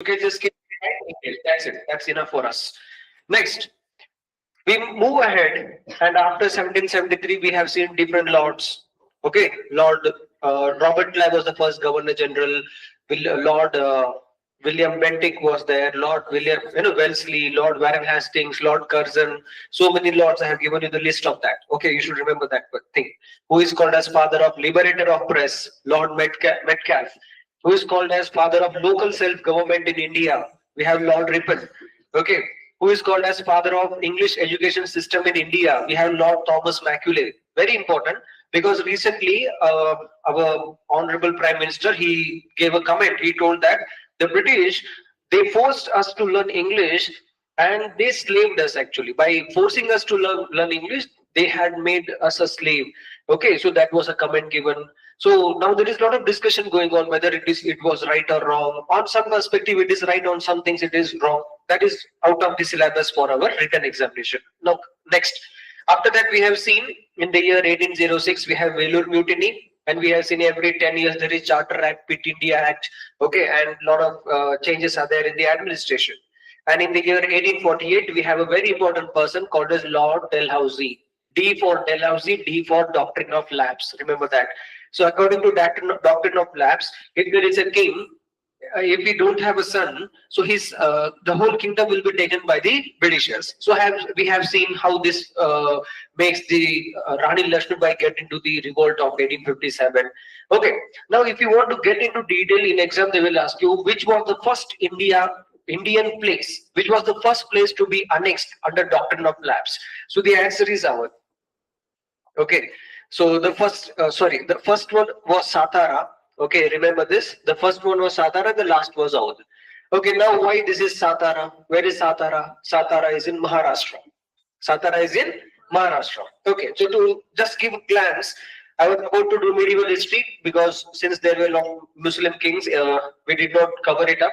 Okay, just keep it. That's it. That's enough for us. Next, we move ahead, and after 1773, we have seen different lords. Okay, Lord Robert Clive was the first Governor General. Lord William Bentinck was there. Lord William, Wellesley, Lord Warren Hastings, Lord Curzon. So many lords. I have given you the list of that. Okay, you should remember that thing. Who is called as father of liberator of press? Lord Metcalfe. Who is called as father of local self-government in India? We have Lord Ripon. Okay, who is called as father of English education system in India? We have Lord Thomas Macaulay. Very important, because recently our honorable Prime Minister, he gave a comment. He told that the British, they forced us to learn English, and they slaved us actually. By forcing us to learn English, they had made us a slave. Okay, so that was a comment given. So now there is a lot of discussion going on whether it was right or wrong. On some perspective, it is right. On some things, it is wrong. That is out of the syllabus for our written examination. Now, next. After that, we have seen in the year 1806, we have Vellore Mutiny, and we have seen every 10 years there is Charter Act, Pitt India Act, okay, and a lot of changes are there in the administration. And in the year 1848, we have a very important person called as Lord Dalhousie. D for Dalhousie, D for Doctrine of Lapse. Remember that. So according to Doctrine of Lapse, if there is a king, if we don't have a son, so his the whole kingdom will be taken by the Britishers. So we have seen how this makes the Rani Lakshmibai get into the revolt of 1857. Okay, now if you want to get into detail in exam, they will ask you which was the first Indian place, which was the first place to be annexed under Doctrine of Lapse. So the answer is our. Okay, so the first one was Satara. Okay, remember this. The first one was Satara, the last was Audh. Okay, now why this is Satara? Where is Satara? Satara is in Maharashtra. Satara is in Maharashtra. Okay, so to just give a glance, I was about to do medieval history because since there were long Muslim kings, we did not cover it up.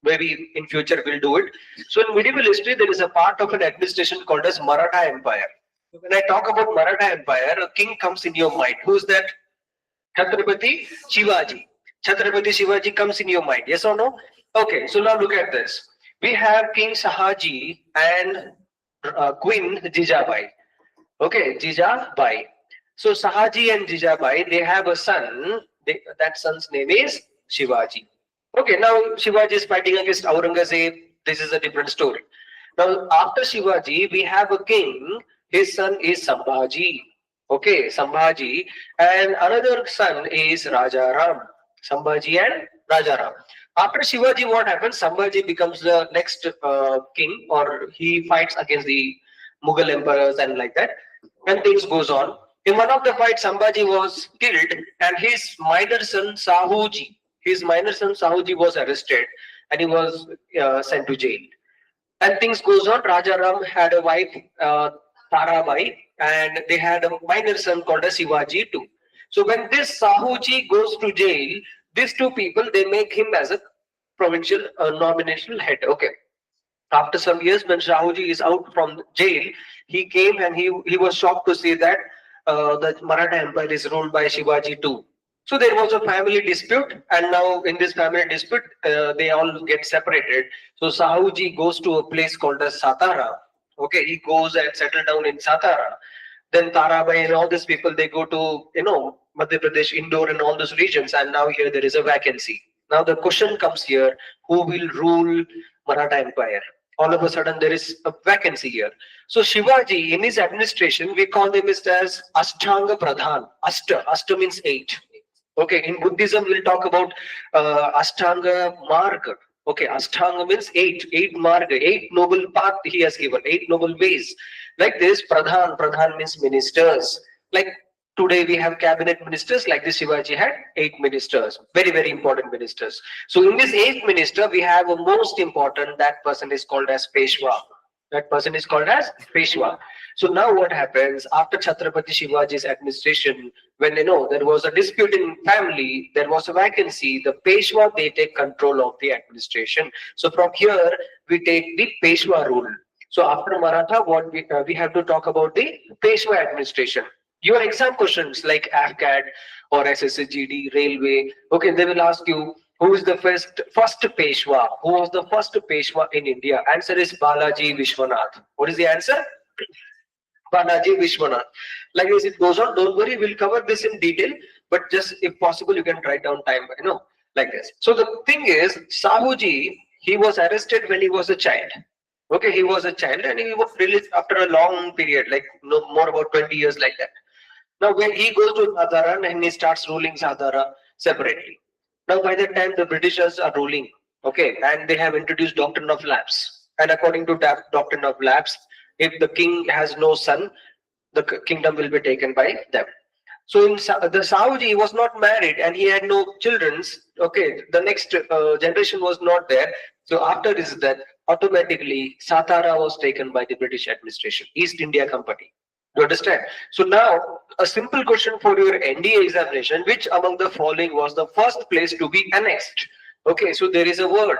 Maybe in future we'll do it. So in medieval history, there is a part of an administration called as Maratha Empire. When I talk about Maratha Empire, a king comes in your mind. Who's that? Chhatrapati Shivaji. Chhatrapati Shivaji comes in your mind. Yes or no? Okay, so now look at this. We have King Shahaji and Queen Jijabai. Okay, Jijabai. So Shahaji and Jijabai, they have a son. That son's name is Shivaji. Okay, now Shivaji is fighting against Aurangzeb. This is a different story. Now after Shivaji, we have a king. His son is Sambhaji. Okay, Sambhaji, and another son is Rajaram. Sambhaji and Rajaram. After Shivaji, what happens? Sambhaji becomes the next king, or he fights against the Mughal emperors and like that, and things goes on. In one of the fights, Sambhaji was killed, and his minor son Sahuji was arrested, and he was sent to jail. And things goes on. Rajaram had a wife, Tarabai, and they had a minor son called as Shivaji too. So when this Sahuji goes to jail, these two people, they make him as a provincial nominational head. Okay. After some years, when Sahuji is out from jail, he came and he was shocked to see that the Maratha Empire is ruled by Shivaji too. So there was a family dispute, and now in this family dispute, they all get separated. So Sahuji goes to a place called as Satara. Okay, he goes and settle down in Satara. Then Tarabai and all these people, they go to, Madhya Pradesh, Indore and all those regions. And now here there is a vacancy. Now the question comes here, who will rule Maratha Empire? All of a sudden there is a vacancy here. So Shivaji, in his administration, we call him as Ashtanga Pradhan. Ashta means 8. Okay, in Buddhism, we'll talk about Ashtanga Marga. Okay, Ashtanga means 8 marga, 8 noble path he has given, 8 noble ways. Like this, Pradhan means ministers. Like today we have cabinet ministers, like this Shivaji had 8 ministers, very, very important ministers. So in this 8th minister, we have a most important, that person is called as Peshwa. That person is called as Peshwa. So now what happens after Chhatrapati Shivaji's administration, when there was a dispute in family, there was a vacancy, the Peshwa, they take control of the administration. So from here, we take the Peshwa rule. So after Maratha, what we have to talk about the Peshwa administration. Your exam questions like AFCAT or SSGD, Railway, okay, they will ask you, Who is the first Peshwa? Who was the first Peshwa in India? Answer is Balaji Vishwanath. What is the answer? Balaji Vishwanath. Like this, it goes on. Don't worry, we'll cover this in detail. But just if possible, you can write down time. Like this. So the thing is, Sahuji, he was arrested when he was a child. Okay, he was a child and he was released after a long period, like no more about 20 years, like that. Now, when he goes to Sadara and he starts ruling Sadara separately. Now, by that time, the Britishers are ruling, okay, and they have introduced doctrine of lapse. And according to that doctrine of lapse, if the king has no son, the kingdom will be taken by them. So in the Sahuji was not married and he had no children. Okay, the next generation was not there. So after his death, automatically Satara was taken by the British administration, East India Company. You understand? So now a simple question for your NDA examination: which among the following was the first place to be annexed? Okay, so there is a word.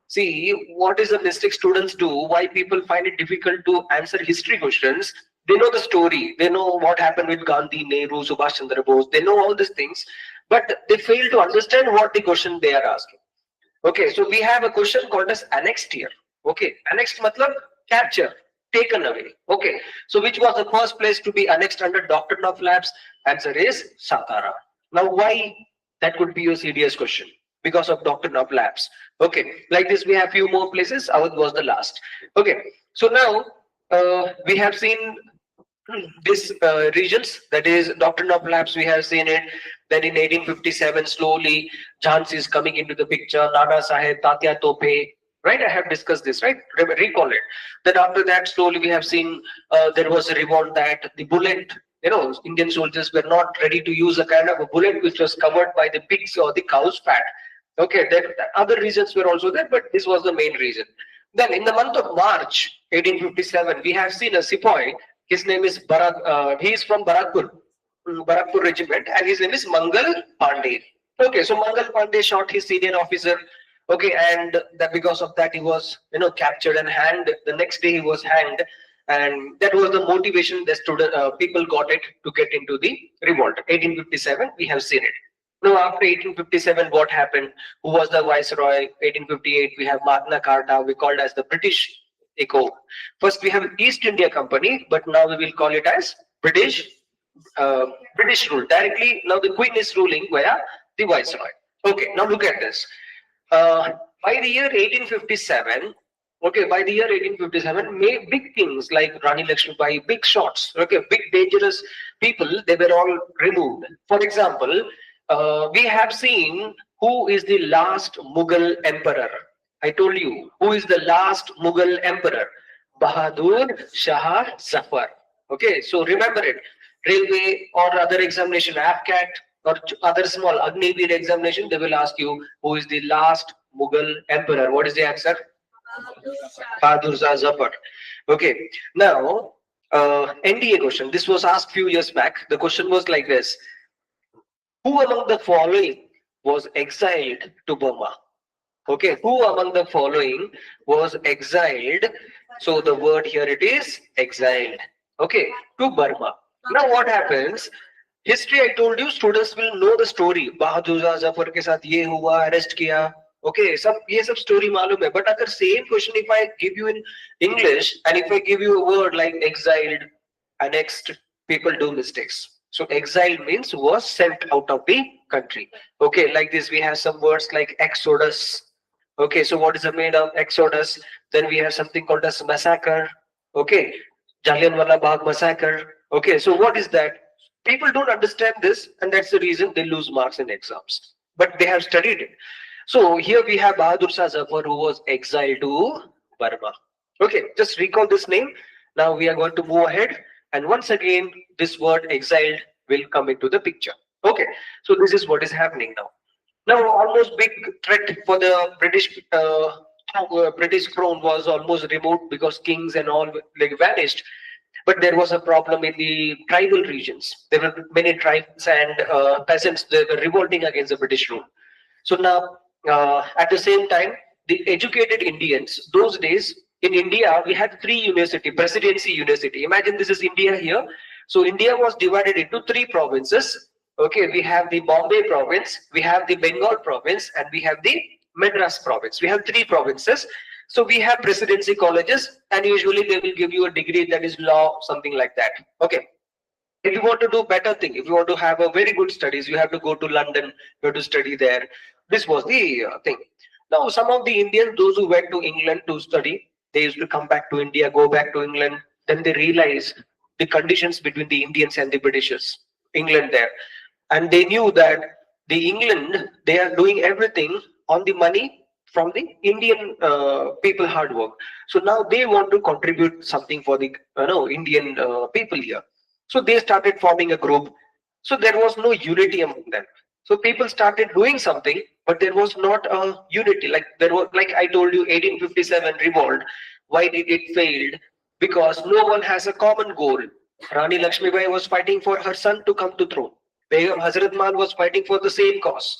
See, what is the mistake students do? Why people find it difficult to answer history questions? They know the story. They know what happened with Gandhi, Nehru, Subhash Chandra Bose. They know all these things, but they fail to understand what the question they are asking. Okay, so we have a question called as annexed here. Okay, annexed matlab capture, taken away. Okay, so which was the first place to be annexed under doctrine of lapse? Answer is Satara. Now, why? That could be your CDS question. Because of doctrine of lapse. Okay, like this we have few more places. Ours was the last. Okay, so now we have seen these regions, that is doctrine of lapse, we have seen it. Then in 1857 slowly Jhansi is coming into the picture, Nana Saheb, Tatya Tope, right? I have discussed this, right? Recall it. Then after that slowly we have seen there was a revolt that the bullet, Indian soldiers were not ready to use a kind of a bullet which was covered by the pigs or the cow's fat. Okay, then other reasons were also there, but this was the main reason. Then in the month of March 1857 we have seen a sepoy. His name is Barak. He is from Barakpur regiment, and his name is Mangal Pandey. Okay, so Mangal Pandey shot his senior officer. Okay, and that because of that he was captured and hanged. The next day he was hanged, and that was the motivation the people got it to get into the revolt. 1857 we have seen it. Now after 1857 what happened? Who was the viceroy? 1858 we have Magna Carta. We called as the British Echo. First we have East India Company, but now we will call it as British rule directly. Now the Queen is ruling via the viceroy. Okay, now look at this. By the year 1857, okay, by the year 1857, big kings like Rani Lakshmibai, big shots, okay, big dangerous people, they were all removed. For example, we have seen who is the last Mughal emperor. I told you who is the last Mughal emperor. Bahadur Shah Zafar. Okay, so remember it. Railway or other examination, AFCAT or other small Agniveer examination, they will ask you who is the last Mughal emperor. What is the answer? Bahadur Shah Zafar. Okay, now NDA question. This was asked few years back. The question was like this: who among the following was exiled to Burma? Okay, who among the following was exiled? So the word here it is exiled. Okay, to Burma. Now what happens? History, I told you, students will know the story. Bahadur Shah Zafar के साथ ये हुआ, arrest किया. Okay, ये सब story मालूम है. But अगर same question if I give you in English and if I give you a word like exiled, annexed, people do mistakes. So exile means was sent out of the country. Okay, like this we have some words like exodus. Okay, so what is the meaning of exodus? Then we have something called as massacre. Okay, Jallianwala Bagh massacre. Okay, so what is that? People don't understand this, and that's the reason they lose marks in exams. But they have studied it. So here we have Bahadur Shah Zafar, who was exiled to Burma. Okay, just recall this name. Now we are going to move ahead, and once again this word exiled will come into the picture. Okay, so this is what is happening now. Now almost big threat for the British throne was almost removed because kings and all like vanished. But there was a problem in the tribal regions. There were many tribes and peasants, they were revolting against the British rule. So now at the same time, the educated Indians, those days in India, we had 3 universities, presidency university. Imagine this is India here. So India was divided into 3 provinces. Okay, we have the Bombay province, we have the Bengal province, and we have the Madras province. We have three provinces. So we have presidency colleges, and usually they will give you a degree that is law, something like that. Okay. If you want to do better thing, if you want to have a very good studies, you have to go to London, you have to study there. This was the thing. Now, some of the Indians, those who went to England to study, they used to come back to India, go back to England. Then they realize the conditions between the Indians and the Britishers, England there. And they knew that the England, they are doing everything on the money from the Indian people hard work. So now they want to contribute something for the Indian people here. So they started forming a group. So there was no unity among them. So people started doing something, but there was not a unity. Like there was, like I told you, 1857 revolt. Why did it failed? Because no one has a common goal. Rani Lakshmibai was fighting for her son to come to throne. Begum Hazrat Mal was fighting for the same cause.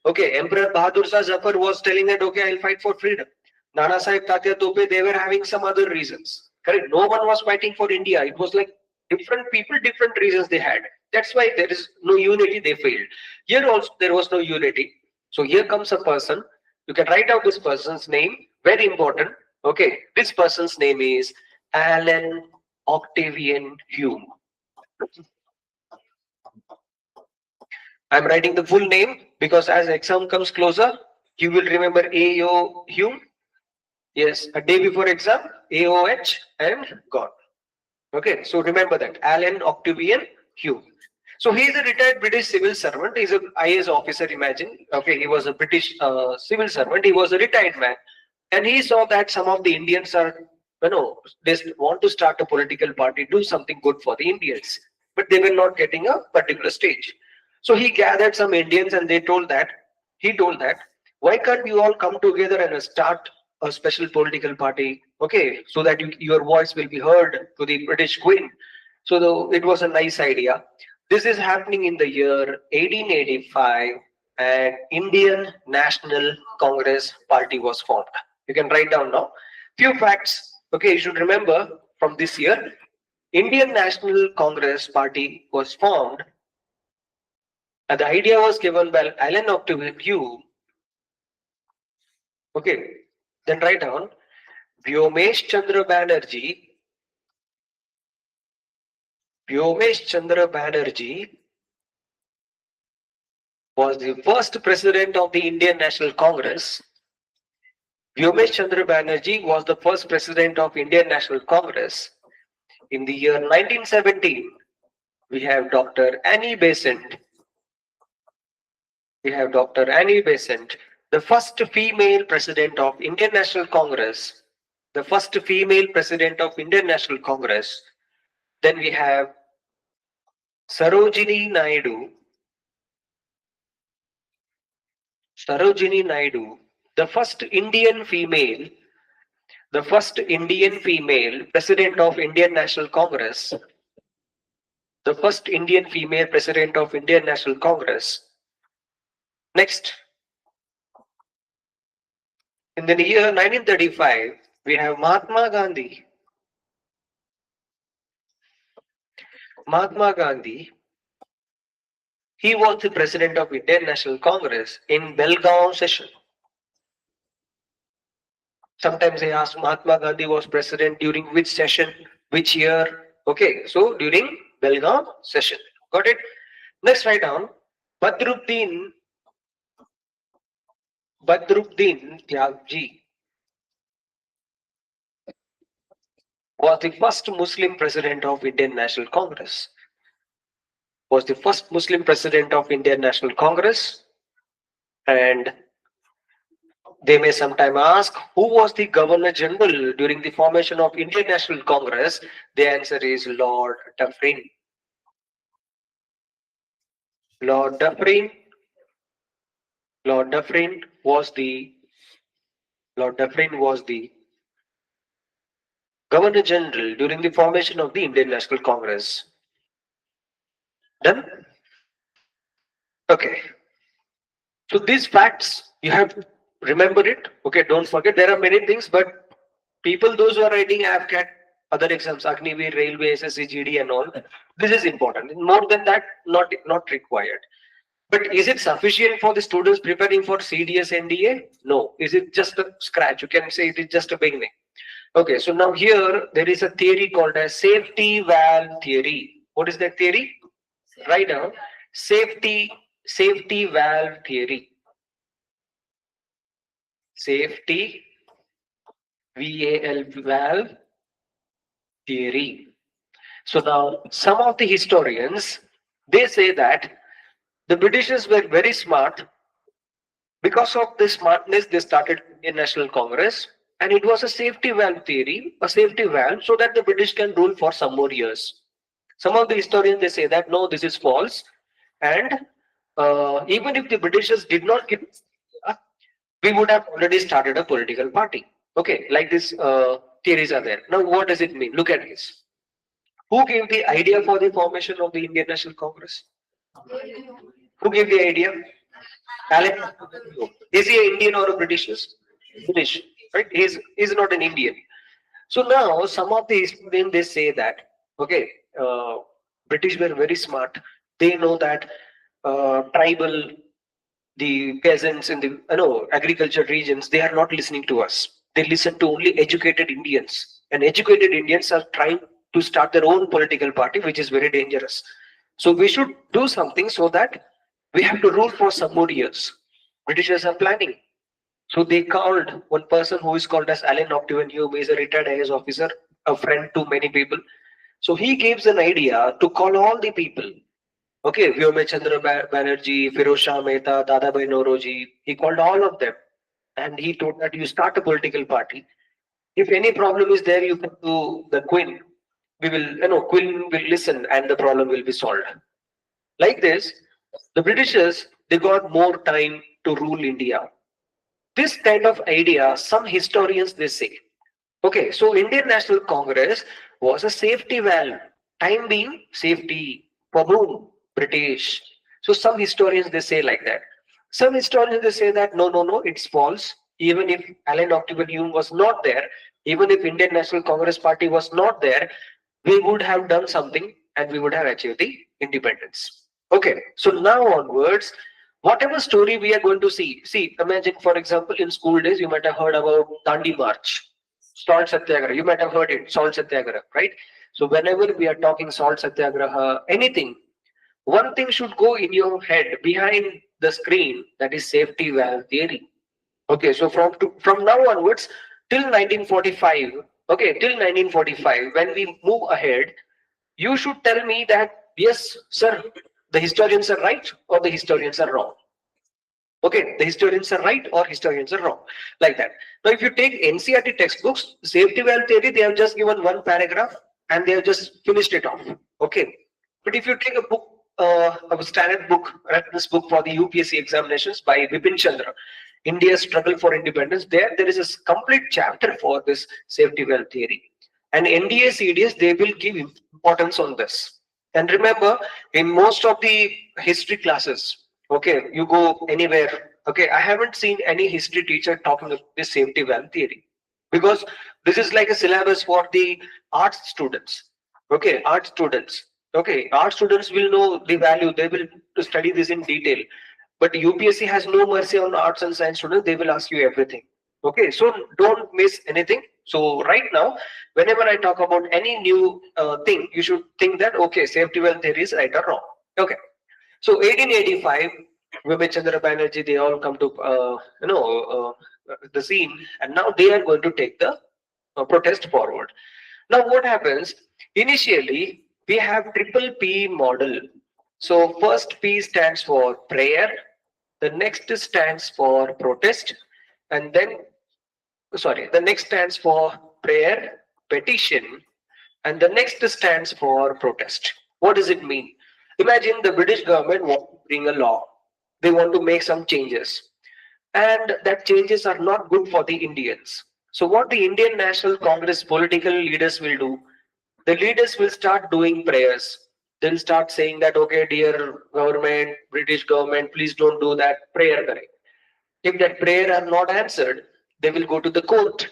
Okay, Emperor Bahadur Shah Zafar was telling that okay, I'll fight for freedom. Nana Sahib Tatya Tope, they were having some other reasons. Correct? No one was fighting for India. It was like different people, different reasons they had. That's why there is no unity, they failed. Here also there was no unity. So here comes a person. You can write out this person's name. Very important. Okay, this person's name is Alan Octavian Hume. I'm writing the full name because as exam comes closer, you will remember A.O. Hume. Yes, a day before exam, A.O.H. and God. Okay, so remember that Alan Octavian Hume. So he is a retired British civil servant. He's an IAS officer. Imagine. Okay, he was a British civil servant. He was a retired man, and he saw that some of the Indians are, they want to start a political party, do something good for the Indians, but they were not getting a particular stage. So he gathered some Indians, and he told that why can't you all come together and start a special political party, okay, so that your voice will be heard to the British Queen. So it was a nice idea. This is happening in the year 1885, and Indian National Congress Party was formed. You can write down now. Few facts, okay, you should remember from this year. Indian National Congress Party was formed, and the idea was given by Alan Octavian Hume. Okay, then write down Vyomesh Chandra Banerjee. Vyomesh Chandra Banerjee was the first president of the Indian National Congress. Vyomesh Chandra Banerjee was the first president of Indian National Congress. In the year 1917, we have Dr. Annie Besant. We have Dr. Annie Besant, the first female president of Indian National Congress. The first female president of Indian National Congress. Then we have Sarojini Naidu. Sarojini Naidu, the first Indian female president of Indian National Congress. The first Indian female president of Indian National Congress. Next, in the year 1935, we have Mahatma Gandhi. Mahatma Gandhi, he was the president of Indian National Congress in Belgaum session. Sometimes they ask Mahatma Gandhi was president during which session, which year. Okay, so during Belgaum session. Got it? Next, write down Badruddin Tyagji was the first Muslim president of Indian National Congress. Was the first Muslim president of Indian National Congress. And they may sometime ask, who was the Governor General during the formation of Indian National Congress? The answer is Lord Dufferin. Lord Dufferin was the Governor General during the formation of the Indian National Congress. Done? Okay. So these facts, you have to remember it. Okay, don't forget. There are many things, but people, those who are writing AFCAT, other exams, Agniveer, Railway, SSC, GD and all. This is important. More than that, not required. But is it sufficient for the students preparing for CDS NDA? No. Is it just a scratch? You can say it is just a beginning. Okay, so now here there is a theory called as safety valve theory. What is that theory? Right now, safety valve theory. Safety valve theory. So now some of the historians, they say that the Britishers were very smart. Because of this smartness, they started Indian National Congress, and it was a safety valve theory, a safety valve, so that the British can rule for some more years. Some of the historians, they say that no, this is false, and even if the Britishers did not give, we would have already started a political party. Okay, like this theories are there. Now, what does it mean? Look at this. Who gave the idea for the formation of the Indian National Congress? Who gave the idea? Alex. Is he an Indian or a British? British, right? He's not an Indian. So now some of the historians, they say that okay, British were very smart. They know that tribal, the peasants in the agriculture regions, they are not listening to us. They listen to only educated Indians, and educated Indians are trying to start their own political party, which is very dangerous. So we should do something so that we have to rule for some more years. Britishers are planning. So they called one person who is called as Allen Octavian Hume. He is a retired IAS officer, a friend to many people. So he gives an idea to call all the people. Okay, Vyome Chandra Banerjee, Firoz Shah Mehta, Dadabhai Nauroji. He called all of them, and he told that you start a political party. If any problem is there, you come to the Queen. We will, Queen will listen, and the problem will be solved. Like this, the Britishers, they got more time to rule India. This kind of idea, some historians, they say. Okay, so Indian National Congress was a safety valve. Time being safety for whom? British. So some historians, they say like that. Some historians, they say that no, it's false. Even if Allen Octavian Hume was not there, even if Indian National Congress Party was not there, we would have done something and we would have achieved the independence. Okay, so now onwards, whatever story we are going to see, imagine, for example, in school days, you might have heard about Dandi March, Salt Satyagraha. You might have heard it, Salt Satyagraha, right? So whenever we are talking Salt Satyagraha, anything, one thing should go in your head behind the screen, that is safety valve theory. Okay, so from now onwards till 1945, okay, till 1945, when we move ahead, you should tell me that yes, sir, the historians are right or the historians are wrong. Okay, the historians are right or historians are wrong, like that. Now, if you take NCERT textbooks, safety valve theory, they have just given one paragraph and they have just finished it off. Okay, but if you take a book, a standard book, reference book for the UPSC examinations by Vipin Chandra, India's struggle for independence, there is a complete chapter for this safety valve theory. And NDA, CDS, they will give importance on this. And remember, in most of the history classes, okay, you go anywhere, okay, I haven't seen any history teacher talking about this safety valve theory, because this is like a syllabus for the arts students. Okay, art students. Okay, art students will know the value. They will study this in detail. But UPSC has no mercy on arts and science students. They will ask you everything. Okay, so don't miss anything. So right now, whenever I talk about any new thing, you should think that, okay, safety valve theory is right or wrong. Okay, so 1885, Vibha Chandra Banerjee, they all come to the scene, and now they are going to take the protest forward. Now what happens? Initially, we have triple P model. So first P stands for prayer, the next stands for protest, and then the next stands for prayer, petition, and the next stands for protest. What does it mean? Imagine the British government wants to bring a law. They want to make some changes, and that changes are not good for the Indians. So what the Indian National Congress political leaders will do, the leaders will start doing prayers. They'll start saying that, okay, dear government, British government, please don't do that, prayer kare. If that prayer are not answered, they will go to the court.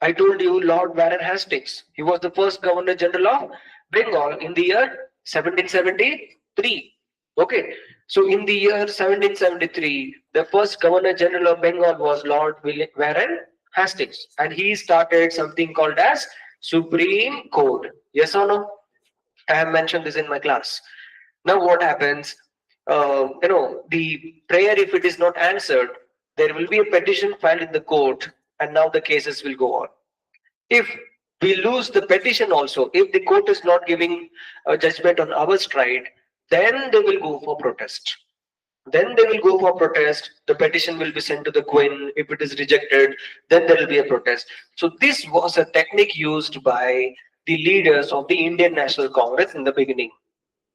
I told you Lord Warren Hastings. He was the first Governor General of Bengal in the year 1773. Okay, so in the year 1773, the first Governor General of Bengal was Lord Warren Hastings, and he started something called as Supreme Court. Yes or no? I have mentioned this in my class. Now, what happens? The prayer, if it is not answered, there will be a petition filed in the court, and now the cases will go on. If we lose the petition also, if the court is not giving a judgment on our side, then they will go for protest. Then they will go for protest. The petition will be sent to the Queen. If it is rejected, then there will be a protest. So this was a technique used by the leaders of the Indian National Congress in the beginning.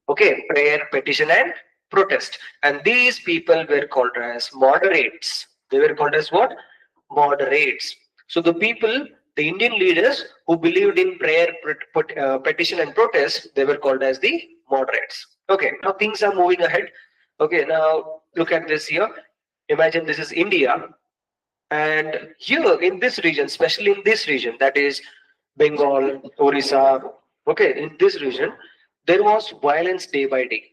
Okay, prayer, petition, and protest. And these people were called as moderates. They were called as what? Moderates. So the people, the Indian leaders who believed in prayer, petition, and protest, they were called as the moderates. Okay, now things are moving ahead. Okay, now look at this here. Imagine this is India, and here in this region, especially in this region, that is Bengal, Orissa, okay, in this region, there was violence day by day.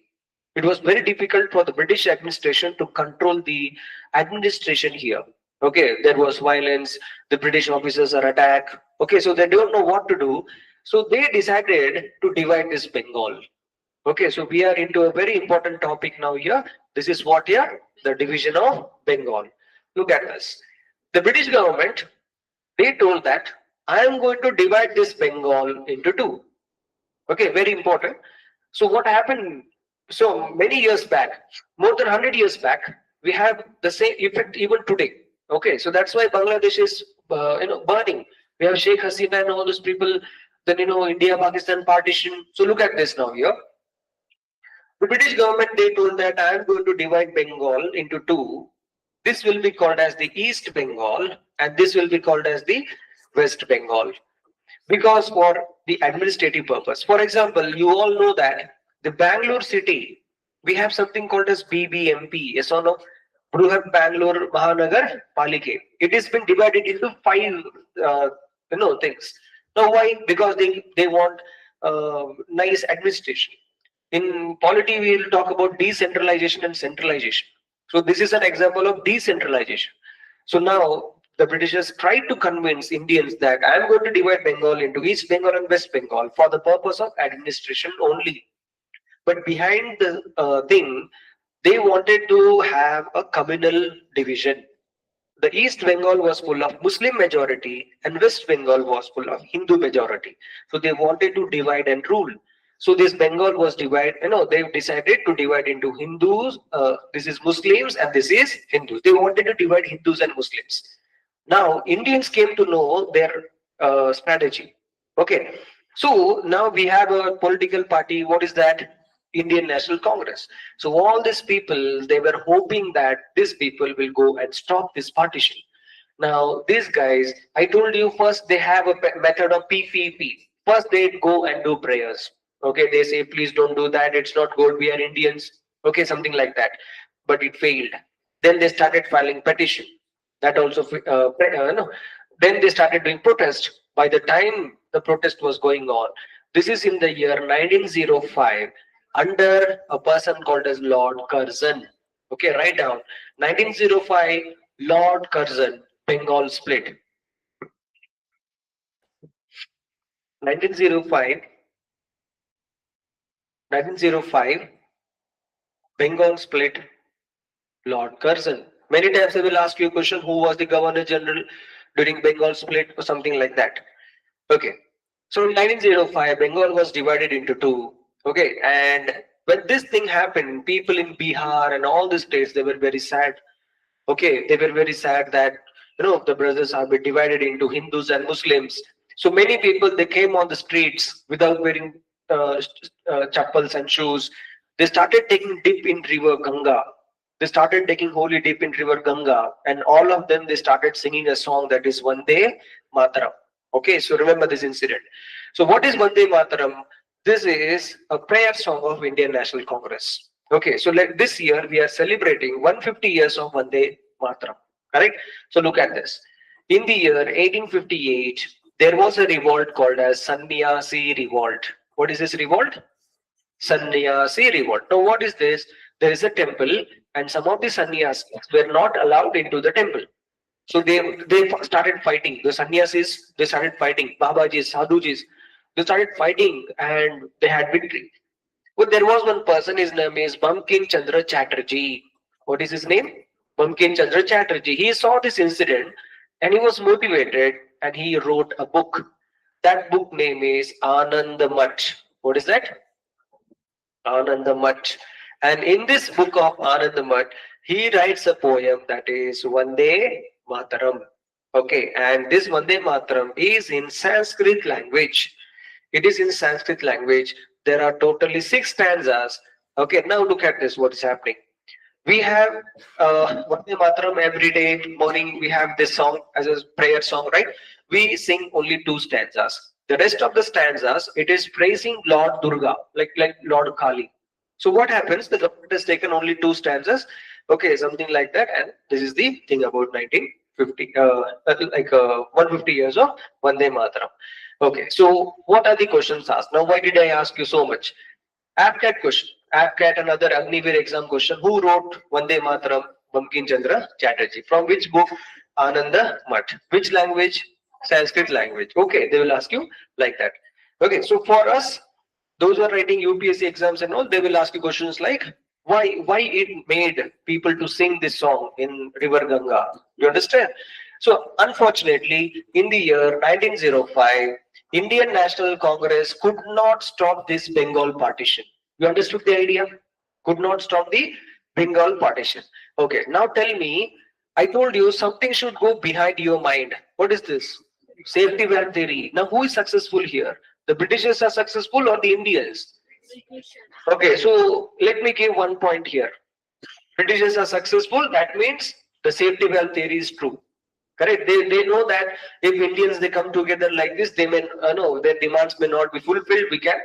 It was very difficult for the British administration to control the administration here. Okay, there was violence, the British officers are attacked. Okay, so they don't know what to do. So they decided to divide this Bengal. Okay, so we are into a very important topic now here. This is what here? The division of Bengal. Look at this. The British government, they told that I am going to divide this Bengal into two. Okay, very important. So what happened? So many years back, more than 100 years back, we have the same effect even today. Okay, so that's why Bangladesh is burning. We have Sheikh Hasina and all those people. Then India Pakistan partition. So look at this now here. The British government, they told that I am going to divide Bengal into two. This will be called as the East Bengal, and this will be called as the West Bengal, because for the administrative purpose. For example, you all know that the Bangalore city, we have something called as BBMP. Yes or no? Bruhat Bangalore Mahanagar Palike. It has been divided into five things. Now why? Because they want nice administration. In polity, we will talk about decentralization and centralization. So this is an example of decentralization. So now the Britishers tried to convince Indians that I am going to divide Bengal into East Bengal and West Bengal for the purpose of administration only. But behind the thing, they wanted to have a communal division. The East Bengal was full of Muslim majority and West Bengal was full of Hindu majority. So they wanted to divide and rule. So this Bengal was divided, they decided to divide into Hindus, this is Muslims and this is Hindus. They wanted to divide Hindus and Muslims. Now, Indians came to know their strategy. Okay, so now we have a political party. What is that? Indian National Congress. So all these people, they were hoping that these people will go and stop this partition. Now, these guys, I told you first they have a method of PPP. First, they go and do prayers. Okay, they say, please don't do that. It's not good. We are Indians. Okay, something like that. But it failed. Then they started filing petition. That also, no. Then they started doing protest. By the time the protest was going on, this is in the year 1905, under a person called as Lord Curzon. Okay, write down. 1905, Lord Curzon, Bengal split. 1905, Bengal split, Lord Curzon. Many times I will ask you a question, who was the Governor General during Bengal split or something like that. Okay, so in 1905, Bengal was divided into two. Okay, and when this thing happened, people in Bihar and all the states, they were very sad. Okay, they were very sad that the brothers are been divided into Hindus and Muslims. So many people, they came on the streets without wearing chappals and shoes. They started taking dip in river Ganga. They started taking holy dip in river Ganga, and all of them, they started singing a song that is Vande Mataram. Okay, so remember this incident. So what is Vande Mataram? This is a prayer song of Indian National Congress. Okay, so like this year we are celebrating 150 years of Vande Mataram. Correct? So look at this. In the year 1858, there was a revolt called as Sannyasi Revolt. What is this revolt? Sannyasi Revolt. Now, what is this? There is a temple, and some of the sannyasis were not allowed into the temple. So they started fighting. The sannyasis, they started fighting. Babajis, Sadhujis, they started fighting, and they had victory. But there was one person, his name is Bankim Chandra Chatterjee. What is his name? Bankim Chandra Chatterjee. He saw this incident and he was motivated and he wrote a book. That book name is Anandamat. What is that? Anandamat. And in this book of Anandamat, he writes a poem that is Vande Mataram. Okay, and this Vande Mataram is in Sanskrit language. It is in Sanskrit language. There are totally 6 stanzas. Okay, now look at this, what is happening. We have Vande Mataram every day morning. We have this song as a prayer song, right? We sing only 2 stanzas. The rest of the stanzas, it is praising Lord Durga, like Lord Kali. So what happens? The government has taken only 2 stanzas. Okay, something like that. And this is the thing about 1950, 150 years of Vande Mataram. Okay, so what are the questions asked? Now, why did I ask you so much? AFCAT question. AFCAT, another Agnivir exam question. Who wrote Vande Mataram? Bankim Chandra Chatterjee. From which book? Ananda Mat. Which language? Sanskrit language. Okay, they will ask you like that. Okay, so for us, those who are writing UPSC exams and all, they will ask you questions like, why it made people to sing this song in River Ganga? You understand? So unfortunately, in the year 1905, Indian National Congress could not stop this Bengal partition. You understood the idea? Could not stop the Bengal partition. Okay, now tell me, I told you something should go behind your mind. What is this? Safety valve theory. Now, who is successful here? The Britishers are successful or the Indians? Okay, so let me give one point here. Britishers are successful, that means the safety valve theory is true. Correct? They know that if Indians they come together like this, they may no their demands may not be fulfilled. We can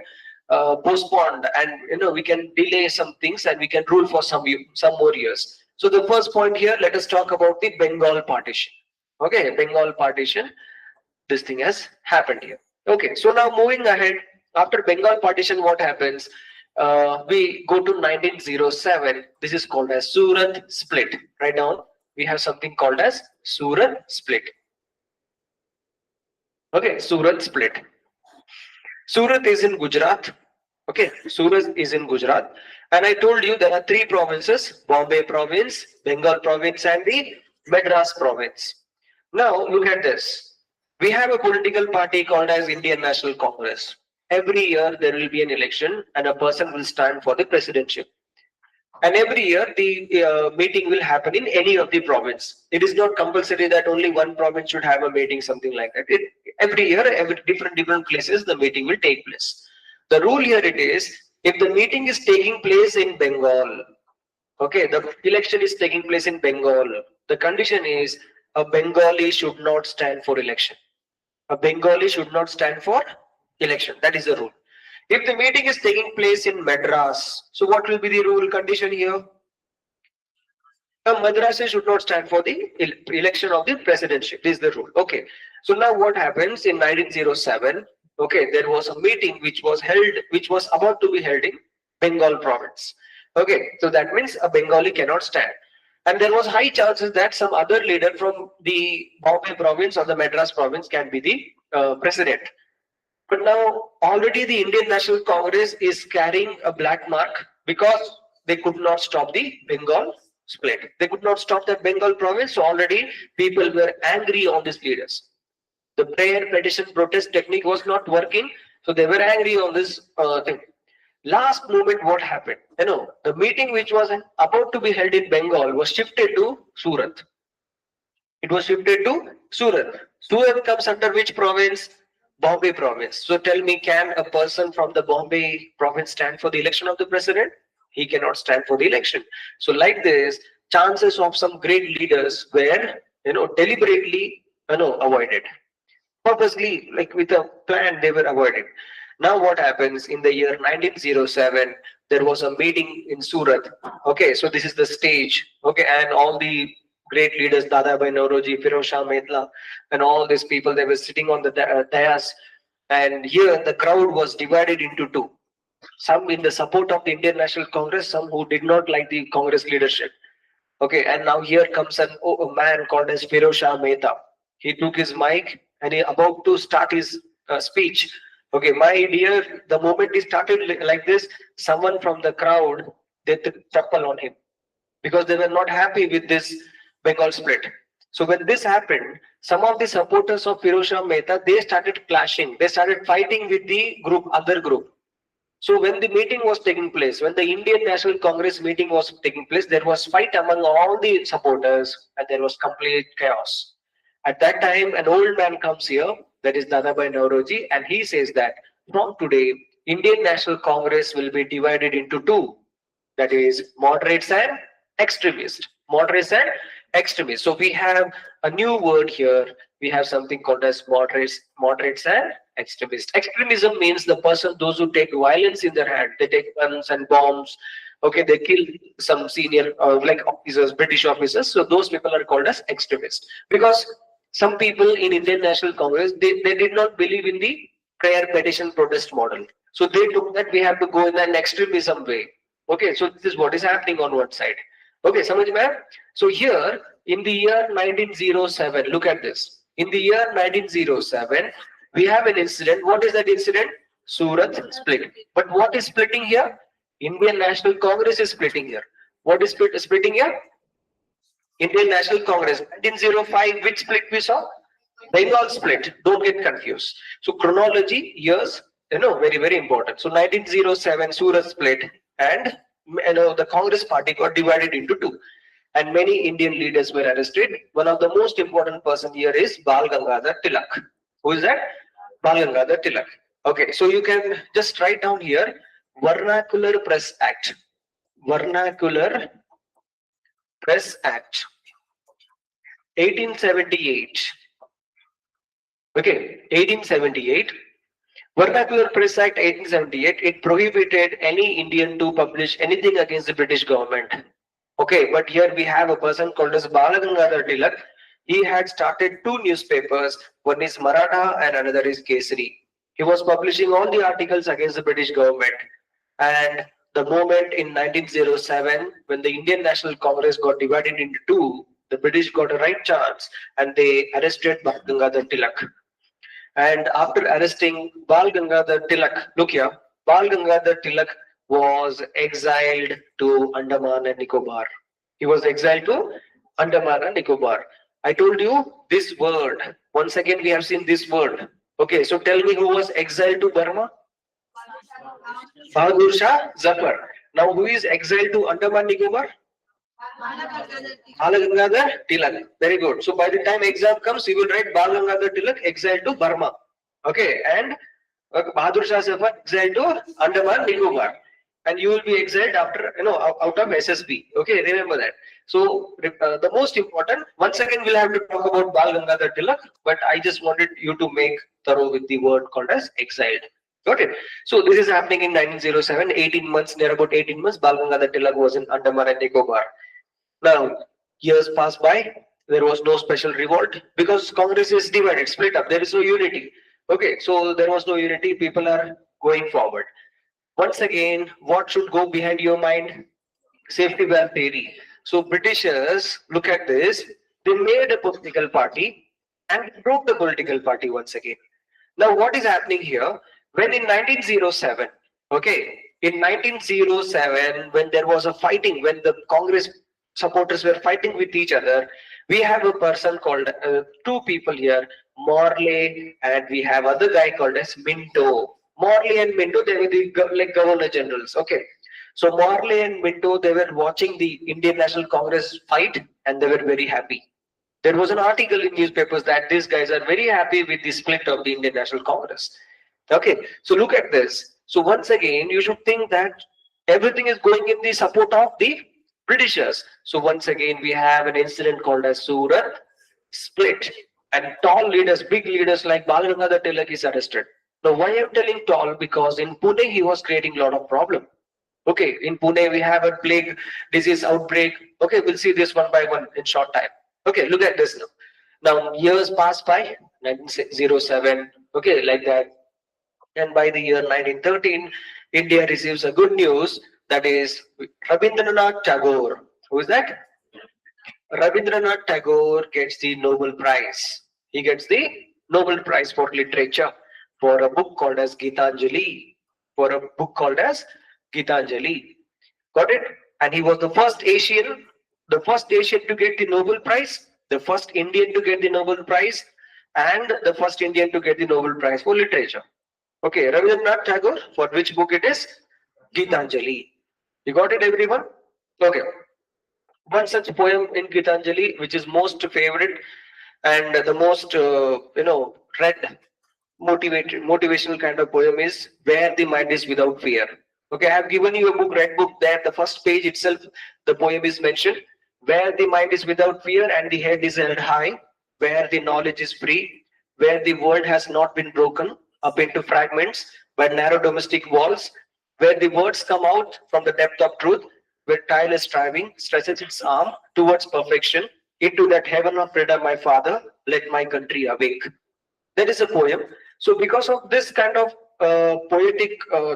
postpone and we can delay some things and we can rule for some more years. So the first point here, let us talk about the Bengal partition. Okay, Bengal partition. This thing has happened here. Okay, so now moving ahead, after Bengal partition, what happens? We go to 1907. This is called as Surat split. Right now, we have something called as Surat split. Okay, Surat split. Surat is in Gujarat. Okay, Surat is in Gujarat. And I told you there are 3 provinces, Bombay province, Bengal province, and the Madras province. Now, look at this. We have a political party called as Indian National Congress. Every year there will be an election and a person will stand for the presidency. And every year the meeting will happen in any of the province. It is not compulsory that only one province should have a meeting, something like that. Every year, different places, the meeting will take place. The rule here it is, if the meeting is taking place in Bengal, okay, the election is taking place in Bengal, the condition is a Bengali should not stand for election. A Bengali should not stand for election. That is the rule. If the meeting is taking place in Madras, so what will be the rule condition here? A Madrasi should not stand for the election of the presidency. This is the rule. Okay. So now what happens in 1907? Okay, there was a meeting which was about to be held in Bengal province. Okay, so that means a Bengali cannot stand. And there was high chances that some other leader from the Bombay province or the Madras province can be the president. But now already the Indian National Congress is carrying a black mark because they could not stop the Bengal split. They could not stop that Bengal province. So already people were angry on these leaders. The prayer, petition, protest technique was not working. So they were angry on this thing. Last moment, what happened? The meeting which was about to be held in Bengal was shifted to Surat. It was shifted to Surat. Surat comes under which province? Bombay province. So tell me, can a person from the Bombay province stand for the election of the president? He cannot stand for the election. So like this, chances of some great leaders were, deliberately, avoided. Purposely, like with a plan, they were avoided. Now what happens in the year 1907, there was a meeting in Surat. Okay, so this is the stage. Okay, and all the great leaders, Dadabhai Nauroji, Firoz Shah Mehta, and all these people, they were sitting on the dais. And here the crowd was divided into two. Some in the support of the Indian National Congress, some who did not like the Congress leadership. Okay, and now here comes a man called as Firoz Shah Mehta. He took his mic and he about to start his speech. Okay, my dear, the moment he started like this, someone from the crowd, they took chappal on him because they were not happy with this Bengal split. So when this happened, some of the supporters of Firoz Shah Mehta, they started clashing. They started fighting with the other group. So when the meeting was taking place, when the Indian National Congress meeting was taking place, there was fight among all the supporters and there was complete chaos. At that time, an old man comes here, that is Dadabhai Nauroji, and he says that from today, Indian National Congress will be divided into two, that is moderates and extremists. Moderates and extremists. So we have a new word here. We have something called as moderates and extremists. Extremism means the person, those who take violence in their hand. They take guns and bombs. Okay, they kill some senior, like officers, British officers. So those people are called as extremists. Because some people in Indian National Congress, they did not believe in the prayer petition protest model. So they took that we have to go in an extremism way. Okay, so this is what is happening on one side. Okay, samajh mein? So here in the year 1907, look at this. In the year 1907, we have an incident. What is that incident? Surat split. But what is splitting here? Indian National Congress is splitting here. What is splitting here? Indian National Congress. 1905, which split we saw? Bengal split. Don't get confused. So chronology, years, very, very important. So 1907, Surat split, and the Congress party got divided into two. And many Indian leaders were arrested. One of the most important person here is Bal Gangadhar Tilak. Who is that? Bal Gangadhar Tilak. Okay, so you can just write down here Vernacular Press Act. Vernacular Press Act 1878. Okay, 1878. Vernacular Press Act 1878, it prohibited any Indian to publish anything against the British government. Okay, but here we have a person called as Bal Gangadhar Tilak. He had started two newspapers. One is Maratha and another is Kesari. He was publishing all the articles against the British government. And the moment in 1907, when the Indian National Congress got divided into two, the British got a right chance and they arrested Bal Gangadhar Tilak. And after arresting Bal Gangadhar Tilak, look here, Bal Gangadhar Tilak was exiled to Andaman and Nicobar. He was exiled to Andaman and Nicobar. I told you this word. Once again, we have seen this word. Okay, so tell me who was exiled to Burma? Bahadur Shah Zafar. Now, who is exiled to Andaman Nicobar? Bal Gangadhar Tilak. Very good. So by the time exam comes, you will write Bal Gangadhar Tilak exiled to Burma. Okay, and Bahadur Shah Zafar exiled to Andaman Nicobar. And you will be exiled after, out of SSB. Okay, remember that. So the most important, once again, we'll have to talk about Bal Gangadhar Tilak, but I just wanted you to make thorough with the word called as exiled. Got it? So this is happening in 1907, 18 months, near about 18 months, Bal Gangadhar Tilak was in Andaman and Nicobar. Now, years passed by, there was no special revolt because Congress is divided, split up, there is no unity. Okay, so there was no unity, people are going forward. Once again, what should go behind your mind? Safety valve theory. So Britishers, look at this, they made a political party and broke the political party once again. Now what is happening here? When in 1907, okay, in 1907, when there was a fighting, when the Congress supporters were fighting with each other, we have a person called, two people here, Morley, and we have other guy called as Minto. Morley and Minto, they were the like governor generals. Okay, so Morley and Minto, they were watching the Indian National Congress fight and they were very happy. There was an article in newspapers that these guys are very happy with the split of the Indian National Congress. Okay, so look at this. So once again, you should think that everything is going in the support of the Britishers. So once again, we have an incident called as Surat split, and tall leaders, big leaders like Bal Gangadhar Tilak is arrested. Now, why I'm telling tall? Because in Pune, he was creating a lot of problem. Okay, in Pune, we have a plague disease outbreak. Okay, we'll see this one by one in short time. Okay, look at this now. Now years pass by, 1907, okay, like that. And by the year 1913, India receives a good news, that is Rabindranath Tagore. Who is that? Rabindranath Tagore gets the Nobel Prize. He gets the Nobel Prize for literature for a book called as Gitanjali. For a book called as Gitanjali. Got it? And he was the first Asian to get the Nobel Prize, the first Indian to get the Nobel Prize, and the first Indian to get the Nobel Prize for literature. Okay, Rabindranath Tagore, for which book it is? Gitanjali. You got it, everyone? Okay. One such poem in Gitanjali, which is most favorite and the most, read motivational kind of poem is Where the Mind is Without Fear. Okay, I have given you a book, red book, there the first page itself, the poem is mentioned. Where the mind is without fear and the head is held high, where the knowledge is free, where the world has not been broken up into fragments by narrow domestic walls, where the words come out from the depth of truth, where tireless striving stretches its arm towards perfection, into that heaven of freedom, my father, let my country awake. That is a poem. So because of this kind of poetic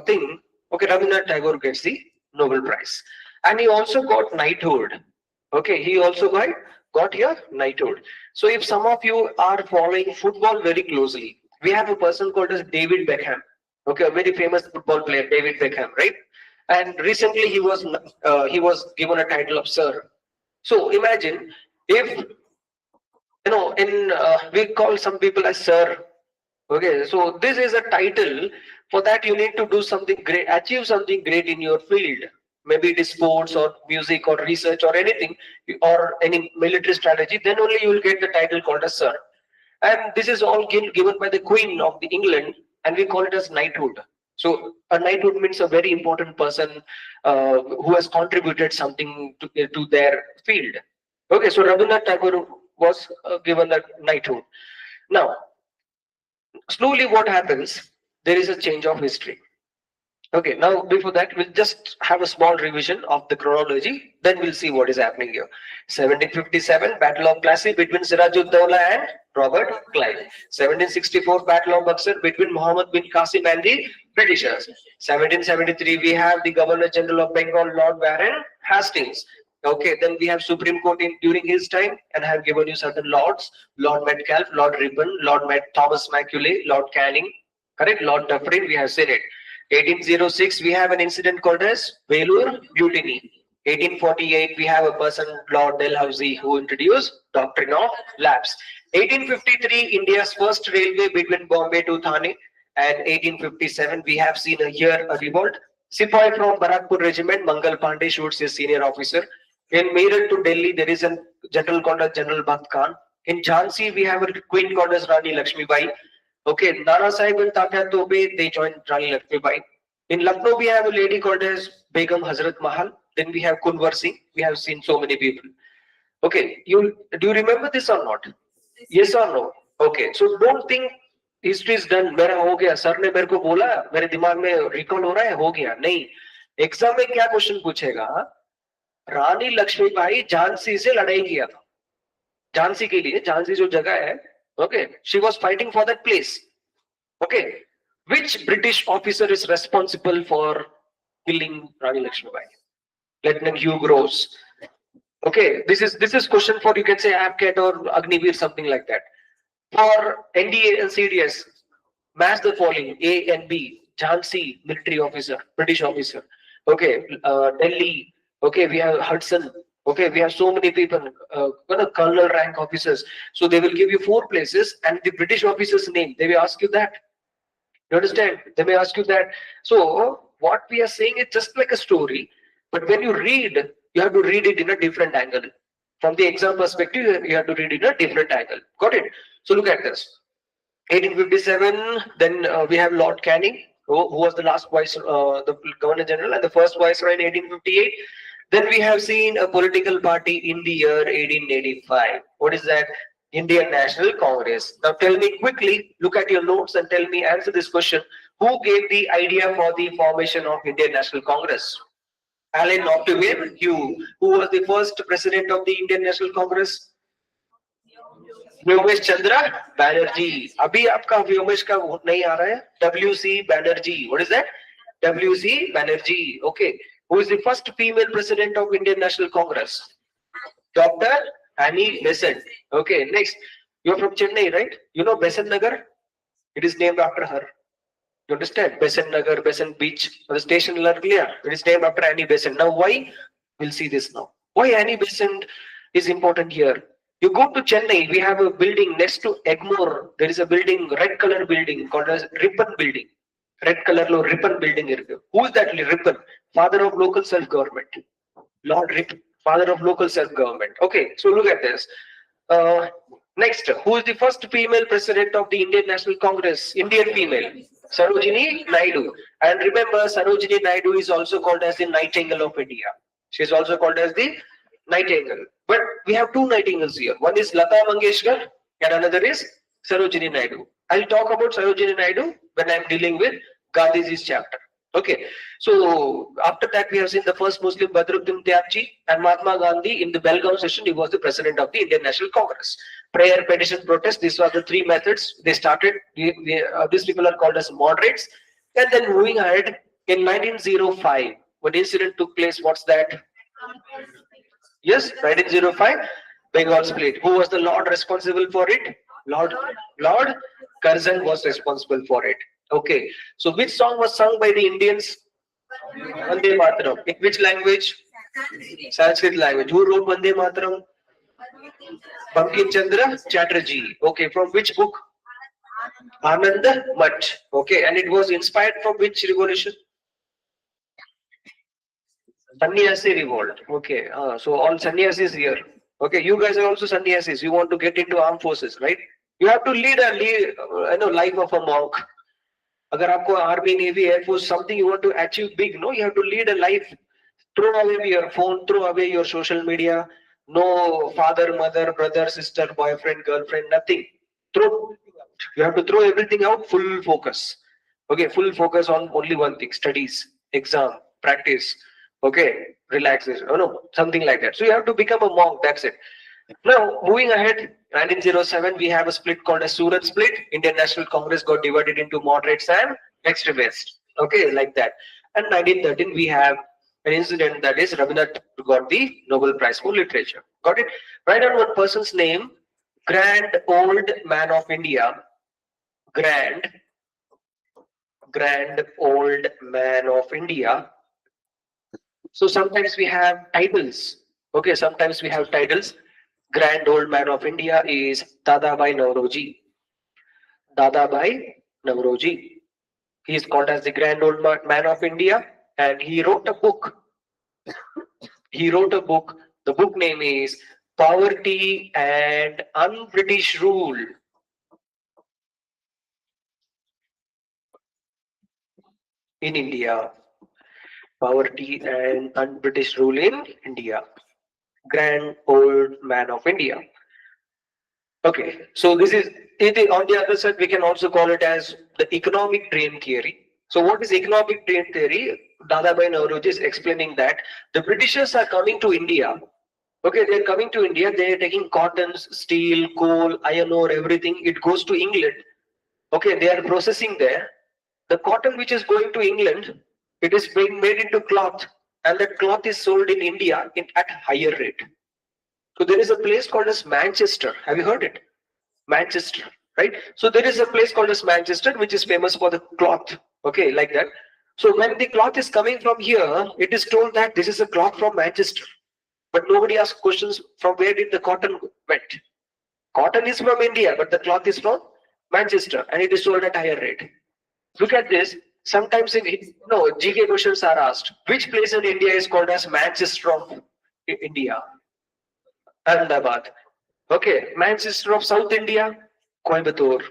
thing, okay, Rabindranath Tagore gets the Nobel Prize, and he also got knighthood. Okay, he also got here knighthood. So if some of you are following football very closely, we have a person called as David Beckham. Okay, a very famous football player, David Beckham, right? And recently he was given a title of Sir. So imagine if in we call some people as Sir. Okay, so this is a title. For that, you need to do something great, achieve something great in your field. Maybe it is sports or music or research or anything, or any military strategy. Then only you will get the title called as Sir. And this is all given by the Queen of the England, and we call it as knighthood. So a knighthood means a very important person who has contributed something to their field. Okay, so Rabindranath Tagore was given a knighthood. Now, slowly what happens, there is a change of history. Okay, now before that, we'll just have a small revision of the chronology, then we'll see what is happening here. 1757, Battle of Plassey between Sirajuddaulah and Robert Clive. 1764, Battle of Buxar between Muhammad bin Qasim and the Britishers. 1773, we have the Governor General of Bengal, Lord Warren Hastings. Okay, then we have Supreme Court during his time, and I have given you certain lords: Lord Metcalfe, Lord Ripon, Thomas Macaulay, Lord Canning, correct? Lord Dufferin, we have seen it. 1806, we have an incident called as Vellore Mutiny. 1848, we have a person, Lord Dalhousie, who introduced doctrine of lapse. 1853, India's first railway between Bombay to Thane. And 1857, we have seen here a revolt. Sepoy from Barakpur regiment, Mangal Pandey shoots his senior officer. In Meerut to Delhi, there is a general called as General Bakht Khan. In Jhansi, we have a queen called as Rani Lakshmibai. Okay, Nana Sahib and Tatya Tobe, they joined Rani Lakshmibai. In Lucknow, we have a lady called as Begum Hazrat Mahal. Then we have Kunwar Singh. We have seen so many people. Okay, do you remember this or not? Yes or no? Okay, so don't think history is done. मेरा हो गया, sir ने मेरे को बोला, मेरे दिमाग में रिकॉल हो रहा है, हो गया नहीं. एग्जाम में क्या क्वेश्चन पूछेगा? रानी लक्ष्मीबाई झांसी से लड़ाई किया था. झांसी के लिए, झांसी जो जगह है, okay, she was fighting for that place. Okay, which British officer is responsible for killing Rani Lakshmibai? Lieutenant Hugh Groves. Okay, this is question for, you can say, AFCAT or Agniveer, something like that. For NDA and CDS, match the following: A and B. Jhansi, military officer, British officer. Okay, Delhi. Okay, we have Hudson. Okay, we have so many people, colonel rank officers. So they will give you 4 places and the British officer's name. They will ask you that. You understand? They may ask you that. So what we are saying is just like a story, but when you read, you have to read it in a different angle. From the exam perspective, you have to read it in a different angle. Got it? So look at this. 1857, then we have Lord Canning, who was the last the Governor General, and the first Viceroy in 1858. Then we have seen a political party in the year 1885. What is that? Indian National Congress. Now tell me quickly, look at your notes and tell me, answer this question. Who gave the idea for the formation of Indian National Congress? Allen Octavian Hugh. Who was the first president of the Indian National Congress? Vyomesh चंद्र बैनर्जी. अभी आपका व्योमेश का नहीं आ रहा है. WC Banerjee. What is that? WC Banerjee. Okay. Who is the first female president of Indian National Congress? Dr. Annie Besant. Okay. Next. You're from Chennai, right? You know Besant Nagar? It is named after her. You understand? Besant Nagar, Besant Beach, the station earlier. It is named after Annie Besant. Now, why? We'll see this now. Why Annie Besant is important here? You go to Chennai, we have a building next to Egmore. There is a building, red color building called as Ripon building. Red color lo Ripon building. Who is that Ripon? Father of local self-government. Lord Ripon, father of local self-government. Okay, so look at this. Next, who is the first female president of the Indian National Congress? Indian female. Sarojini Naidu. And remember, Sarojini Naidu is also called as the Nightingale of India. She is also called as the Nightingale. But we have two Nightingales here. One is Lata Mangeshkar and another is Sarojini Naidu. I'll talk about Sarojini Naidu when I'm dealing with Gandhiji's chapter. Okay. So after that, we have seen the first Muslim Badruddin Tyabji and Mahatma Gandhi in the Belgaum session. He was the president of the Indian National Congress. Prayer, petition, protest. These were the three methods they started. These people are called as moderates. And then moving ahead, in 1905, when incident took place, what's that? Yes, 1905, Bengal split. Who was the Lord responsible for it? Lord Curzon was responsible for it. Okay. So which song was sung by the Indians? Vande Mataram. In which language? Sanskrit language. Who wrote Vande Mataram? Bankim Chandra Chatterjee. Okay. From which book? Anand Math. Okay. And it was inspired from which revolution? Sannyasi revolt. Okay. So all sannyasis here. Okay. You guys are also sannyasis. You want to get into armed forces, right? You have to lead a life of a monk. अगर आपको army navy air force something you want to achieve big no you have to lead a life throw away your phone throw away your social media no father mother brother sister boyfriend girlfriend nothing throw you have to throw everything out full focus okay full focus on only one thing studies exam practice okay relaxation no something like that so you have to become a monk that's it. Now, moving ahead, 1907, we have a split called a Surat split. Indian National Congress got divided into moderates and extremists. Okay, like that. And 1913, we have an incident that is Rabindranath got the Nobel Prize for Literature. Got it? Write down one person's name. Grand Old Man of India. Grand Old Man of India. So sometimes we have titles. Okay, sometimes we have titles. Grand Old Man of India is Dadabhai Nauroji. Dadabhai Nauroji. He is called as the Grand Old Man of India, and he wrote a book. The book name is Poverty and Un-British Rule. In India. Poverty and Un-British Rule in India. Grand Old Man of India. Okay, so this is it. On the other side, we can also call it as the economic drain theory. So what is economic drain theory? Dadabhai Nauroji is explaining that the Britishers are coming to India. Okay, they are coming to India. They are taking cottons, steel, coal, iron ore, everything. It goes to England. Okay, they are processing there. The cotton which is going to England, it is being made into cloth. And that cloth is sold in India at higher rate. So there is a place called as Manchester. Have you heard it? Manchester, right? So there is a place called as Manchester, which is famous for the cloth. Okay, like that. So when the cloth is coming from here, it is told that this is a cloth from Manchester. But nobody asks questions from where did the cotton went. Cotton is from India, but the cloth is from Manchester, and it is sold at higher rate. Look at this. Sometimes GK questions are asked. Which place in India is called as Manchester of India? Ahmedabad. Okay. Manchester of South India? Coimbatore.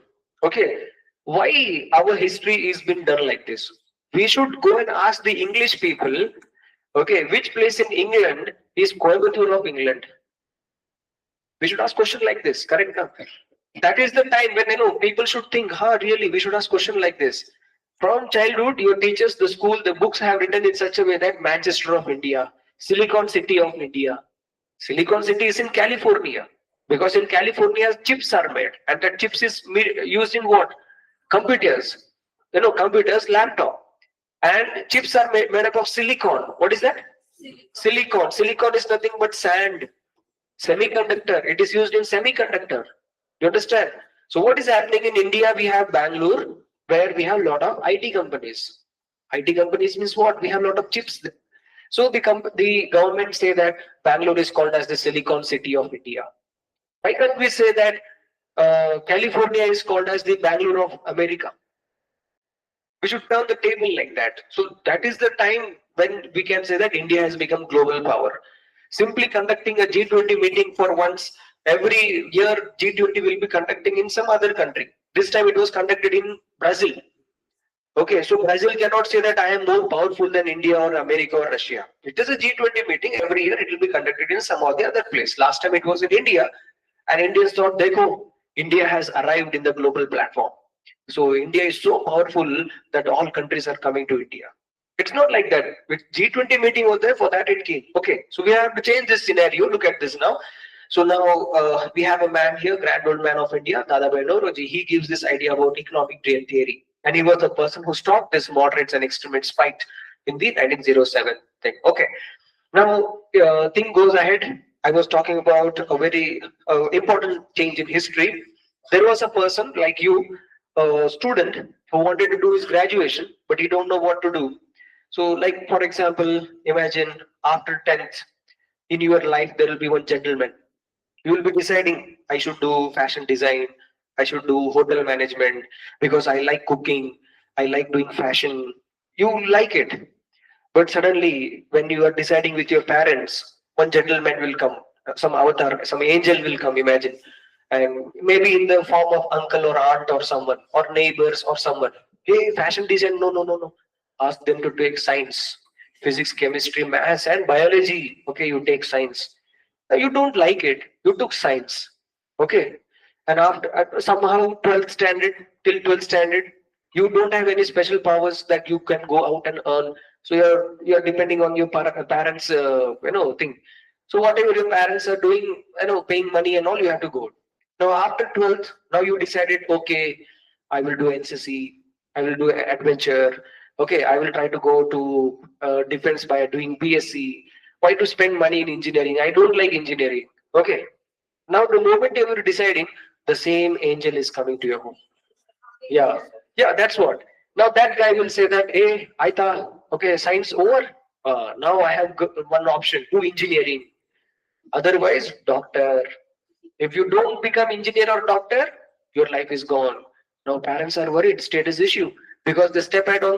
Okay. Why our history is been done like this? We should go and ask the English people, okay, which place in England is Coimbatore of England? We should ask question like this, correct? That is the time when people should think, really, we should ask question like this. From childhood, your teachers, the school, the books have written in such a way that Manchester of India, Silicon City of India. Silicon City is in California. Because in California, chips are made, and that chips is used in what? Computers. Computers, laptop. And chips are made up of silicon. What is that? Silicon. Silicon is nothing but sand. Semiconductor. It is used in semiconductor. You understand? So what is happening in India? We have Bangalore, where we have a lot of IT companies. IT companies means what? We have a lot of chips. So the government say that Bangalore is called as the Silicon City of India. Why can't we say that California is called as the Bangalore of America? We should turn the table like that. So that is the time when we can say that India has become global power. Simply conducting a G20 meeting for once every year, G20 will be conducting in some other country. This time it was conducted in Brazil. Okay, so Brazil cannot say that I am more powerful than India or America or Russia. It is a G20 meeting every year. It will be conducted in some or the other place. Last time it was in India, and Indians thought, "Dekho, India has arrived in the global platform." So India is so powerful that all countries are coming to India. It's not like that. With G20 meeting was there, for that it came. Okay, so we have to change this scenario. Look at this now. So now we have a man here, grand old man of India, Dadabhai Naoroji. He gives this idea about economic theory. And he was the person who stopped this moderates and extremists fight in the 1907 thing. Okay. Now, thing goes ahead. I was talking about a very important change in history. There was a person like you, a student who wanted to do his graduation, but he don't know what to do. So, like for example, imagine after 10th, in your life there will be one gentleman. You will be deciding, I should do fashion design, I should do hotel management because I like cooking, I like doing fashion. You like it, but suddenly, when you are deciding with your parents, one gentleman will come, some avatar, some angel will come, imagine, and maybe in the form of uncle or aunt or someone, or neighbors or someone. Hey, fashion design, no, no, no, no. Ask them to take science, physics, chemistry, maths, and biology. Okay, you take science. Now, you don't like it, you took science. Okay, and after somehow 12th standard till 12th standard, you don't have any special powers that you can go out and earn, so you're depending on your parents thing. So whatever your parents are doing, paying money and all, you have to go. Now after 12th, now you decided, okay, I will do NCC, I will do adventure. Okay, I will try to go to defense by doing BSc. Why to spend money in engineering? I don't like engineering. Okay, now the moment you are deciding, the same angel is coming to your home. Yeah, yeah, that's what. Now that guy will say that, hey, I thought, okay, science over. Now I have one option, do engineering. Otherwise, doctor. If you don't become engineer or doctor, your life is gone. Now parents are worried, status issue, because they step out on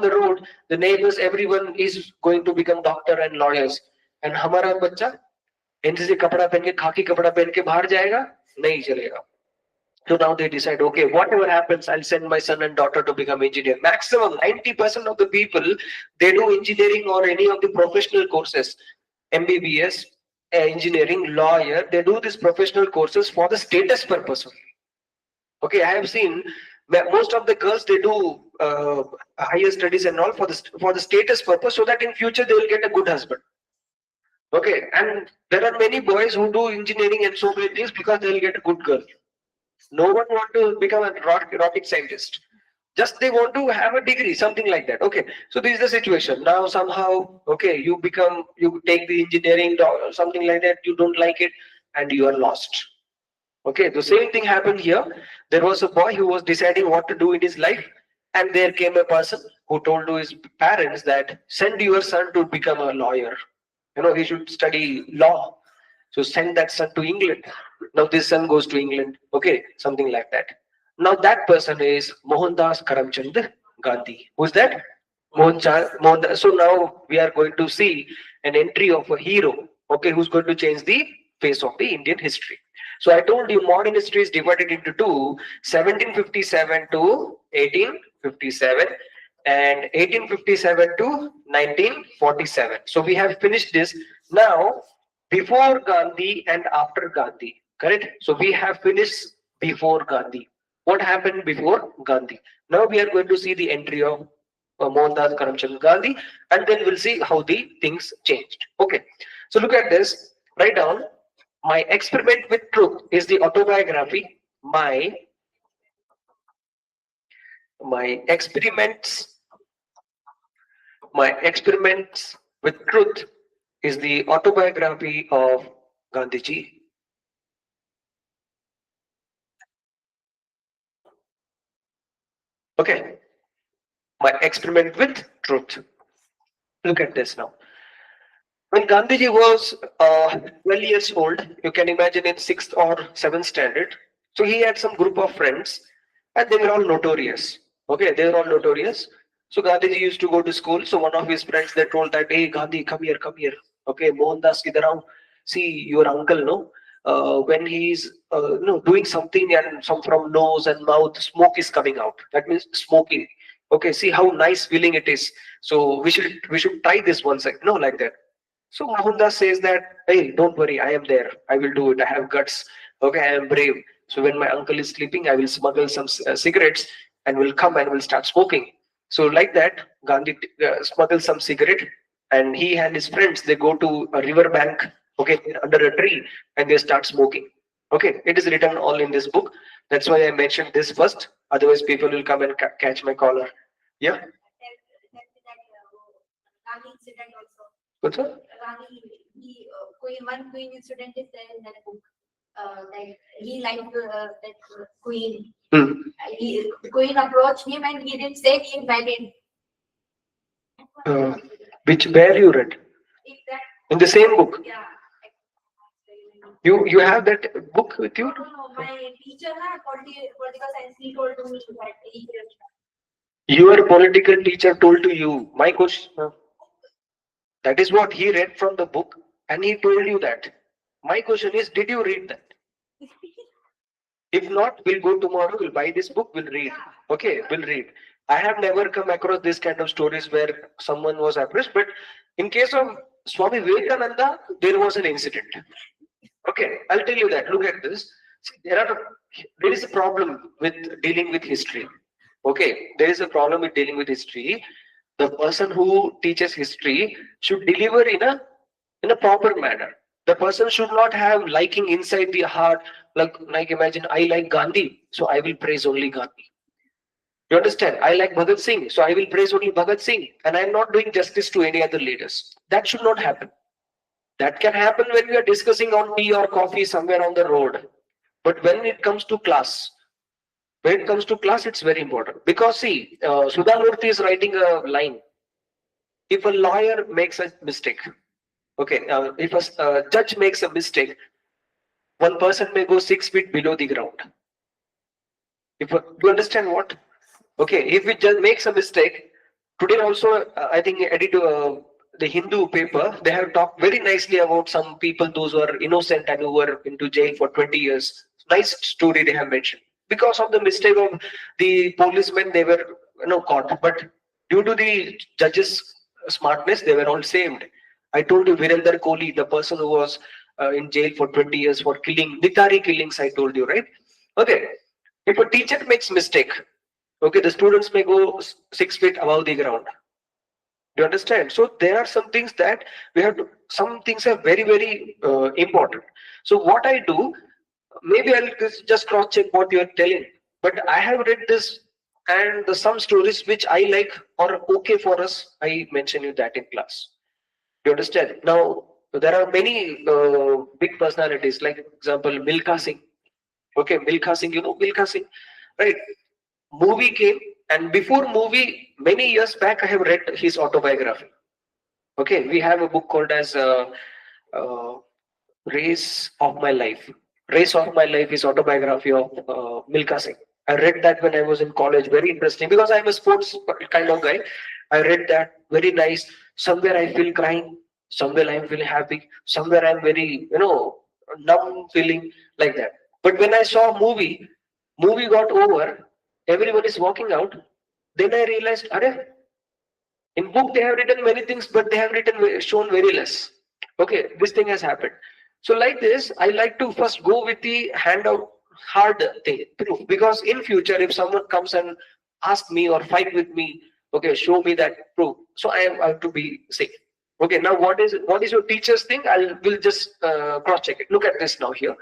the road, the neighbors, everyone is going to become doctor and lawyers. And हमारा बच्चा NCC कपड़ा पहन के खाकी कपड़ा पहन के बाहर जाएगा नहीं चलेगा. So now they decide, okay, whatever happens, I'll send my son and daughter to become engineer. Maximum 90% of the people, they do engineering or any of the professional courses, MBBS, engineering, lawyer. They do these professional courses for the status purpose. Okay, I have seen most of the girls, they do higher studies and all for the status purpose, so that in future they will get a good husband. Okay, and there are many boys who do engineering and so many things because they will get a good girl. No one want to become a rocket scientist. Just they want to have a degree, something like that. Okay, so this is the situation. Now somehow, okay, you take the engineering or something like that. You don't like it, and you are lost. Okay, the same thing happened here. There was a boy who was deciding what to do in his life, and there came a person who told to his parents that send your son to become a lawyer. He should study law. So send that son to England. Now this son goes to England. Okay, something like that. Now that person is Mohandas Karamchand Gandhi. Who's that? Mohandas. So now we are going to see an entry of a hero. Okay, who's going to change the face of the Indian history. So I told you modern history is divided into two: 1757 to 1857 and 1857 to 1947. So we have finished this. Now before Gandhi and after Gandhi, correct? So we have finished before Gandhi. What happened before Gandhi? Now we are going to see the entry of Mohandas Karamchand Gandhi, and then we'll see how the things changed. Okay, so look at this. Write down My experiment with truth is the autobiography. My experiments my experiments with truth is the autobiography of Gandhiji. Okay, my experiment with truth. Look at this now. When Gandhiji was 12 years old, you can imagine in 6th or 7th standard, so he had some group of friends and they were all notorious. Okay, they were all notorious. So Gandhiji used to go to school. So one of his friends, they told that, hey Gandhi, come here, come here. Okay, Mohandas kidhar aao. See your uncle, no? When he's doing something and some from nose and mouth, smoke is coming out. That means smoking. Okay, see how nice feeling it is. So we should try this once, like that. So Mohandas says that, hey, don't worry, I am there. I will do it. I have guts. Okay, I am brave. So when my uncle is sleeping, I will smuggle some cigarettes and will come and will start smoking. So like that, Gandhi smuggles some cigarette, and he and his friends, they go to a river bank, okay, under a tree, and they start smoking. Okay, it is written all in this book. That's why I mentioned this first. Otherwise, people will come and catch my collar. Yeah. What's that? One Queen incident is there in that book. Like he liked that Queen. The Queen approached him and he didn't say he invited. Where you read? In the same book. Yeah. You have that book with you? No. My teacher had political science. He told me that he. Your political teacher told to you. My question. That is what he read from the book, and he told you that. My question is, did you read that? If not, we'll go tomorrow, we'll buy this book, we'll read. Okay, we'll read. I have never come across this kind of stories where someone was approached, but in case of Swami Vivekananda, there was an incident. Okay, I'll tell you that. Look at this. See, there is a problem with dealing with history. Okay, there is a problem with dealing with history. The person who teaches history should deliver in a proper manner. The person should not have liking inside the heart, like imagine I like Gandhi, so I will praise only Gandhi. You understand? I like Bhagat Singh, so I will praise only Bhagat Singh, and I am not doing justice to any other leaders. That should not happen. That can happen when we are discussing on tea or coffee somewhere on the road. But when it comes to class, it's very important. Because see, Sudha Murthy is writing a line. If a lawyer makes a mistake, okay, if a judge makes a mistake, one person may go 6 feet below the ground. Do you understand what? Okay, if it just makes a mistake, today also, I think the Hindu paper, they have talked very nicely about some people, those who are innocent and who were into jail for 20 years. Nice story they have mentioned. Because of the mistake of the policemen, they were caught. But due to the judge's smartness, they were all saved. I told you, Virender Kohli, the person who was in jail for 20 years for killing, Nitari killings, I told you, right? Okay. If a teacher makes mistake, okay, the students may go 6 feet above the ground. Do you understand? So there are some things that we have to, some things are very, very important. So what I do, maybe I'll just cross check what you are telling, but I have read this and some stories which I like or okay for us, I mention you that in class. Do you understand? Now, there are many big personalities, like example, Milkha Singh. Okay, Milkha Singh, you know Milkha Singh, right? Movie came, and before movie, many years back, I have read his autobiography. Okay, we have a book called as uh, Race of My Life. Race of My Life is autobiography of Milkha Singh. I read that when I was in college. Very interesting because I'm a sports kind of guy. I read that, very nice. Somewhere I feel crying, somewhere I'm feeling happy, somewhere I'm very numb feeling like that. But when I saw movie got over, everyone is walking out. Then I realized, Are, in book they have written many things, but they have shown very less. Okay, this thing has happened. So like this, I like to first go with the handout hard thing proof, because in future if someone comes and ask me or fight with me, okay, show me that proof. So I have to be safe. Okay, now what is your teacher's thing? We'll just cross check it. Look at this now here.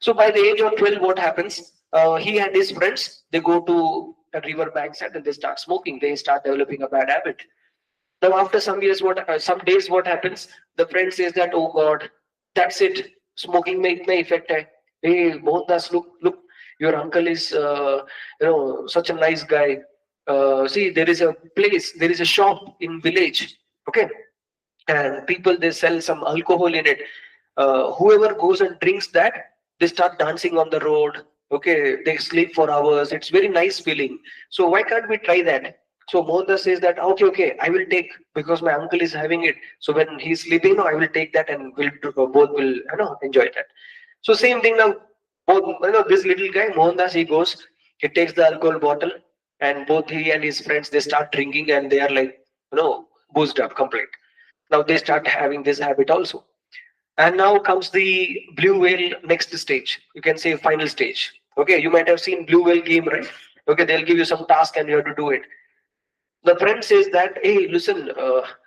So by the age of 12, what happens? He and his friends, they go to a river bank side and they start smoking. They start developing a bad habit. Now after some years, some days, what happens? The friend says that, oh God, that's it. Smoking may affect. Hey, Mohandas, look, your uncle is, such a nice guy. See, there is a place, there is a shop in village. Okay, and people they sell some alcohol in it. Whoever goes and drinks that, they start dancing on the road. Okay, they sleep for hours. It's very nice feeling. So why can't we try that? So Mohandas says that, okay, I will take, because my uncle is having it. So when he's sleeping, no, I will take that and both will enjoy that. So same thing now. Both, this little guy Mohandas, he goes, he takes the alcohol bottle, and both he and his friends they start drinking, and they are like boozed up complete. Now they start having this habit also. And now comes the blue whale next stage. You can say final stage. Okay, you might have seen blue whale game, right? Okay, they'll give you some task and you have to do it. The friend says that, hey, listen,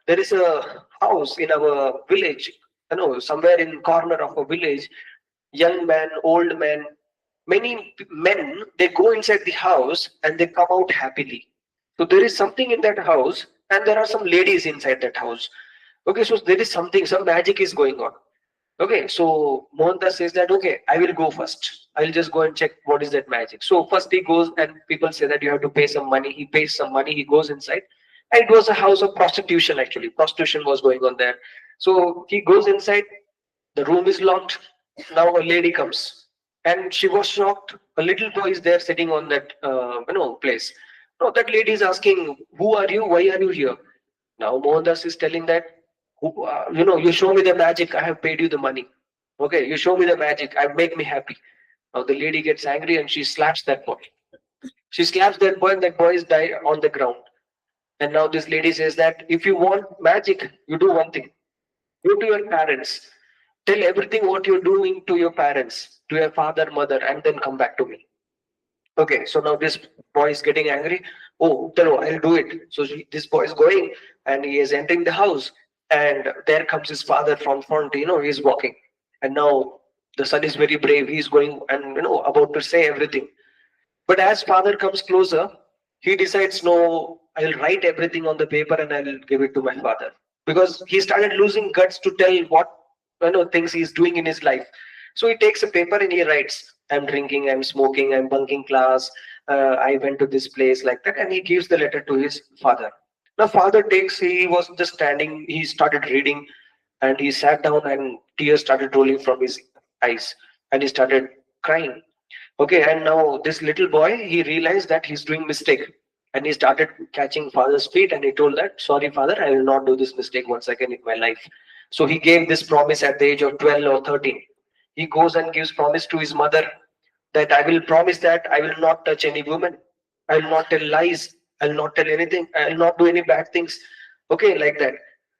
there is a house in our village. Somewhere in corner of a village, young man, old man, many men, they go inside the house and they come out happily. So there is something in that house, and there are some ladies inside that house. Okay, so there is something, some magic is going on. Okay, so Mohandas says that, okay, I will go first. I'll just go and check what is that magic. So first he goes, and people say that you have to pay some money. He pays some money, he goes inside. And it was a house of prostitution actually. Prostitution was going on there. So he goes inside, the room is locked. Now a lady comes. And she was shocked. A little boy is there sitting on that place. No, that lady is asking, who are you? Why are you here? Now Mohandas is telling that, you show me the magic, I have paid you the money. Okay, you show me the magic, I make me happy. Now the lady gets angry and she slaps that boy. She slaps that boy and that boy is died on the ground. And now this lady says that if you want magic, you do one thing. Go to your parents. Tell everything what you're doing to your parents, to your father, mother, and then come back to me. Okay, so now this boy is getting angry. Oh, no, I'll do it. So this boy is going and he is entering the house, and there comes his father from front. He's walking, and now the son is very brave. He's going and about to say everything. But as father comes closer, he decides, no, I'll write everything on the paper and I'll give it to my father, because he started losing guts to tell what things he's doing in his life. So he takes a paper and he writes, I'm drinking, I'm smoking, I'm bunking class, I went to this place, like that, and he gives the letter to his father. Now father takes, he was just standing, he started reading, and he sat down and tears started rolling from his eyes, and he started crying. Okay, and now this little boy, he realized that he's doing mistake, and he started catching father's feet, and he told that, sorry father, I will not do this mistake once again in my life. So he gave this promise at the age of 12 or 13. He goes and gives promise to his mother that I will promise that I will not touch any woman, I will not tell lies, I will not tell anything, I will not do any bad things. Okay, like that.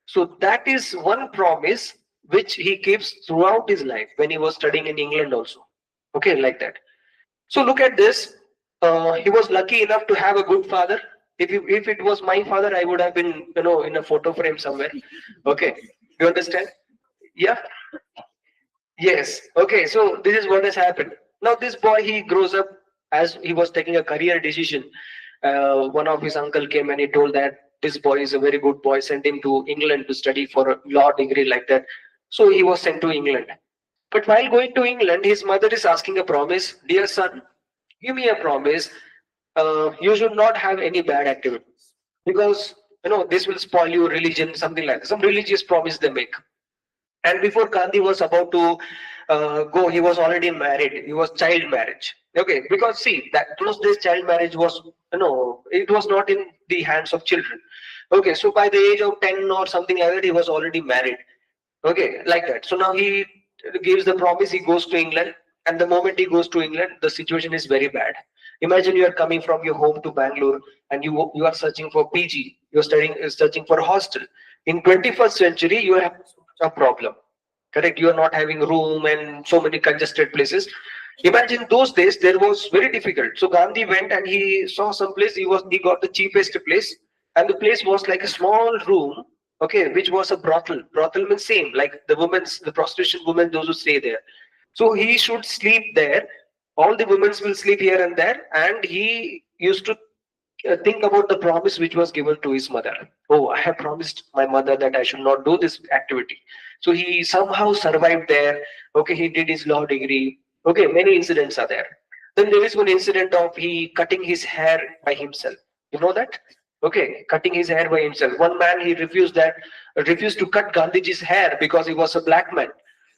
So that is one promise which he keeps throughout his life when he was studying in England also. Okay, like that. So look at this. He was lucky enough to have a good father. If it was my father, I would have been in a photo frame somewhere. Okay, you understand? Yeah. Yes. Okay. So this is what has happened. Now this boy, he grows up as he was taking a career decision. One of his uncle came and he told that this boy is a very good boy. Send him to England to study for a law degree, like that. So he was sent to England. But while going to England, his mother is asking a promise. Dear son, give me a promise. You should not have any bad activities, because this will spoil your religion, something like that. Some religious promise they make. And before Gandhi was about to go, he was already married. He was child marriage. Okay, because see that those days child marriage was it was not in the hands of children. Okay, so by the age of 10 or something like that, he was already married. Okay, like that. So now he gives the promise. He goes to England, and the moment he goes to England, the situation is very bad. Imagine you are coming from your home to Bangalore, and you are searching for PG. You are studying, searching for a hostel. In 21st century, you have a problem. Correct? You are not having room and so many congested places. Imagine those days there was very difficult. So Gandhi went and he saw some place. He got the cheapest place, and the place was like a small room. okay, which was a brothel. Brothel means same, like the prostitution women, those who stay there. So he should sleep there. All the women will sleep here and there, and he used to think about the promise which was given to his mother. Oh, I have promised my mother that I should not do this activity. So he somehow survived there. Okay, he did his law degree. Okay, many incidents are there. Then there is one incident of he cutting his hair by himself. You know that? Okay, cutting his hair by himself. One man, he refused to cut Gandhiji's hair because he was a black man.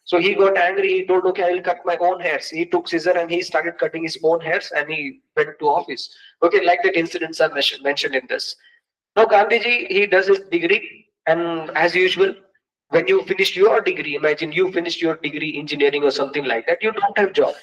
So he got angry. He told, "Okay, I will cut my own hairs." He took scissor and he started cutting his own hairs, and he went to office. Okay, like that incidents are mentioned in this. Now Gandhiji, he does his degree, and as usual, when you finish your degree, imagine you finished your degree engineering or something like that, you don't have job.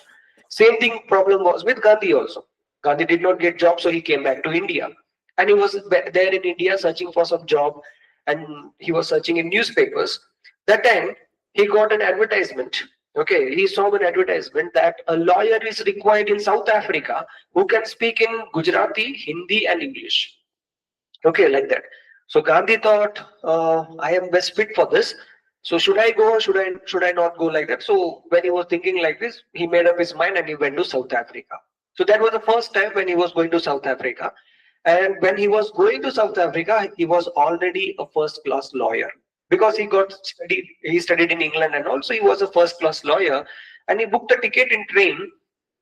Same thing problem was with Gandhi also. Gandhi did not get job, so he came back to India, and he was there in India searching for some job, and he was searching in newspapers. That time he got an advertisement. Okay, he saw an advertisement that a lawyer is required in South Africa who can speak in Gujarati, Hindi, and English. Okay, like that. So Gandhi thought, I am best fit for this. So should I go or should I not go, like that? So when he was thinking like this, he made up his mind and he went to South Africa. So that was the first time when he was going to South Africa. And when he was going to South Africa, he was already a first class lawyer because he studied in England, and also he was a first class lawyer, and he booked a ticket in train.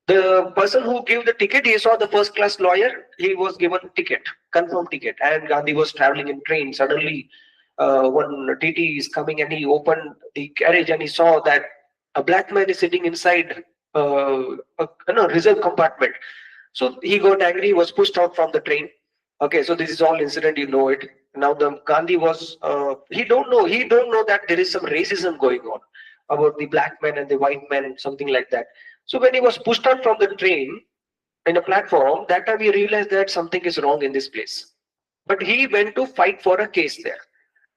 The person who gave the ticket, he saw the first class lawyer, he was given ticket, confirmed ticket, and Gandhi was traveling in train. Suddenly, one TT is coming and he opened the carriage and he saw that a black man is sitting inside a reserve compartment. So he got angry, he was pushed out from the train. Okay, so this is all incident, you know it. Now the Gandhi was, he don't know that there is some racism going on about the black man and the white man and something like that. So when he was pushed out from the train in a platform, that time he realized that something is wrong in this place. But he went to fight for a case there.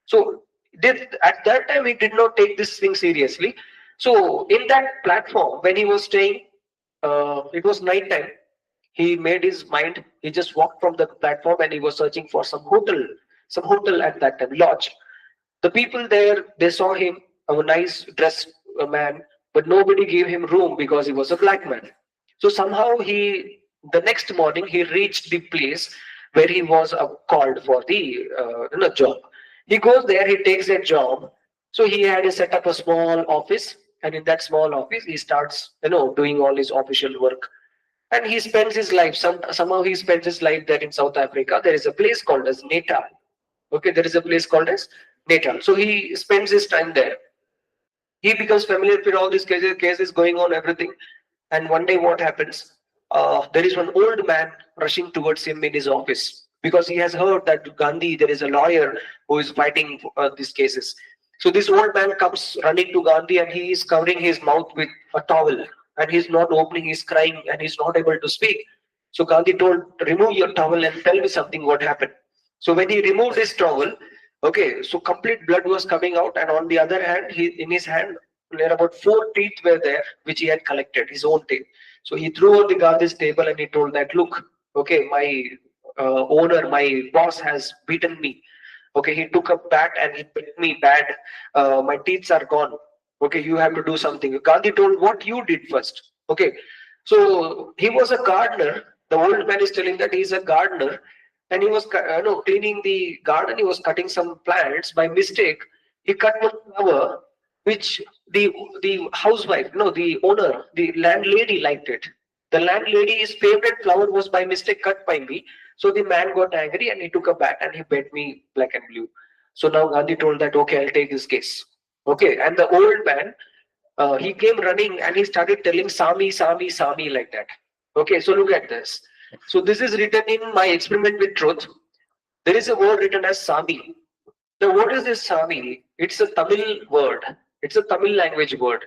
So at that time he did not take this thing seriously. So in that platform, when he was staying, it was night time. He made his mind. He just walked from the platform and he was searching for some hotel at that time, lodge. The people there, they saw him, a nice dressed man, but nobody gave him room because he was a black man. So somehow the next morning, he reached the place where he was called for the job. He goes there, he takes that job. So he had to set up a small office, and in that small office, he starts, doing all his official work. And he spends his life, somehow he spends his life there in South Africa. There is a place called as Natal. Okay, there is a place called as Natal. So he spends his time there. He becomes familiar with all these cases going on, everything. And one day what happens? There is one old man rushing towards him in his office because he has heard that Gandhi, there is a lawyer who is fighting these cases. So this old man comes running to Gandhi and he is covering his mouth with a towel and he's not opening, he's crying and he's not able to speak. So Gandhi told, remove your towel and tell me something what happened. So when he removed his towel, okay, so complete blood was coming out, and on the other hand, in his hand, there about 4 teeth were there, which he had collected, his own teeth. So he threw on the Gandhi's table and he told that, look, okay, my owner, my boss has beaten me. Okay, he took a bat and he bit me bad. My teeth are gone. Okay, you have to do something. Gandhi told what you did first. Okay, so he was a gardener. The old man is telling that he's a gardener, and he was cleaning the garden. He was cutting some plants. By mistake, he cut one flower, which the housewife, no, the owner, the landlady liked it. The landlady's favorite flower was by mistake cut by me. So the man got angry and he took a bat and he bet me black and blue. So now Gandhi told that, okay, I'll take this case. Okay, and the old man, he came running and he started telling Sami, Sami, Sami like that. Okay, so look at this. So this is written in my experiment with truth. There is a word written as Sami. Now what is this Sami? It's a Tamil word. It's a Tamil language word.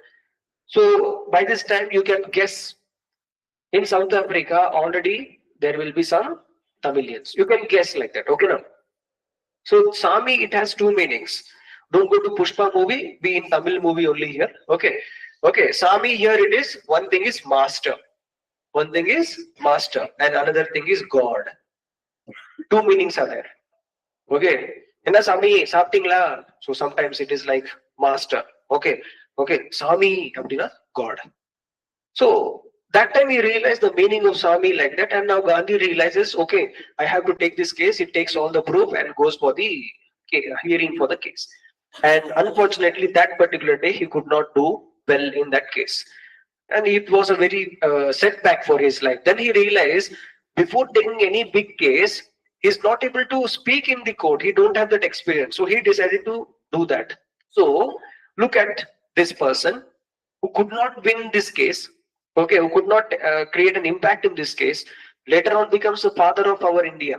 So by this time you can guess, in South Africa already there will be some Tamilians. You can guess like that. Okay now. So Sami, it has 2 meanings. Don't go to Pushpa movie, be in Tamil movie only here. Okay. Okay, Sami here it is. One thing is master. One thing is master and another thing is God. 2 meanings are there. Okay. Enna Sami, Saptingla. So sometimes it is like master. Okay. Okay. Sami, Abdina, God. So that time he realized the meaning of Sami like that, and now Gandhi realizes, okay, I have to take this case. It takes all the proof and goes for the hearing for the case. And unfortunately, that particular day he could not do well in that case, and it was a very setback for his life. Then he realized, before taking any big case, he's not able to speak in the court. He don't have that experience, so he decided to do that. So look at this person who could not win this case, okay, who could not create an impact in this case, later on becomes the father of our India,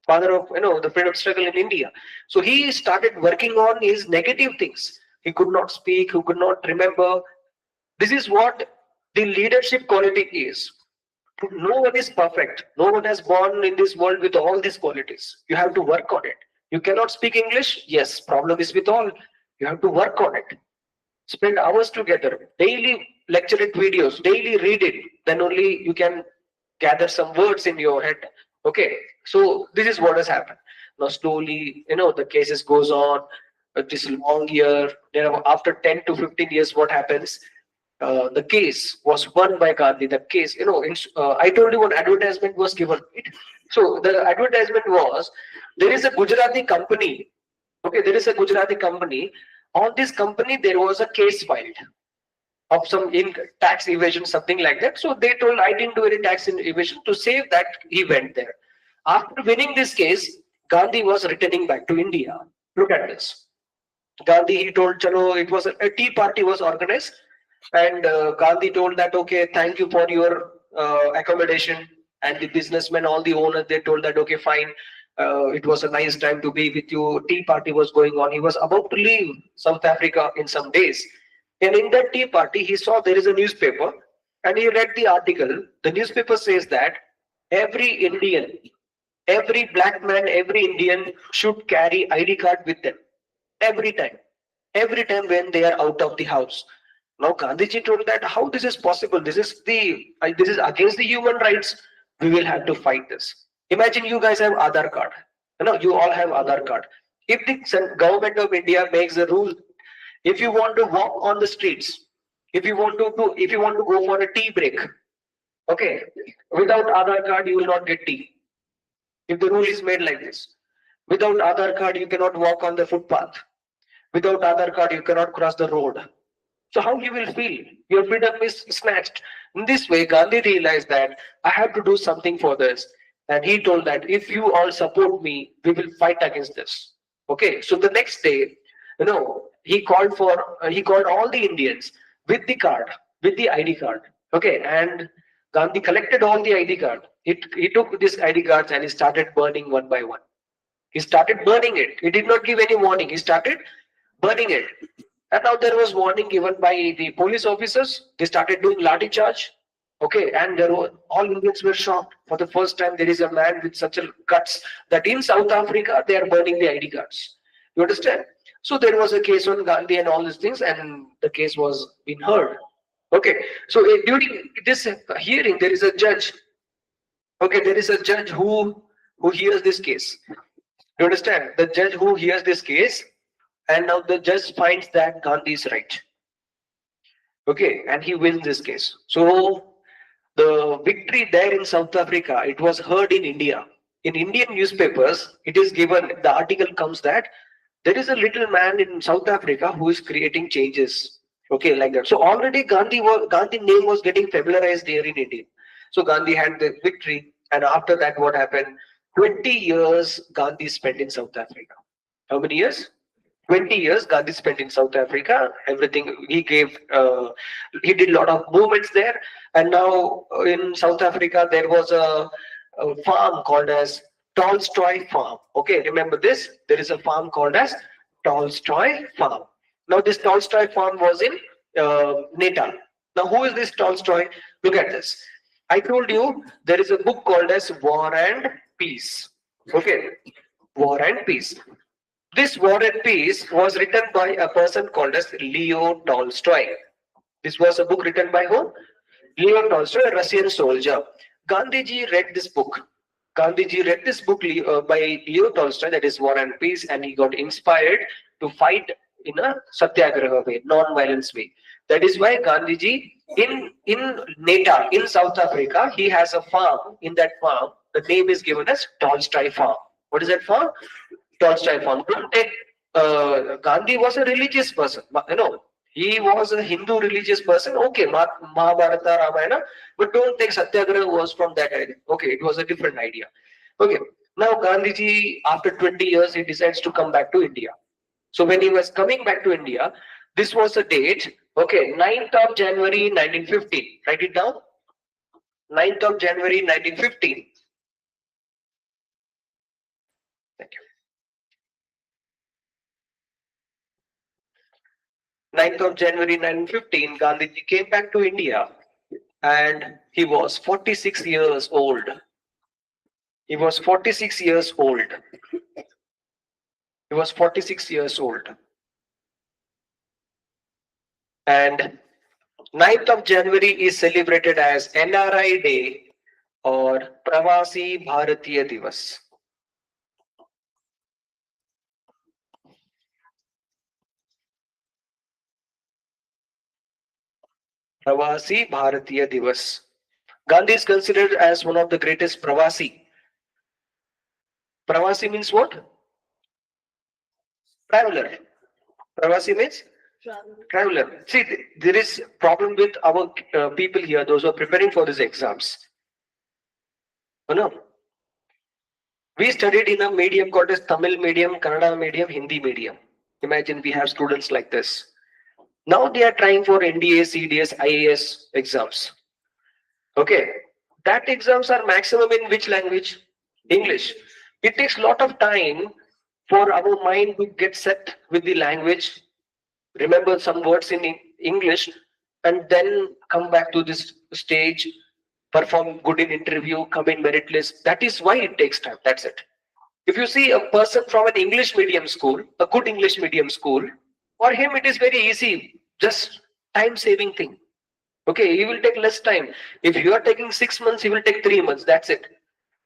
father of the freedom struggle in India. So he started working on his negative things. He could not speak, he could not remember. This is what the leadership quality is. No one is perfect. No one has born in this world with all these qualities. You have to work on it. You cannot speak English? Yes, problem is with all. You have to work on it. Spend hours together. Daily lecture it videos. Daily read it. Then only you can gather some words in your head. Okay. So this is what has happened. Now slowly, the cases goes on. This long year. Then after 10 to 15 years, what happens? The case was won by Gandhi. The case, I told you one advertisement was given. Right? So the advertisement was, there is a Gujarati company. Okay, there is a Gujarati company. On this company, there was a case filed of some tax evasion, something like that. So they told, I didn't do any tax evasion. To save that, he went there. After winning this case, Gandhi was returning back to India. Look at this. Gandhi, he told, chalo, it was a tea party was organized, and Gandhi told that, okay, thank you for your accommodation. And the businessmen, all the owners, they told that, okay, fine. It was a nice time to be with you. Tea party was going on. He was about to leave South Africa in some days. And in that tea party, he saw there is a newspaper, and he read the article. The newspaper says that every Indian, every black man, every Indian should carry ID card with them every time when they are out of the house. Now Gandhiji told that how this is possible. This is against the human rights. We will have to fight this. Imagine you guys have Aadhaar card. You all have Aadhaar card. If the government of India makes a rule, if you want to walk on the streets, if you want to go for a tea break, okay, without Aadhaar card you will not get tea. If the rule is made like this, without Aadhaar card you cannot walk on the footpath. Without Aadhaar card you cannot cross the road. So how you will feel? Your freedom is snatched. In this way, Gandhi realized that I have to do something for this. And he told that if you all support me, we will fight against this. Okay. So the next day, he called all the Indians with the card, with the ID card. Okay. And Gandhi collected all the ID card. He took this ID cards and he started burning one by one. He started burning it. He did not give any warning. He started burning it. And now there was warning given by the police officers. They started doing lathi charge. Okay, and all Indians were shocked. For the first time, there is a man with such a guts that in South Africa they are burning the ID cards. You understand? So there was a case on Gandhi and all these things, and the case was being heard. Okay, so during this hearing, there is a judge. Okay, there is a judge who hears this case. You understand? The judge who hears this case. And now the judge finds that Gandhi is right. Okay, and he wins this case. So the victory there in South Africa, it was heard in India. In Indian newspapers, it is given, the article comes that there is a little man in South Africa who is creating changes. Okay, like that. So already Gandhi name was getting familiarized here in India. So Gandhi had the victory. And after that, what happened? 20 years Gandhi spent in South Africa. How many years? 20 years Gandhi spent in South Africa. Everything he gave, he did a lot of movements there. And now in South Africa, there was a farm called as Tolstoy Farm. Okay, remember this? There is a farm called as Tolstoy Farm. Now this Tolstoy Farm was in Natal. Now who is this Tolstoy? Look at this. I told you there is a book called as War and Peace. Okay, War and Peace. This War and Peace was written by a person called as Leo Tolstoy. This was a book written by whom? Leo Tolstoy, a Russian soldier. Gandhiji read this book. Gandhiji read this book by Leo Tolstoy, that is War and Peace, and he got inspired to fight in a satyagraha way, non-violence way. That is why Gandhiji in Neta, in South Africa, he has a farm. In that farm, the name is given as Tolstoy Farm. What is that farm? Tolstoy Farm. Don't take, Gandhi was a religious person. He was a Hindu religious person. Okay, Mahabharata, Ramayana, but don't take Satyagraha was from that idea. Okay, it was a different idea. Okay, now Gandhiji, after 20 years, he decides to come back to India. So when he was coming back to India, this was the date. Okay, 9th of January 1915. Write it down. 9th of January 1915. Thank you. 9th of January 1915, Gandhiji came back to India and he was 46 years old. He was 46 years old. He was 46 years old. And 9th of January is celebrated as NRI Day or Pravasi Bharatiya Divas. Pravasi Bharatiya Divas. Gandhi is considered as one of the greatest Pravasi. Pravasi means what? Traveler. Pravasi means? Traveler. See, there is problem with our people here, those who are preparing for these exams. Oh, no. We studied in a medium called as Tamil medium, Kannada medium, Hindi medium. Imagine we have students like this. Now they are trying for NDA, CDS, IAS exams. Okay. That exams are maximum in which language? English. It takes a lot of time for our mind to get set with the language, remember some words in English, and then come back to this stage, perform good in interview, come in merit list. That is why it takes time. That's it. If you see a person from an English medium school, a good English medium school, for him it is very easy, just time saving thing. Okay, he will take less time. If you are taking 6 months, he will take 3 months. That's it.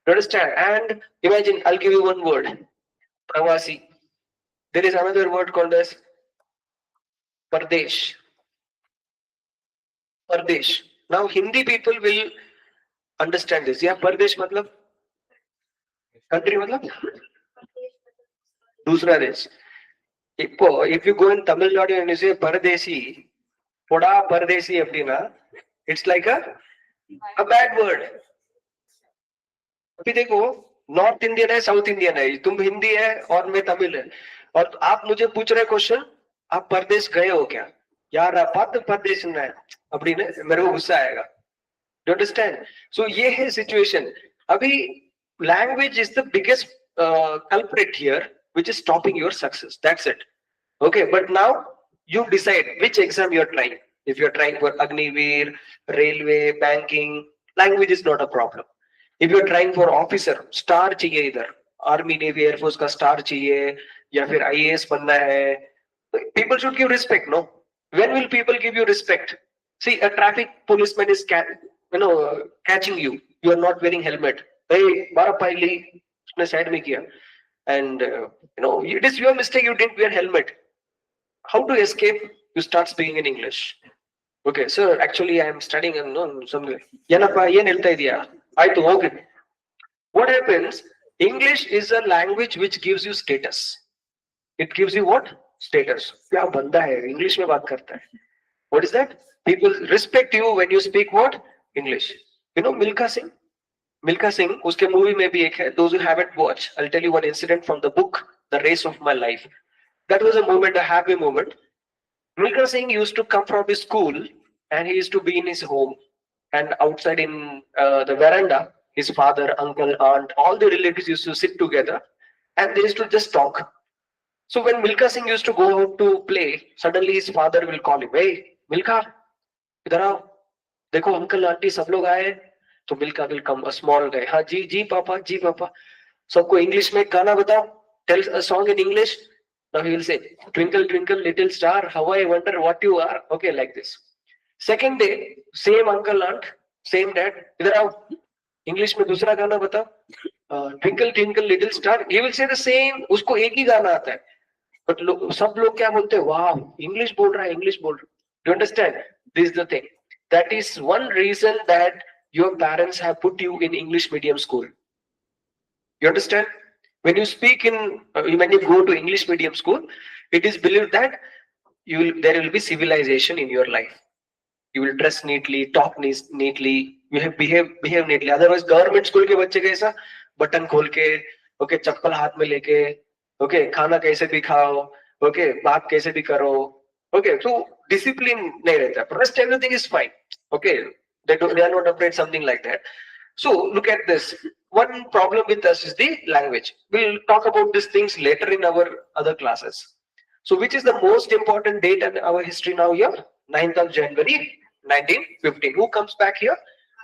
You understand? And imagine, I'll give you one word. Pravasi. There is another word called as Pardesh. Pardesh. Now Hindi people will understand this. Yeah, Pardesh matlab? Country matlab? Dusra desh. If you go in Tamil Nadu and you say Paradesi, Poda Paradesi apdina, it's like a bad word. अभी देखो, north Indian है, south Indian है, तुम हिंदी है और मैं तमिल है, और आप मुझे पूछ रहे क्वेश्चन, आप परदेश गए हो क्या? यार आप परदेश में है, अपनी मेरे को गुस्सा आएगा. Do you understand? So ये है situation. अभी language is the biggest culprit here, which is stopping your success. That's it. Okay, but now you decide which exam you are trying. If you are trying for Agniveer, railway, banking, language is not a problem. If you are trying for officer, star चाहिए इधर, army, navy, air force का star चाहिए, या फिर IAS बनना है. People should give respect, no? When will people give you respect? See, a traffic policeman is catching you. You are not wearing helmet. Hey, बारह पाइली उसने साइड में किया, and it is your mistake. You didn't wear helmet. How to escape? You start speaking in English. Okay, sir. Actually, I am studying in somewhere. ಏನಪ್ಪ ಏನ್ ಹೇಳ್ತಾ ಇದೀಯಾ? ಆಯ್ತು ಹೋಗಿ. What happens? English is a language which gives you status. It gives you what? Status. क्या बंदा है? English में बात करता है. What is that? People respect you when you speak what? English. You know Milkha Singh? Milkha Singh, उसके movie में भी एक है. Those who haven't watched, I'll tell you one incident from the book, The Race of My Life. That was a moment, a happy moment. Milkha Singh used to come from his school and he used to be in his home, and outside in the veranda, his father, uncle, aunt, all the relatives used to sit together and they used to just talk. So when Milkha Singh used to go out to play, suddenly his father will call him, hey, Milkha, idhar aao, dekho uncle, auntie, sab log aaye. So Milkha will come, a small guy, हाँ जी papa, जी papa. सबको English में गाना बताओ, tell a song in English. Now he will say, twinkle twinkle little star, how I wonder what you are. Okay, like this. Second day, same uncle, aunt, same dad, idhar आओ, English में दूसरा गाना बताओ. Twinkle twinkle little star, he will say the same, उसको एक ही गाना आता है, but सब लोग क्या बोलते हैं, वाह इंग्लिश बोल रहा है, इंग्लिश बोल रहा है. Do you understand? This is the thing. That is one reason that your parents have put you in English medium school. You understand? When you speak when you go to English medium school, it is believed that there will be civilization in your life. You will dress neatly, talk neatly, you have behave neatly. Otherwise, government school के बच्चे कैसा button खोल के, okay, चप्पल हाथ में लेके, okay, खाना कैसे भी खाओ, okay, बात कैसे भी करो, okay, so discipline नहीं रहता. Rest everything is fine, okay. They are not afraid something like that. So look at this. One problem with us is the language. We'll talk about these things later in our other classes. So which is the most important date in our history now here? 9th of January 1915. Who comes back here?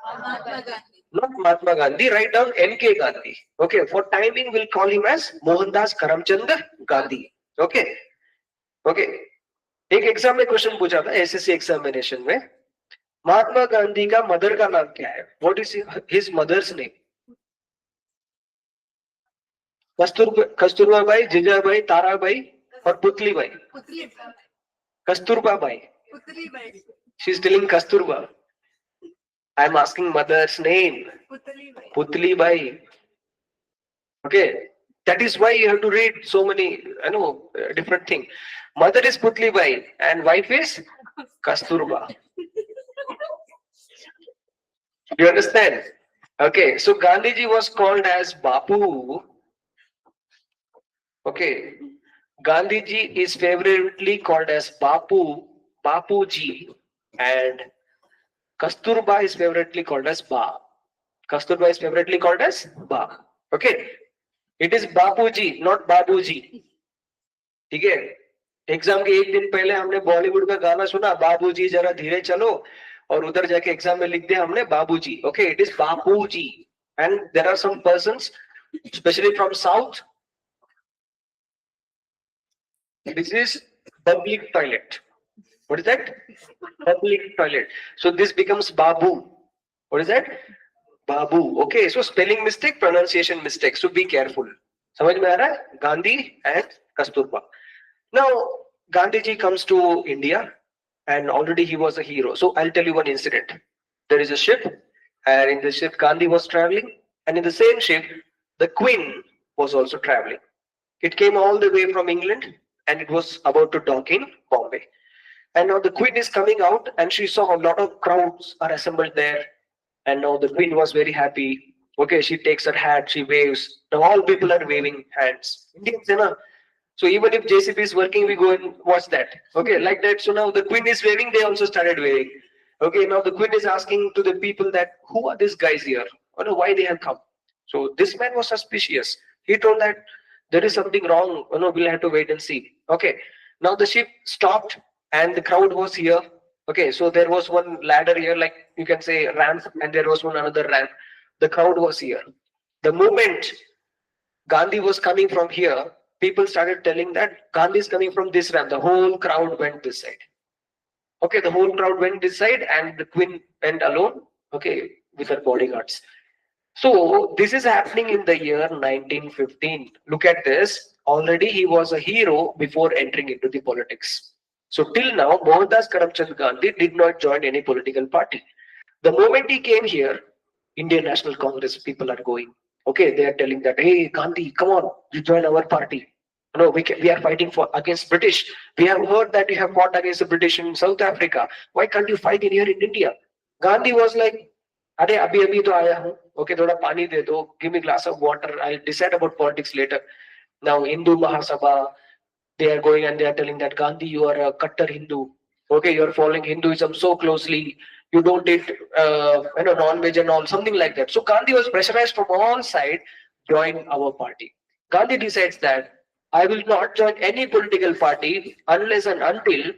Mahatma Gandhi. Not Mahatma Gandhi. Write down M.K. Gandhi. Okay. For timing, we'll call him as Mohandas Karamchand Gandhi. Okay. Okay. एक exam में question पूछा था SSC examination में, महात्मा गांधी का mother का नाम क्या है? What is his mother's name? Kasturba Bai, Jijabai, Tarabai और Putli Bai. Kasturba Bai. She is telling Kasturba. I am asking mother's name. Putli Bai. Okay. That is why you have to read so many, different things. Mother is Putli Bai and wife is Kasturba. Do you understand? Okay. So Gandhiji was called as Bapu. Okay. Gandhiji is favorably called as Bapuji, and Kasturba is favorably called as Ba. Kasturba is favorably called as Ba. Okay. It is Bapuji, not Babuji. ठीक है. Exam के एक दिन पहले हमने बॉलीवुड का गाना सुना, बाबूजी जरा धीरे चलो, और उधर जाके एग्जाम में लिख दिया हमने बाबूजी. Okay, it is Bapuji. And there are some persons, especially from south. This is public toilet. What is that? Public toilet. So this becomes Babu. What is that? Babu. Okay. So spelling mistake, pronunciation mistake. So be careful. समझ में आ रहा है? Gandhi and Kasturba. Now Gandhiji comes to India, and already he was a hero. So I'll tell you one incident. There is a ship, and in the ship Gandhi was traveling, and in the same ship the Queen was also traveling. It came all the way from England, and it was about to dock in Bombay. And now the Queen is coming out, and she saw a lot of crowds are assembled there. And now the Queen was very happy. Okay, she takes her hat, she waves. Now all people are waving hands. Indians, so even if JCP is working, we go and watch that. Okay, like that. So now the Queen is waving, they also started waving. Okay, now the Queen is asking to the people that, who are these guys here? Why they have come? So this man was suspicious. He told that there is something wrong. We'll have to wait and see. Okay, now the ship stopped and the crowd was here. Okay, so there was one ladder here, like you can say ramp, and there was one another ramp. The crowd was here. The moment Gandhi was coming from here, people started telling that Gandhi is coming from this ramp. The whole crowd went this side. Okay, the whole crowd went this side, and the Queen went alone. Okay, with her bodyguards. So this is happening in the year 1915. Look at this. Already he was a hero before entering into the politics. So till now, Mohandas Karamchand Gandhi did not join any political party. The moment he came here, Indian National Congress people are going. Okay, they are telling that, hey Gandhi, come on, you join our party. We are fighting against British. We have heard that you have fought against the British in South Africa. Why can't you fight in here in India? Gandhi was like, अरे अभी अभी तो आया हूँ. Okay, थोड़ा पानी दे दो. Give me a glass of water. I'll decide about politics later. Now Hindu Mahasabha, they are going and they are telling that Gandhi, you are a Kattar Hindu. Okay, you are following Hinduism so closely. You don't eat, non-veg and all, something like that. So Gandhi was pressurized from all sides, join our party. Gandhi decides that I will not join any political party unless and until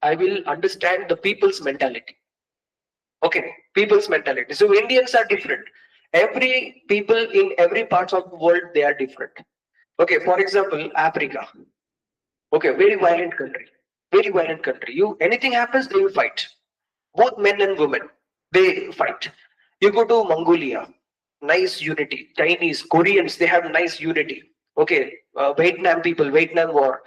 I will understand the people's mentality. Okay, people's mentality. So Indians are different. Every people in every part of the world, they are different. Okay, for example, Africa. Okay, very violent country. Very violent country. Anything happens, they will fight. Both men and women, they fight. You go to Mongolia. nice unity. Chinese, Koreans, they have nice unity. Okay, Vietnam people, Vietnam War,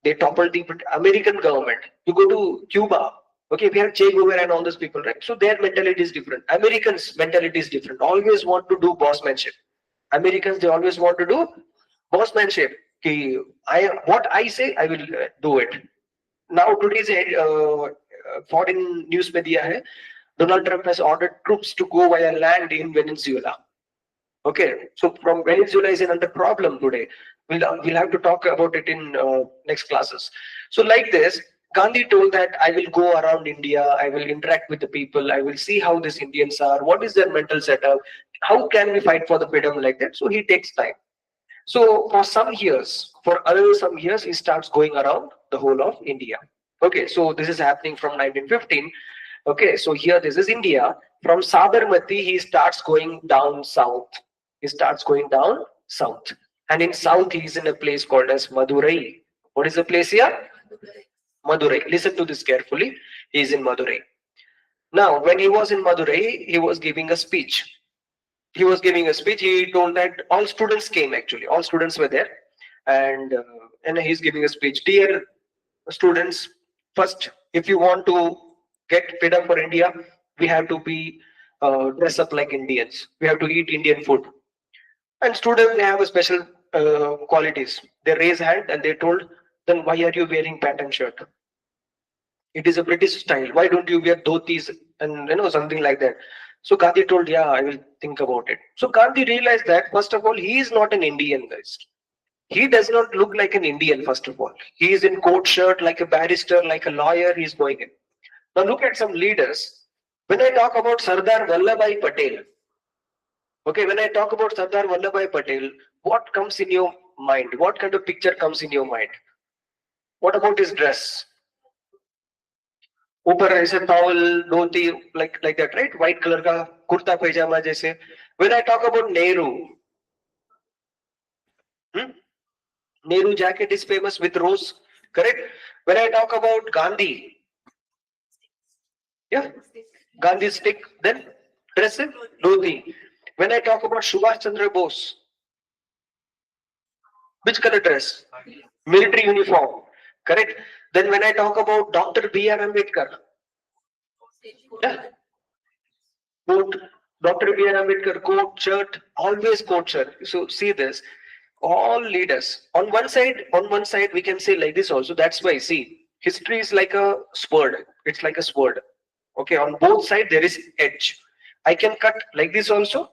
they toppled the American government. You go to Cuba, okay, we have Che Guevara and all those people, right? So their mentality is different. Americans' mentality is different. Always want to do bossmanship. Americans, they always want to do bossmanship. Ki, what I say, I will do it. Now today's foreign news media hai, Donald Trump has ordered troops to go via land in Venezuela. Okay, so from Venezuela is in under problem today. We'll have to talk about it in next classes. So like this, Gandhi told that I will go around India, I will interact with the people, I will see how these Indians are, what is their mental setup, how can we fight for the freedom like that. So he takes time. So for some years, for another some years, he starts going around the whole of India. Okay, so this is happening from 1915. Okay, so here this is India. From Sabarmati, he starts going down south. He starts going down south. And in south, he is in a place called as Madurai. What is the place here? Madurai. Listen to this carefully. He is in Madurai. Now, when he was in Madurai, he was giving a speech. He told that all students came, actually all students were there, and he's giving a speech. Dear students, first, if you want to get freedom for India, we have to be dress up like Indians, we have to eat Indian food. And students, they have a special qualities. They raise hand and they told, then why are you wearing pant and shirt? It is a British style. Why don't you wear dhotis and something like that? So Gandhi told, yeah, I will think about it. So Gandhi realized that first of all, he is not an Indian, guys. He does not look like an Indian. First of all, he is in coat shirt, like a barrister, like a lawyer. He's going in. Now look at some leaders. When I talk about Sardar Vallabhbhai Patel, okay, when I talk about Sardar Vallabhbhai Patel, what comes in your mind? What kind of picture comes in your mind? What about his dress? ऊपर ऐसे towel, dhoti, like that, right? White color का kurta pajama जैसे. When I talk about Nehru, Nehru jacket is famous with rose, correct? When I talk about Gandhi, yeah, Gandhi stick, then dress it, dhoti. When I talk about Subhash Chandra Bose, which color dress? Military uniform, correct? Then when I talk about Dr. B.R. Ambedkar, yeah, coat, Dr. B.R. Ambedkar, coat, shirt, always coat shirt. So see this, all leaders. On one side, we can say like this also. That's why, see, history is like a sword. It's like a sword. Okay, on both sides there is edge. I can cut like this also.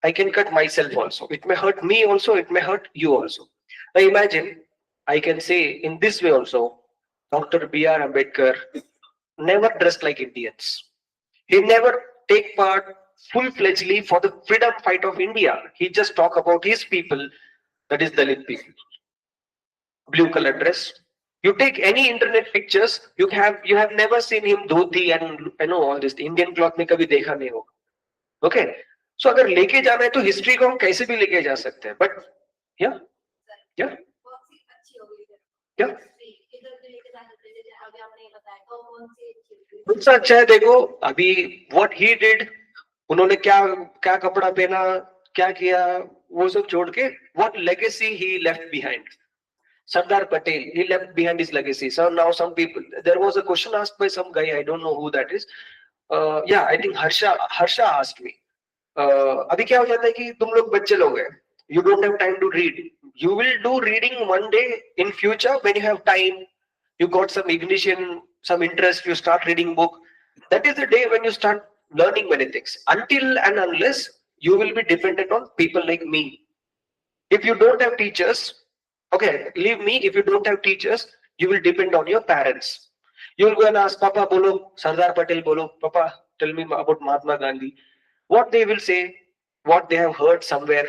I can cut myself also. It may hurt me also. It may hurt you also. Now imagine, I can say in this way also, Dr. B.R. Ambedkar never dressed like Indians. He never take part full-fledgedly for the freedom fight of India. He just talk about his people, that is Dalit people. Blue color dress. You take any internet pictures, you have never seen him dhoti and all this Indian cloth में कभी देखा नहीं होगा. Okay. So अगर लेके जाना है तो हिस्ट्री को हम कैसे भी लेके जा सकते हैं. But yeah, yeah, yeah. कुछ अच्छा है देखो अभी what he did, उन्होंने क्या क्या कपड़ा पहना, क्या किया, वो सब छोड़ के what legacy he left behind. Sardar Patel, he left behind his legacy. So now some people, there was a question asked by some guy, I don't know who that is. Yeah, I think Harsha asked me. अभी क्या हो जाता है कि तुम लोग बच्चे लोग हैं, you don't have time to read. You will do reading one day in future when you have time. You got some ignition, some interest, you start reading book. That is the day when you start learning many things. Until and unless you will be dependent on people like me. If you don't have teachers, okay, leave me. If you don't have teachers, you will depend on your parents. You will go and ask, Papa, bolo, Sardar Patel, bolo, Papa, tell me about Mahatma Gandhi. What they will say, what they have heard somewhere.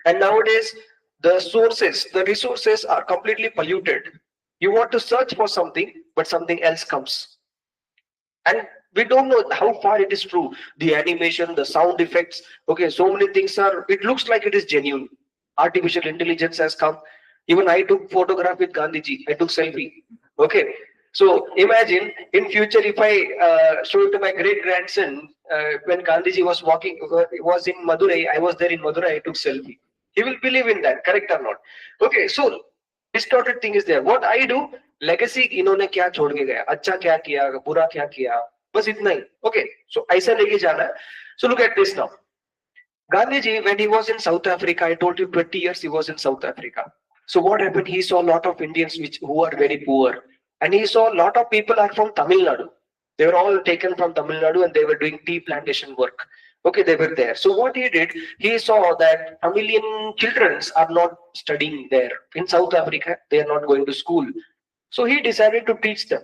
And nowadays, the sources, the resources are completely polluted. You want to search for something, but something else comes. And we don't know how far it is true. The animation, the sound effects, okay, so many things are, it looks like it is genuine. Artificial intelligence has come. Even I took photograph with Gandhiji. I took selfie. Okay. So imagine in future if I show it to my great grandson when Gandhiji was walking, was in Madurai, I was there in Madurai, I took selfie. He will believe in that, correct or not? Okay, so distorted thing is there. What I do, legacy इन्होंने क्या छोड़ के गया, अच्छा क्या किया, बुरा क्या किया, बस इतना ही. Okay, so ऐसा लेके जाना है. So look at this now. Gandhiji, when he was in South Africa, I told you 20 years he was in South Africa. So what happened? He saw a lot of Indians who are very poor. And he saw a lot of people are from Tamil Nadu. They were all taken from Tamil Nadu and they were doing tea plantation work. Okay, they were there. So what he did, he saw that Tamilian children are not studying there. In South Africa, they are not going to school. So he decided to teach them.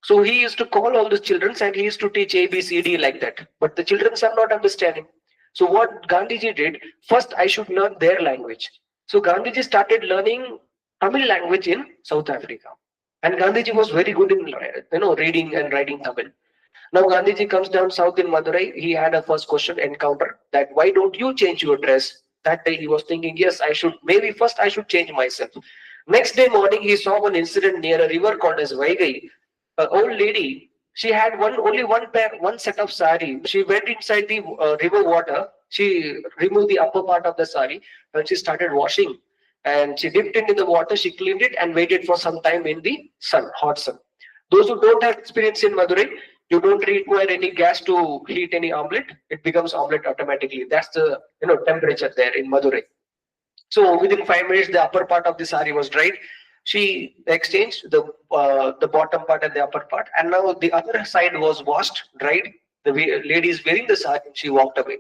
So he used to call all the children and he used to teach A, B, C, D like that. But the children are not understanding. So what Gandhiji did, first I should learn their language. So Gandhiji started learning Tamil language in South Africa. And Gandhiji was very good in reading and writing Tamil. Now Gandhiji comes down south in Madurai. He had a first question encounter that why don't you change your dress? That day he was thinking, yes, I should, maybe first I should change myself. Next day morning, he saw one incident near a river called as Vaigai. An old lady, she had only one pair, one set of sari. She went inside the river water. She removed the upper part of the sari and she started washing. And she dipped into the water, she cleaned it and waited for some time in the sun, hot sun. Those who don't have experience in Madurai, you don't require any gas to heat any omelette. It becomes omelette automatically. That's the temperature there in Madurai. So within 5 minutes, the upper part of the sari was dried. She exchanged the bottom part and the upper part, and now the other side was washed, dried. The lady is wearing the sari. She walked away.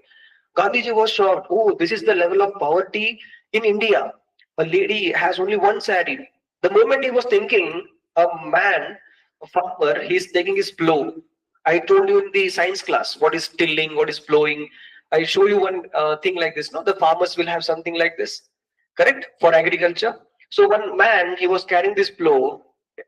Gandhiji was shocked. Oh, this is the level of poverty in India. A lady has only one sari. The moment he was thinking, a man, a farmer, he's taking his plow. I told you in the science class what is tilling, what is plowing. I show you one thing like this. No, the farmers will have something like this, correct, for agriculture. So one man, he was carrying this plow,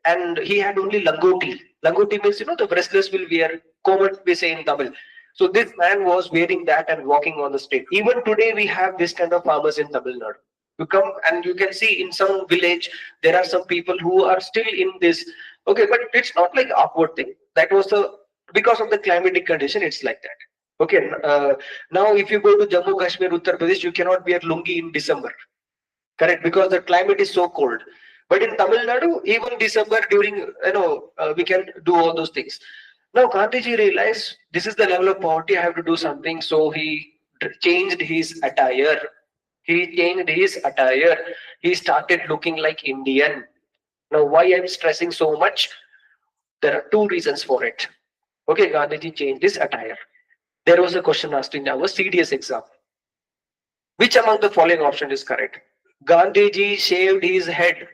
and he had only langoti. Langoti means the wrestlers will wear coat, we say in Tamil. So this man was wearing that and walking on the street. Even today, we have this kind of farmers in Tamil Nadu. You come and you can see in some village there are some people who are still in this. Okay, but it's not like awkward thing. That was the because of the climatic condition. It's like that. Okay, now if you go to Jammu Kashmir, Uttar Pradesh, you cannot wear lungi in December, correct? Because the climate is so cold. But in Tamil Nadu, even December during, we can do all those things. Now Gandhiji realized this is the level of poverty, I have to do something. So he changed his attire. He changed his attire. He started looking like Indian. Now why I'm stressing so much? There are two reasons for it. Okay, Gandhiji changed his attire. There was a question asked in our CDS exam. Which among the following option is correct? Gandhiji shaved his head.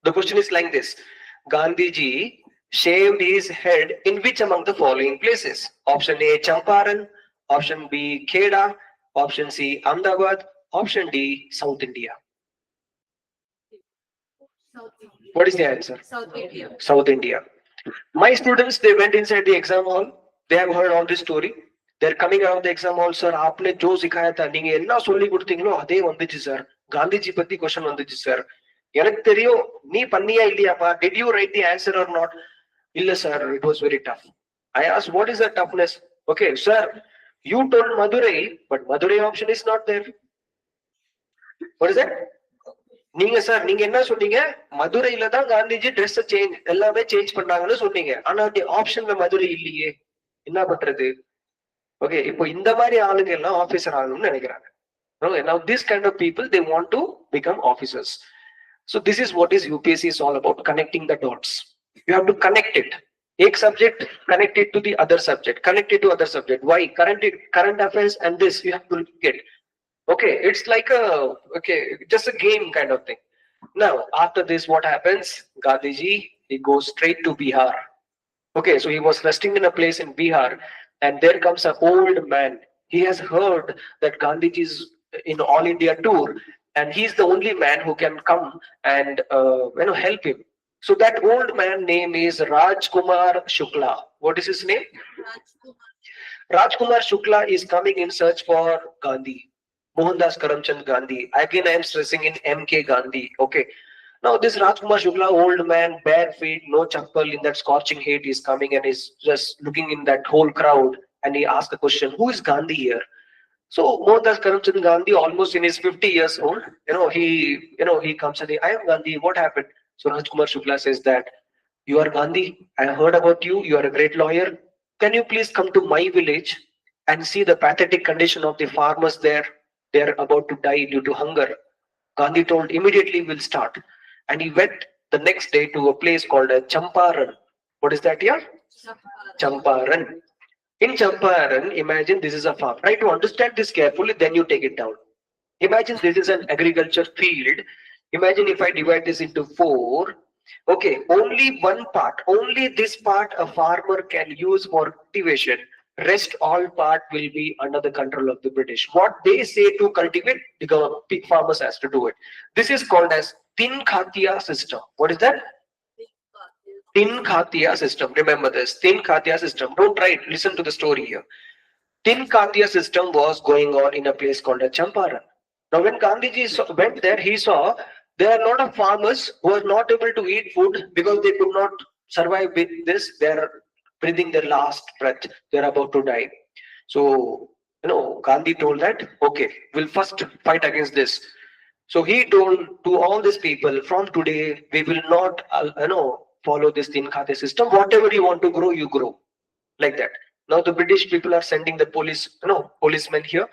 The question is like this. Gandhiji shaved his head in which among the following places? Option A, Champaran. Option B, Kheda. Option C, Ahmedabad. Option D, South India. South India. What is the answer? South India. South India. My students, they went inside the exam hall. They have heard all this story. They're coming around the exam hall, sir. आपने जो सिखाया था நீங்க என்ன சொல்லி கொடுத்தீங்களோ அதே வந்துச்சு sir. Gandhiji பத்தி क्वेश्चन வந்துச்சு சார். எனக்கு தெரியும் நீ பண்ணியா இல்லையாப்பா? Did you write the answer or not? இல்ல sir, it was very tough. I asked, what is the toughness? Okay, sir, you told Madurai, but Madurai option is not there. What is that? நீங்க sir நீங்க என்ன சொன்னீங்க? மதுரையில தான் Gandhiji dress change எல்லாமே change பண்ணாங்கன்னு சொன்னீங்க. ஆனா ஆப்ஷன்ல மதுரை இல்லையே. என்ன பண்றது? Okay, இப்போ இந்த மாதிரி ஆளுங்க எல்லாம் ஆபீசர் ஆகணும்னு நினைக்கிறாங்க. Now this kind of people, they want to become officers. So this is what is UPSC is all about, connecting the dots. You have to connect it. Ek subject, connect it to the other subject, connect it to other subject. Why? Current affairs and this you have to get. Okay, it's like just a game kind of thing. Now, after this, what happens? Gandhiji, he goes straight to Bihar. Okay, so he was resting in a place in Bihar, and there comes an old man. He has heard that Gandhiji is in All India tour, and he's the only man who can come and help him. So that old man name is Rajkumar Shukla. What is his name? Rajkumar Shukla is coming in search for Gandhi. Mohandas Karamchand Gandhi. Again, I am stressing in MK Gandhi. Okay. Now this Rajkumar Shukla, old man, bare feet, no chappal, in that scorching heat, is coming and is just looking in that whole crowd, and he asks a question: Who is Gandhi here? So Mohandas Karamchand Gandhi, almost in his 50 years old, he comes and he, I am Gandhi. What happened? So Rajkumar Shukla says that you are Gandhi. I heard about you. You are a great lawyer. Can you please come to my village and see the pathetic condition of the farmers there? They are about to die due to hunger. Gandhi told immediately we'll start. And he went the next day to a place called Champaran. What is that here? Champaran. In Champaran, imagine this is a farm. Try to understand this carefully, then you take it down. Imagine this is an agriculture field. Imagine if I divide this into four. Okay, only one part, only this part a farmer can use for cultivation. Rest all part will be under the control of the British. What they say to cultivate, the pig farmers has to do it. This is called as Tin Khatia system. What is that? Tin Khatia system. Remember this. Tin Khatia system. Don't try it. Listen to the story here. Tin Khatia system was going on in a place called Champaran. Now, when Gandhiji went there, he saw there are a lot of farmers who are not able to eat food because they could not survive with this. They are breathing their last breath. They are about to die. So, Gandhi told that, okay, we'll first fight against this. So he told to all these people, from today, we will not, follow this Tin Khatia system. Whatever you want to grow, you grow. Like that. Now the British people are sending the policemen here.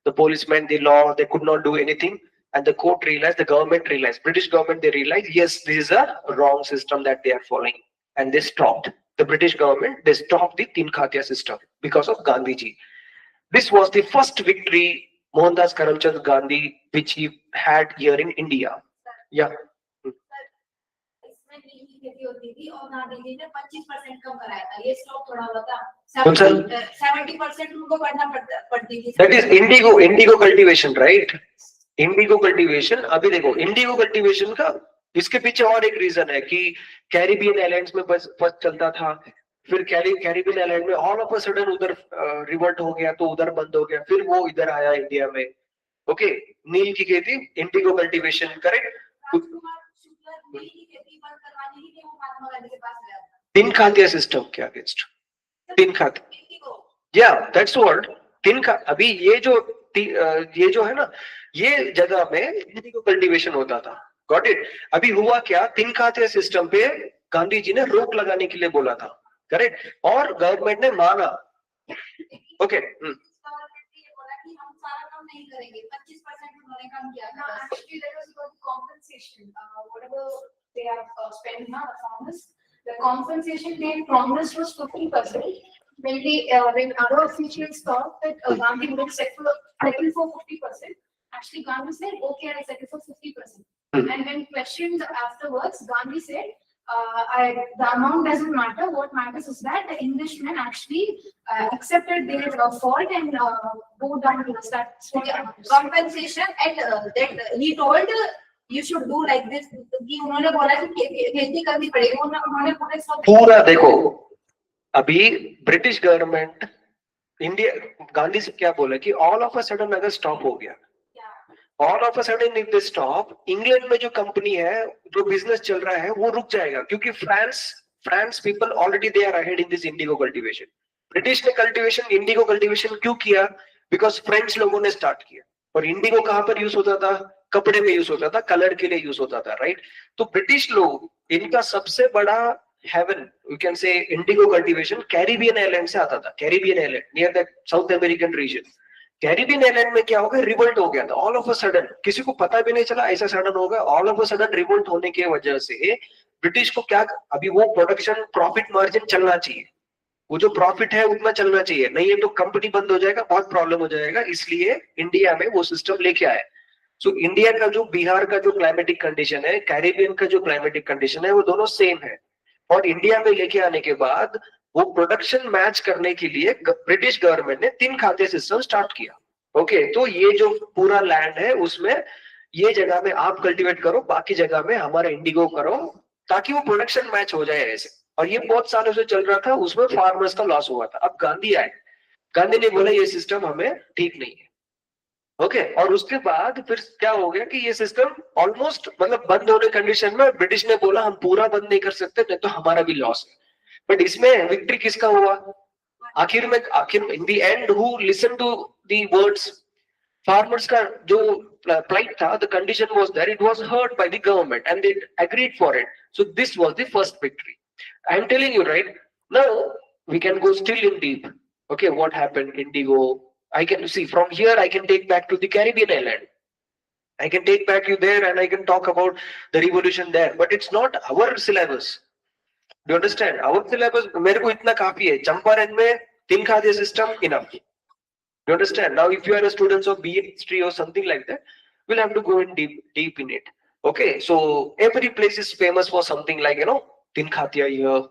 The policemen, the law, they could not do anything. And the court realized, the government realized, British government, they realized, yes, this is a wrong system that they are following. And they stopped. The British government, they stopped the Tin Khatia system because of Gandhiji. This was the first victory Mohandas Karamchand Gandhi, which he had here in India. Yeah. होती थी और गांधी ने 25% कम कराया था ये stock थोड़ा हुआ था 70% उनको करना पड़ती थी that is Indigo cultivation right Indigo cultivation अभी देखो इंडिगो कल्टीवेशन का इसके पीछे और एक रीजन है कि कैरिबियन आइलैंड्स में बस चलता था फिर कैरिबियन आइलैंड में ऑल ऑफ अ सडन उधर रिवर्ट हो गया तो उधर बंद हो गया फिर वो इधर आया इंडिया में ओके नील की खेती Indigo cultivation correct Tin Khatia system के अगेंस्ट Tin Khatia या दैट्स वर्ड Tin Khatia अभी ये जो है ना ये जगह में इंडिगो कल्टीवेशन होता था गॉट इट अभी हुआ क्या Tin Khatia सिस्टम पे गांधी जी ने रोक लगाने के लिए बोला था करेक्ट और गवर्नमेंट ने माना ओके नहीं करेंगे 25% उन्होंने कम किया था actually there was got compensation whatever they have spent now farmers the compensation they promised was 50% when other officials thought that Gandhi would settle for 50% actually Gandhi said okay I settle for 50% and when questioned afterwards Gandhi said the amount doesn't matter. What matters is that the Englishmen actually accepted their fault and go down to that compensation. And that he told you should do like this. कि उन्होंने बोला कि खेती करनी पड़ेगी. उन्होंने पूरा देखो अभी ब्रिटिश गवर्नमेंट इंडिया गांधी से क्या बोला कि ऑल ऑफ अ सडन अगर स्टॉप हो गया all of a sudden if they stop England में जो कंपनी है जो बिजनेस चल रहा है वो रुक जाएगा क्योंकि France people already they are ahead in this indigo cultivation British ने कल्टीवेशन इंडिगो कल्टीवेशन क्यों किया बिकॉज फ्रेंच लोगों ने स्टार्ट किया और इंडिगो कहां पर यूज होता था कपड़े में यूज होता था कलर के लिए यूज होता था राइट तो ब्रिटिश लोग इनका सबसे बड़ा heaven you can say indigo cultivation Caribbean island से आता था Caribbean island near the South American region Caribbean island में क्या हो गया रिवोल्ट हो गया था ऑल ऑफ अ सडन किसी को पता भी नहीं चला ऐसा सडन होगा all of a sudden revolt होने की वजह से ब्रिटिश को क्या अभी वो प्रोडक्शन प्रॉफिट मार्जिन चलना चाहिए वो जो प्रॉफिट है उतना चलना चाहिए नहीं है तो कंपनी बंद हो जाएगा बहुत प्रॉब्लम हो जाएगा इसलिए इंडिया में वो सिस्टम लेके आए सो इंडिया का जो बिहार का जो क्लाइमेटिक कंडीशन है कैरिबियन का जो क्लाइमेटिक कंडीशन है वो दोनों सेम है और इंडिया में लेके आने के बाद वो प्रोडक्शन मैच करने के लिए ब्रिटिश गवर्नमेंट ने 3 खाते सिस्टम स्टार्ट किया ओके तो ये जो पूरा लैंड है उसमें ये जगह में आप कल्टीवेट करो बाकी जगह में हमारा इंडिगो करो ताकि वो प्रोडक्शन मैच हो जाए ऐसे और ये बहुत सालों से चल रहा था उसमें फार्मर्स का लॉस हुआ था अब गांधी आए गांधी ने बोला ये सिस्टम हमें ठीक नहीं है ओके और उसके बाद फिर क्या हो गया कि ये सिस्टम ऑलमोस्ट मतलब बंद होने कंडीशन में ब्रिटिश ने बोला हम पूरा बंद नहीं कर सकते नहीं तो हमारा भी लॉस है. बट इसमें विक्ट्री किसका हुआ आखिर in the end who listen to the words farmers का जो plight था the condition was there it was heard by the government and they agreed for it so this was the first victory. I am telling you right now we can go still in deep. Okay, what happened Indigo. I can see from here I can take back to the Caribbean island. I can take back you there and I can talk about the revolution there but it's not our syllabus. Do you understand our syllabus मेरे को इतना काफी है चंपारण में तीन खाद्य system enough. You understand? Now, if you are a student of BA history or something like that, we'll have to go in deep in it. Okay, so every place is famous for something like Tin Khatia here,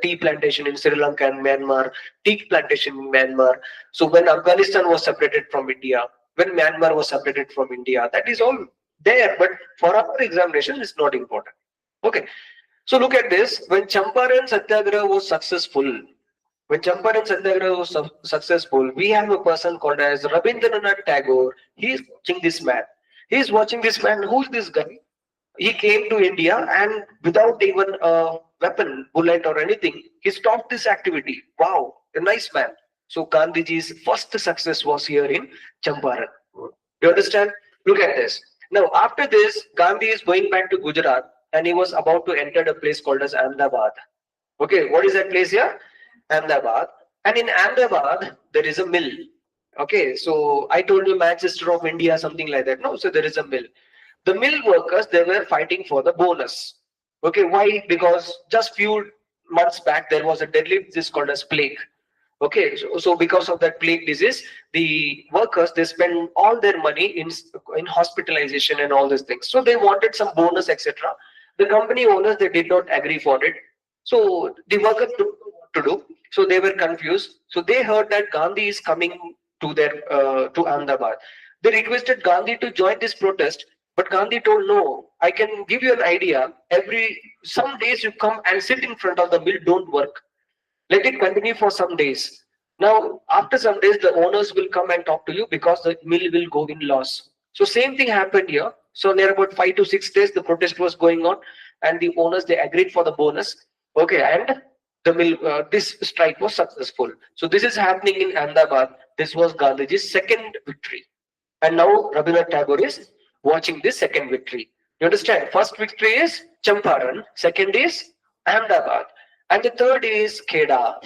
tea plantation in Sri Lanka and Myanmar, tea plantation in Myanmar. So when Afghanistan was separated from India, when Myanmar was separated from India, that is all there. But for our examination, it's not important. Okay, so look at this. When Champaran Satyagraha was successful, when Champaran Satyagraha was successful, we have a person called as Rabindranath Tagore. He is watching this man. He is watching this man. Who's this guy? He came to India and without even a weapon, bullet or anything, he stopped this activity. Wow, a nice man. So Gandhiji's first success was here in Champaran. You understand? Look at this. Now, after this, Gandhi is going back to Gujarat and he was about to enter a place called as Ahmedabad. Okay, what is that place here? Ahmedabad. And in Ahmedabad, there is a mill. Okay, so I told you Manchester of India, something like that. No, so there is a mill. The mill workers, they were fighting for the bonus. Okay, why? Because just few months back, there was a deadly disease called as plague. Okay, so because of that plague disease, the workers, they spend all their money in hospitalization and all these things. So they wanted some bonus, etc. The company owners, they did not agree for it. So the workers took to do. So they were confused. So they heard that Gandhi is coming to Ahmedabad. They requested Gandhi to join this protest, but Gandhi told no. I can give you an idea. Some days you come and sit in front of the mill, don't work. Let it continue for some days. Now, after some days, the owners will come and talk to you because the mill will go in loss. So same thing happened here. So near about 5 to 6 days, the protest was going on, and the owners they agreed for the bonus. Okay, and the mill this strike was successful. So this is happening in Ahmedabad. This was Gandhiji's second victory, and now Rabindranath Tagore is watching this second victory. You understand? First victory is Champaran. Second is Ahmedabad. And the third is Kheda.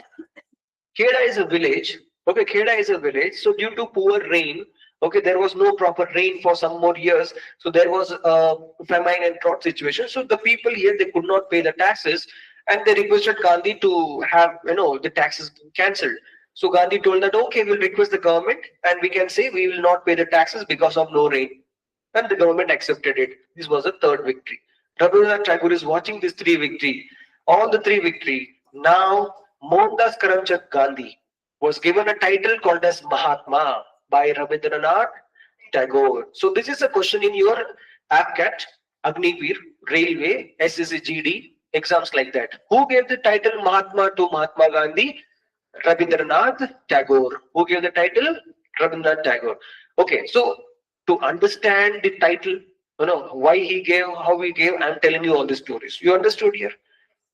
Kheda is a village. Okay, Kheda is a village. So due to poor rain, okay, there was no proper rain for some more years. So there was a famine and drought situation. So the people here, they could not pay the taxes and they requested Gandhi to have, the taxes cancelled. So Gandhi told that, okay, we'll request the government and we can say we will not pay the taxes because of no rain. And the government accepted it. This was the third victory. Rabindranath Tagore is watching this three victory. All the three victory. Now, Mohandas Karamchand Gandhi was given a title called as Mahatma by Rabindranath Tagore. So this is a question in your AFCAT, Agniveer, Railway, SSGD, exams like that. Who gave the title Mahatma to Mahatma Gandhi? Rabindranath Tagore. Who gave the title? Rabindranath Tagore. Okay, so to understand the title, why he gave, how he gave, I'm telling you all the stories. You understood here?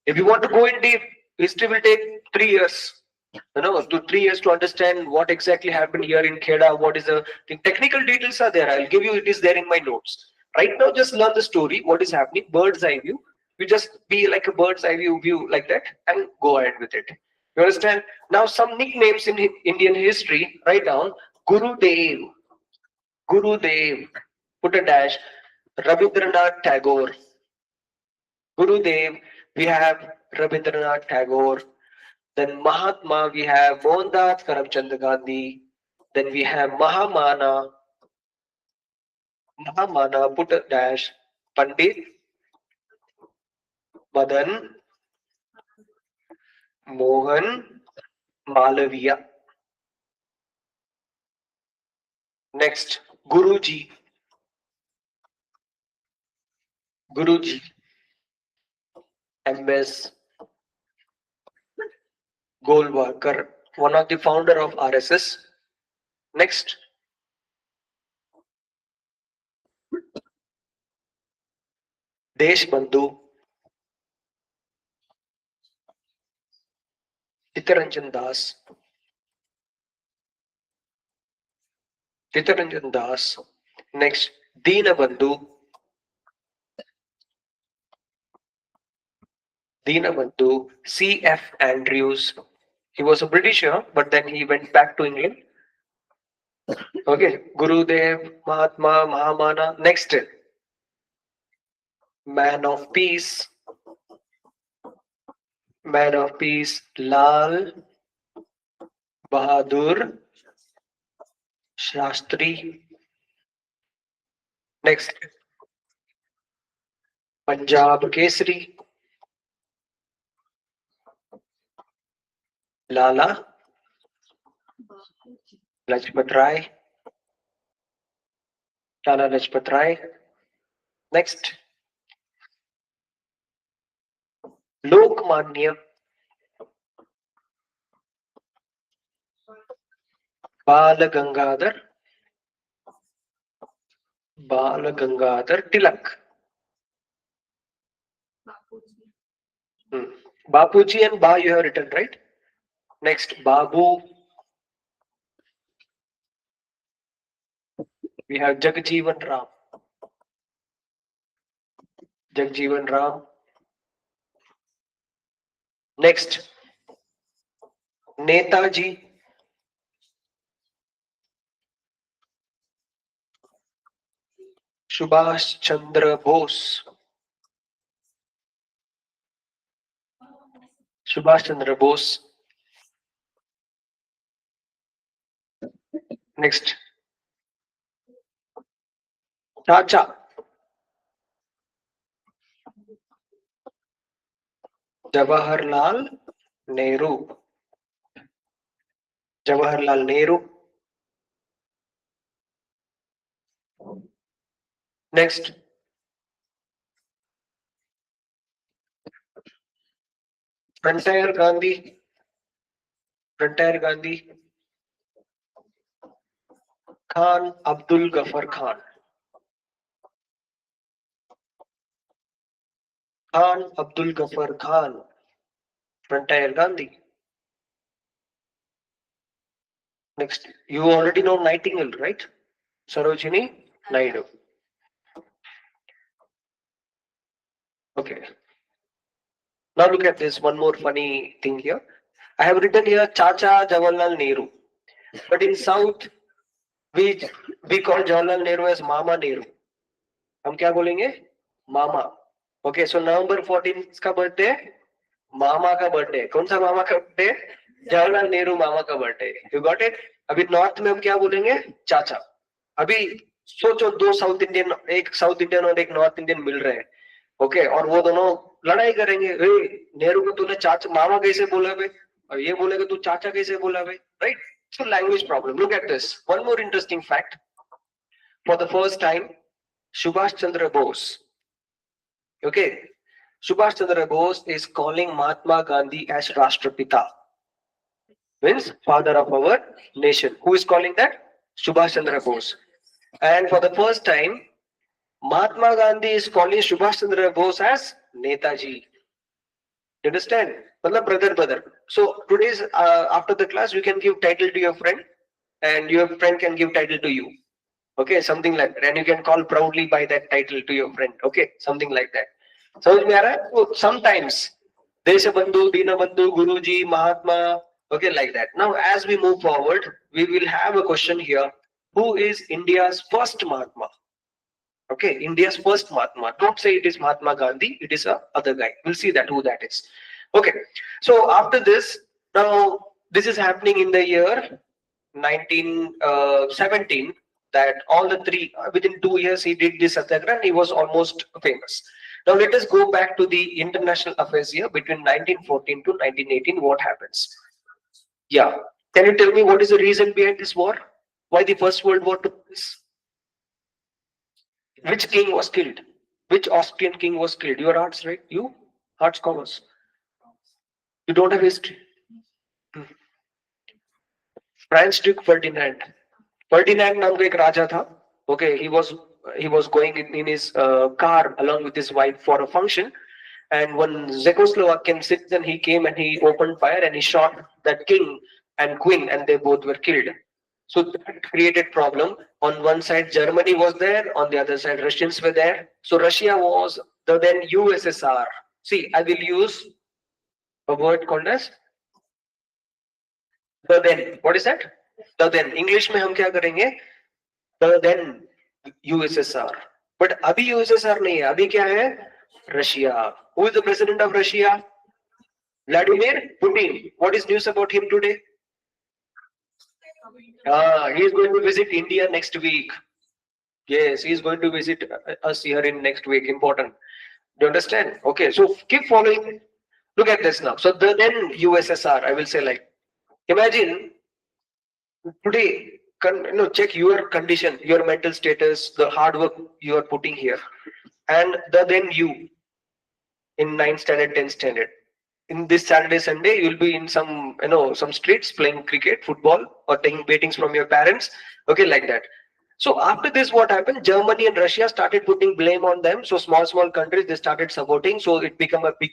If you want to go in deep, history will take 3 years. To 3 years to understand what exactly happened here in Kheda, what is the technical details are there. I'll give you, it is there in my notes. Right now, just learn the story, what is happening, bird's eye view. You just be like a bird's eye view like that and go ahead with it. You understand? Now, some nicknames in Indian history, write down Guru Dev, Guru Dev, put a dash, Rabindranath Tagore, Gurudev, we have Rabindranath Tagore. Then Mahatma, we have Mohandas Karamchand Gandhi. Then we have Mahamana, put a dash, Pandit Madan Mohan Malaviya. Next, Guruji. Guruji. MS Golwalkar, one of the founder of RSS. Next, Deshbandhu, Chittaranjan Das, Chittaranjan Das. Next, Deenbandhu, Deenbandhu, C.F. Andrews. He was a Britisher, but then he went back to England. Okay, Gurudev, Mahatma, Mahamana. Next, man of peace, man of peace, Lal Bahadur Shastri. Next, Punjab Kesari, Lala Lajpat Rai, Lala Lajpat Rai. Next, Lokmanya Bal Gangadhar Tilak. Bapuji and Ba you have written, right? Next, Babu. We have Jagjeevan Ram. Jagjeevan Ram. Next, Netaji. Subhash Chandra Bose. Subhash Chandra Bose. Next, Chacha. Jawaharlal Nehru. Jawaharlal Nehru. Next, Frontier Gandhi. Frontier Gandhi. Khan Abdul Ghaffar Khan. Khan Abdul Ghaffar Khan. Frontier Gandhi. Next, you already know Nightingale, right? Sarojini Naidu. Okay. Now look at this one more funny thing here. I have written here Chacha Jawaharlal Nehru. But in South, we call Jawaharlal Nehru as Mama Nehru. हम क्या बोलेंगे? मामा. Okay, so November 14 इसका birthday, मामा का birthday. कौन सा मामा का birthday? Jawaharlal Nehru मामा का birthday. You got it? अभी नॉर्थ में हम क्या बोलेंगे? चाचा. अभी सोचो दो साउथ इंडियन, एक साउथ इंडियन और एक नॉर्थ इंडियन मिल रहे हैं. ओके, और वो दोनों लड़ाई करेंगे. नेहरू को तूने चाचा मामा कैसे बोला बे, और ये बोलेगा तू चाचा कैसे बोला बे, right? So language problem. Look at this. One more interesting fact. For the first time, Subhash Chandra Bose. Okay, Subhash Chandra Bose is calling Mahatma Gandhi as Rashtrapita. Means father of our nation. Who is calling that? Subhash Chandra Bose. And for the first time, Mahatma Gandhi is calling Subhash Chandra Bose as Netaji. You understand? Matlab brother. So today's after the class, you can give title to your friend, and your friend can give title to you. Okay, something like that, and you can call proudly by that title to your friend. Okay, something like that. समझ में आ रहा है? So sometimes Deshabandhu, Dinabandhu, Guruji, Mahatma. Okay, like that. Now, as we move forward, we will have a question here. Who is India's first Mahatma? Okay, India's first Mahatma. Don't say it is Mahatma Gandhi. It is a other guy. We'll see that who that is. Okay. So after this, now this is happening in the year 1917. That all the three within 2 years he did this satyagraha. And he was almost famous. Now let us go back to the international affairs here between 1914 to 1918. What happens? Yeah. Can you tell me what is the reason behind this war? Why the First World War took place? Which king was killed? Which Austrian king was killed? Your arts, right? You? Arts, commerce. You don't have history. Franz Duke Ferdinand. Ferdinand नाम का एक राजा था. Okay, he was he was going in his car along with his wife for a function, and one Czechoslovakian citizen, he came and he opened fire and he shot that king and queen, and they both were killed. So that created problem. On one side, Germany was there. On the other side, Russians were there. So Russia was the then USSR. See, I will use a word called as the then. What is that? The then. English में हम क्या करेंगे? The then USSR. But अभी USSR नहीं है. अभी क्या है? Russia. Who is the president of Russia? Vladimir Putin. What is news about him today? He is going to visit India next week. Yes, he is going to visit us here in next week. Important. Do you understand? Okay, so keep following. Look at this now. So the then USSR, I will say, like, imagine today, check your condition, your mental status, the hard work you are putting here, and the then you in 9th standard, 10th standard. In this Saturday, Sunday, you will be in some, some streets playing cricket, football, or taking beatings from your parents. Okay, like that. So after this, what happened? Germany and Russia started putting blame on them. So small countries, they started supporting. So it became a big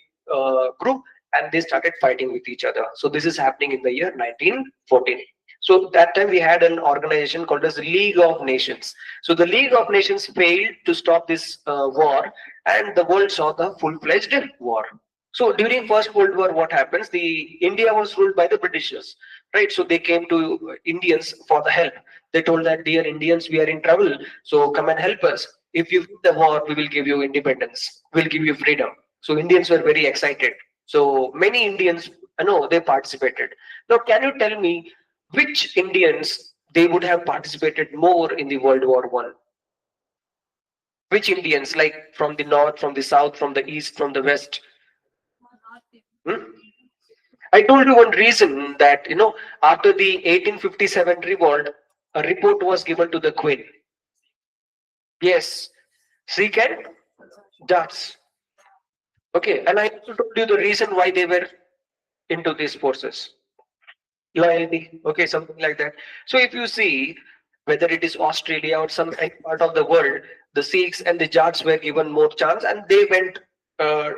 group, and they started fighting with each other. So this is happening in the year 1914. So that time we had an organization called as League of Nations. So the League of Nations failed to stop this war, and the world saw the full-fledged war. So during First World War, what happens? India was ruled by the Britishers, right? So they came to Indians for the help. They told that, dear Indians, we are in trouble, so come and help us. If you win the war, we will give you independence. We'll give you freedom. So Indians were very excited. So many Indians, they participated. Now, can you tell me which Indians they would have participated more in the World War One? Which Indians, like from the north, from the south, from the east, from the west? I told you one reason that, after the 1857 revolt, a report was given to the Queen. Yes, Sikh and Jats. Okay, and I also told you the reason why they were into these forces. Loyalty, okay, something like that. So if you see, whether it is Australia or some part of the world, the Sikhs and the Jats were given more chance, and they went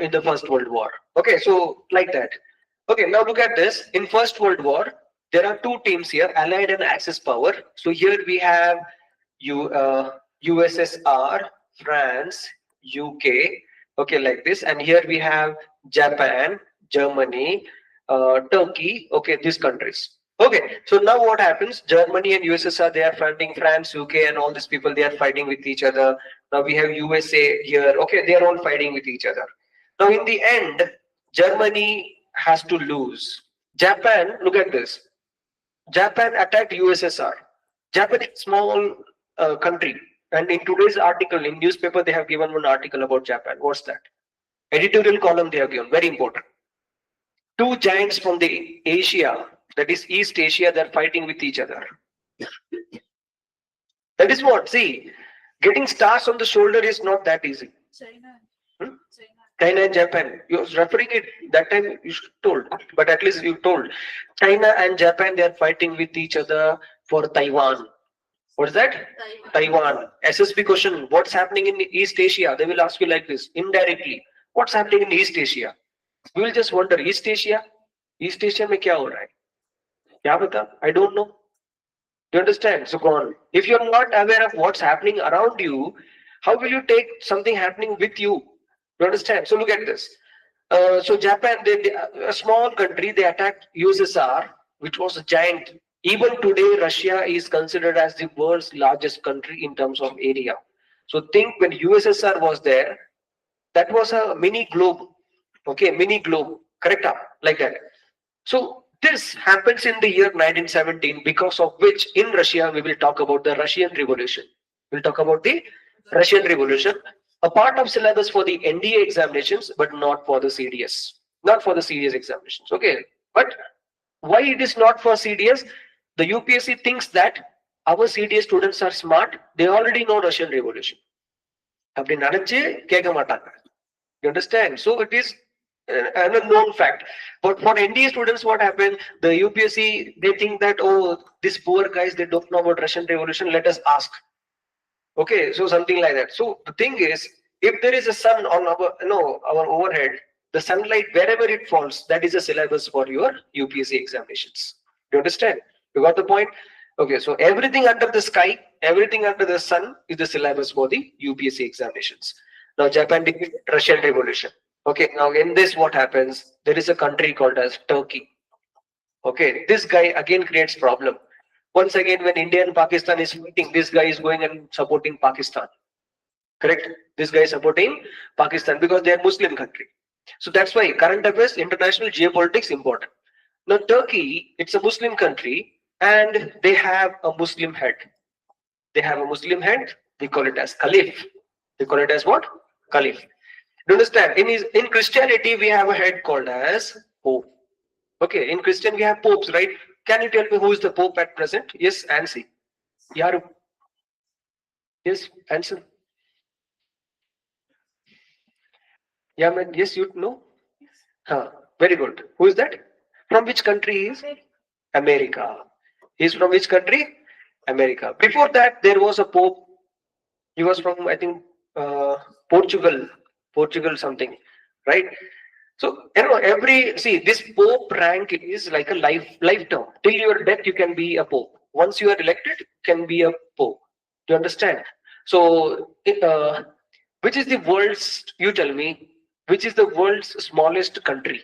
in the First World War. Okay, so like that. Okay, now look at this. In First World War, there are two teams here, Allied and Axis power. So here we have USSR, France, UK, okay, like this. And here we have Japan, Germany, Turkey, okay, these countries. Okay, so now what happens? Germany and USSR, they are fighting. France, UK, and all these people, they are fighting with each other. Now we have USA here. Okay, they are all fighting with each other. Now in the end, Germany has to lose. Japan, look at this. Japan attacked USSR. Japan is a small country. And in today's article, in newspaper, they have given one article about Japan. What's that? Editorial column they have given. Very important. Two giants from the Asia, that is East Asia, they're fighting with each other. That is what, see, getting stars on the shoulder is not that easy. China and Japan, you're referring it, that time you told, but at least you told. China and Japan, they are fighting with each other for Taiwan. What is that? Taiwan. SSB question, what's happening in East Asia? They will ask you like this, indirectly. What's happening in East Asia? We will just wonder, East Asia? East Asia में क्या हो रहा है? क्या पता? I don't know. You understand? So go on. If you're not aware of what's happening around you, how will you take something happening with you? You understand? So look at this. So Japan, a small country, they attacked USSR, which was a giant. Even today, Russia is considered as the world's largest country in terms of area. So think when USSR was there, that was a mini globe. Okay, mini globe. Correct? Like that. So this happens in the year 1917, because of which in Russia, we will talk about the Russian Revolution. We'll talk about the Russian Revolution. A part of syllabus for the NDA examinations, but not for the CDS. Not for the CDS examinations. Okay. But why it is not for CDS? The UPSC thinks that our CDS students are smart. They already know Russian Revolution. You understand? So it is an unknown fact. But for NDA students, what happened? The UPSC, they think that, oh, these poor guys, they don't know about Russian Revolution. Let us ask. Okay, so something like that. So the thing is, if there is a sun on our our overhead, the sunlight wherever it falls, that is a syllabus for your UPSC examinations. You understand? You got the point? Okay, so everything under the sky, everything under the sun is the syllabus for the UPSC examinations. Now Japan defeated Russian Revolution. Okay, now in this what happens? There is a country called as Turkey. Okay, this guy again creates problem. Once again, when India and Pakistan is fighting, this guy is going and supporting Pakistan. Correct? This guy is supporting Pakistan because they are Muslim country. So that's why current affairs, international geopolitics important. Now Turkey, it's a Muslim country and they have a Muslim head. They have a Muslim head. They call it as Caliph. They call it as what? Caliph. Do you understand? In Christianity, we have a head called as Pope. Okay, in Christian we have popes, right? Can you tell me who is the Pope at present? Yes, Ansi. Yaru. Yes, answer. Yeah, man. Yes, you know. Huh. Very good. Who is that? From which country he is? America. He's from which country? America. Before that, there was a Pope. He was from, I think, Portugal. Portugal something, right? So every see this Pope rank is like a life term. Till your death, you can be a Pope. Once you are elected, you can be a Pope. Do you understand? So, which is the world's? You tell me, which is the world's smallest country?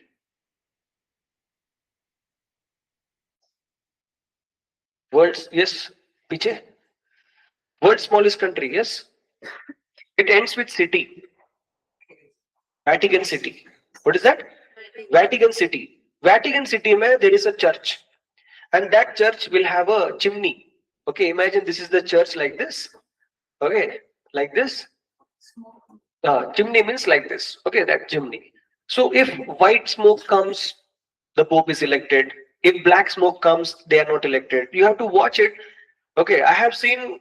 World's yes, piche. World's smallest country. Yes, it ends with city. Vatican City. What is that? Vatican City. Vatican City, mein, there is a church, and that church will have a chimney. Okay, imagine this is the church like this. Okay, like this. Chimney means like this. Okay, that chimney. So if white smoke comes, the Pope is elected. If black smoke comes, they are not elected. You have to watch it. Okay, I have seen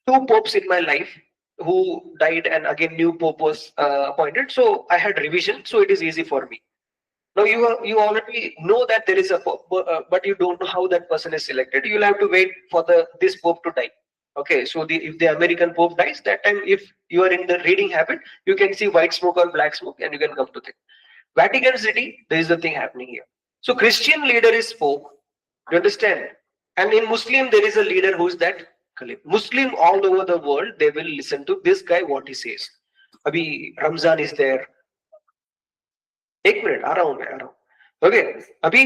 two popes in my life who died, and again new pope was appointed. So I had revision, so it is easy for me. Now you already know that there is a pope, but you don't know how that person is selected. You'll have to wait for the this pope to die. Okay, so if the American pope dies, that time if you are in the reading habit, you can see white smoke or black smoke, and you can come to think. Vatican City, there is the thing happening here. So Christian leader is pope. You understand? And in Muslim, there is a leader who is that Caliph. Muslim all over the world, they will listen to this guy what he says. Abhi Ramzan is there. एक minute आ रहा हूं मैं आ रहा हूं okay अभी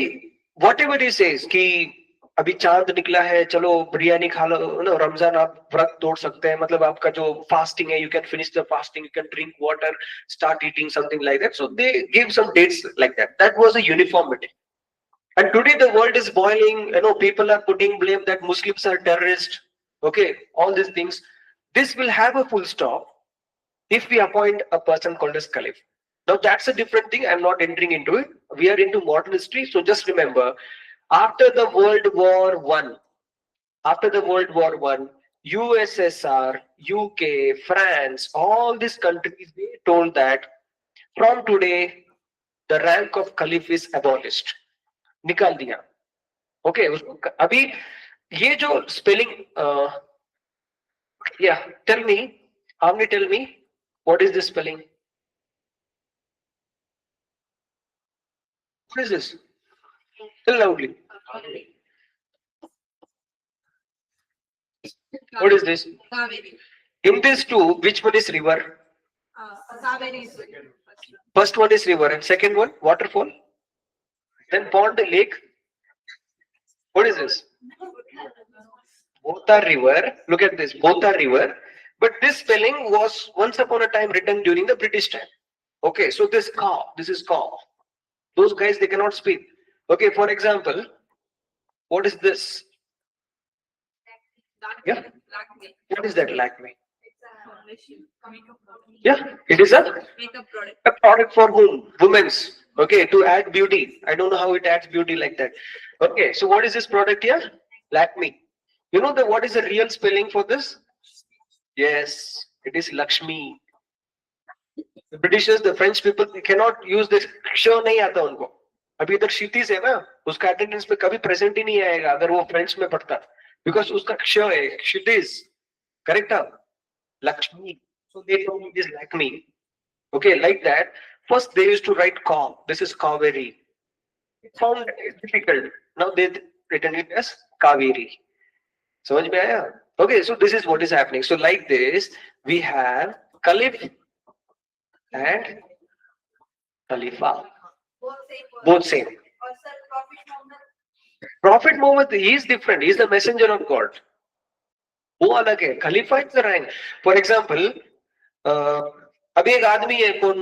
what ever he says कि अभी चांद निकला है चलो बिरयानी खा लो नो रमजान आप व्रत तोड़ सकते हैं मतलब आपका जो फास्टिंग है you can finish the fasting you can drink water start eating something like that so they give some dates like that was a uniformity and today the world is boiling people are putting blame that Muslims are terrorists okay all these things this will have a full stop if we appoint a person called as caliph. Now that's a different thing. I'm not entering into it. We are into modern history. So just remember, after the World War One, after the World War One, USSR, UK, France, all these countries, they told that from today, the rank of caliph is abolished. निकाल दिया. Okay. अभी ये जो spelling, yeah, tell me, Amni, tell me, what is this spelling? What is this? Tell loudly. What is this? In this two, which one is river? First one is river and second one waterfall. Then pond, lake. What is this? Both are river. Look at this. Both are river. But this spelling was once upon a time written during the British time. Okay, so this is ka. Those guys, they cannot speak. Okay, for example, what is this? Yeah. What is that Lakme? Yeah, it is a product for whom? Women's. Okay, to add beauty. I don't know how it adds beauty like that. Okay, so what is this product here? Lakme. You know what is the real spelling for this? Yes, it is Lakshmi. The Britishers, the French people, they cannot use this. Ksha नहीं आता उनको. अभी इधर क्षितिज है ना, उसका attendance पे कभी प्रेजेंट ही नहीं आएगा अगर वो फ्रेंच में पढ़ता, बिकॉज उसका क्ष है, क्षितिज. Correct. Lakshmi. So they told me it is Lakshmi. Okay, like that. First they used to write Ka. This is Kaveri. It found difficult. Now they written it as Kaveri. समझ में आया? Okay, so this is what is happening. So like this, we have Caliph and Khalifa. Both same. Prophet Muhammad, he is different. He is the messenger of God. वो अलग है. Khalifa is the rank. For example, अभी एक आदमी है कौन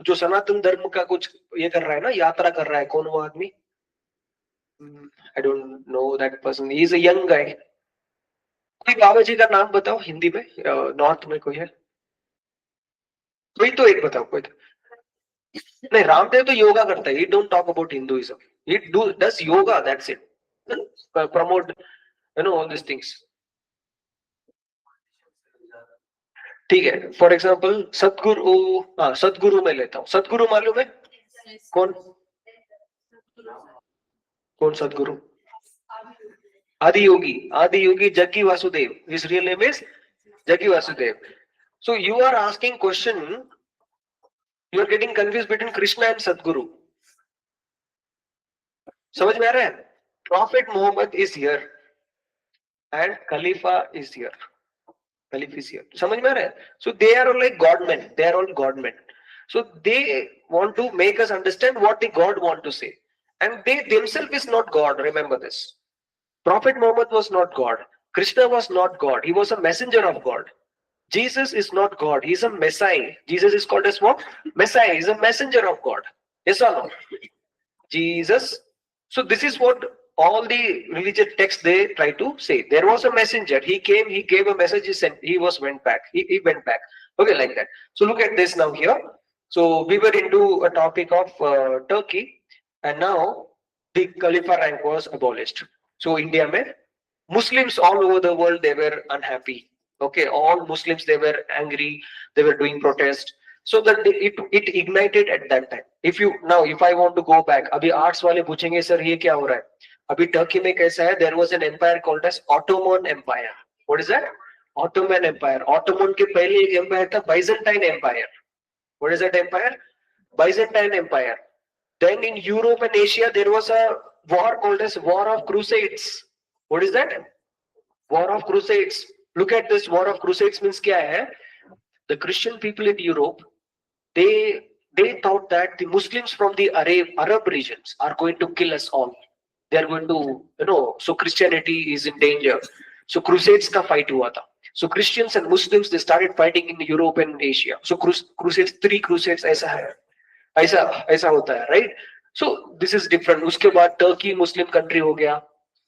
जो सनातन धर्म का कुछ ये कर रहा है ना, यात्रा कर रहा है, कौन वो आदमी? I don't know that person. He is a young guy. कोई बाबा जी का नाम बताओ हिंदी में, नॉर्थ में कोई है? कोई तो एक बताओ, कोई तो. नहीं, रामदेव तो योगा करता है. He don't talk about Hinduism. He does yoga. That's it. Promote, all these things. ठीक है. फॉर एग्जाम्पल सतगुरु में लेता हूँ. सतगुरु मालूम है कौन? कौन सतगुरु? आदि योगी Jaggi Vasudev. His real name is Jaggi Vasudev. So you are asking question, you are getting confused between Krishna and Sadguru. समझ में आ रहा है? Prophet Muhammad is here and Khalifa is here. Caliph is here. समझ में आ रहा है? So they are all like godmen. They are all godmen. So they want to make us understand what the God want to say. And they themselves is not God. Remember this. Prophet Muhammad was not God. Krishna was not God. He was a messenger of God. Jesus is not God. He is a Messiah. Jesus is called as what? Messiah. He is a messenger of God. Yes or no? Jesus. So this is what all the religious texts they try to say. There was a messenger. He came. He gave a message. He sent. He went back. He went back. Okay, like that. So look at this now here. So we were into a topic of Turkey, and now the Khalifa rank was abolished. So India mein Muslims all over the world, they were unhappy. Okay, all Muslims, they were angry. They were doing protest. So that it ignited at that time. If I want to go back, अभी arts वाले पूछेंगे sir ये क्या हो रहा है? अभी Turkey में कैसा है? There was an empire called as Ottoman Empire. What is that? Ottoman Empire. Ottoman के पहले एक empire था Byzantine Empire. What is that empire? Byzantine Empire. Then in Europe and Asia there was a war called as War of Crusades. What is that? War of Crusades. Look at this. War of Crusades means क्या है? The Christian people in Europe, they thought that the Muslims from the Arab regions are going to kill us all. They are going to, so Christianity is in danger. So Crusades का fight हुआ था. So Christians and Muslims, they started fighting in Europe and Asia. So Crusades, 3 Crusades ऐसा है. ऐसा होता है, right? So this is different. उसके बाद Turkey Muslim country हो गया.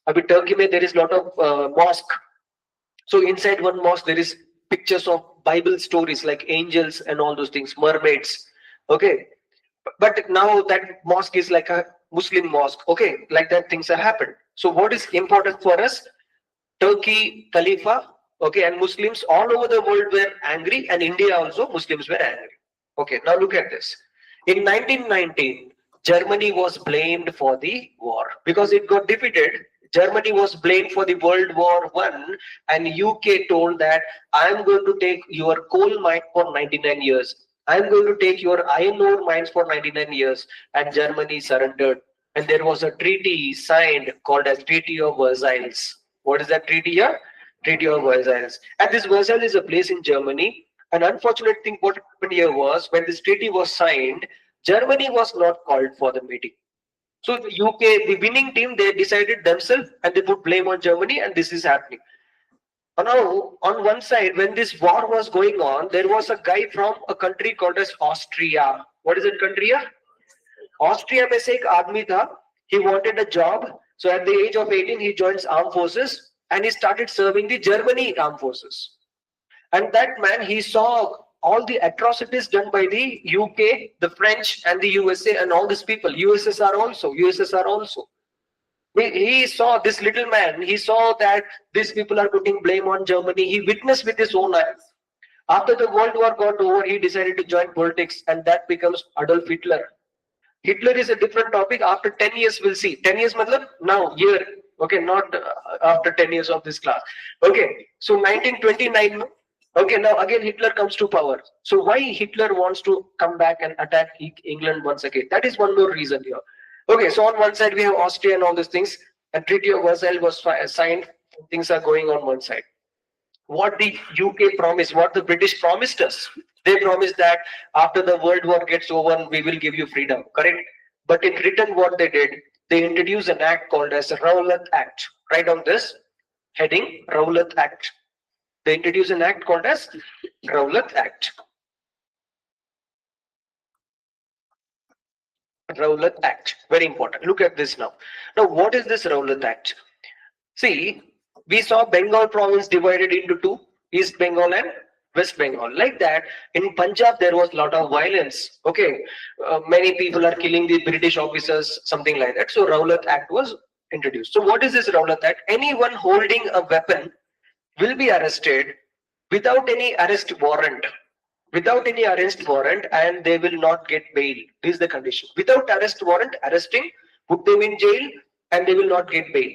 अभी Turkey में there is lot of mosque. So inside one mosque there is pictures of Bible stories like angels and all those things, mermaids. Okay, but now that mosque is like a Muslim mosque. Okay, like that things have happened. So what is important for us? Turkey, Khalifa, okay, and Muslims all over the world were angry, and India also Muslims were angry. Okay, now look at this. In 1919, Germany was blamed for the war because it got defeated. Germany was blamed for the World War I, and UK told that I'm going to take your coal mine for 99 years. I'm going to take your iron ore mines for 99 years. And Germany surrendered. And there was a treaty signed called as Treaty of Versailles. What is that treaty here? Treaty of Versailles. And this Versailles is a place in Germany. An unfortunate thing what happened here was when this treaty was signed, Germany was not called for the meeting. So the UK, the winning team, they decided themselves and they put blame on Germany, and this is happening. Now, on one side, when this war was going on, there was a guy from a country called as Austria. What is that country? Austria में से एक आदमी था. He wanted a job. So at the age of 18, he joins armed forces and he started serving the Germany armed forces. And that man, he saw all the atrocities done by the UK, the French, and the USA, and all these people. USSR also. He saw this little man. He saw that these people are putting blame on Germany. He witnessed with his own eyes. After the World War got over, he decided to join politics, and that becomes Adolf Hitler. Hitler is a different topic. After 10 years, we'll see. 10 years, matlab now, year. Okay, not after 10 years of this class. Okay, so 1929. Okay, now again Hitler comes to power. So why Hitler wants to come back and attack England once again? That is one more reason here. Okay, so on one side we have Austria and all these things. A Treaty of Versailles was signed. Things are going on one side. What the UK promised, what the British promised us. They promised that after the World War gets over, we will give you freedom, correct? But in return, what they did, they introduced an act called as Rowlatt Act. Right on this heading, Rowlatt Act. They introduced an act called as Rowlatt Act. Rowlatt Act, very important. Look at this now. Now, what is this Rowlatt Act? See, we saw Bengal province divided into two, East Bengal and West Bengal. Like that, in Punjab, there was a lot of violence. Okay, many people are killing the British officers, something like that. So, Rowlatt Act was introduced. So, what is this Rowlatt Act? Anyone holding a weapon will be arrested without any arrest warrant. Without any arrest warrant, and they will not get bail. This is the condition. Without arrest warrant, arresting, put them in jail, and they will not get bail.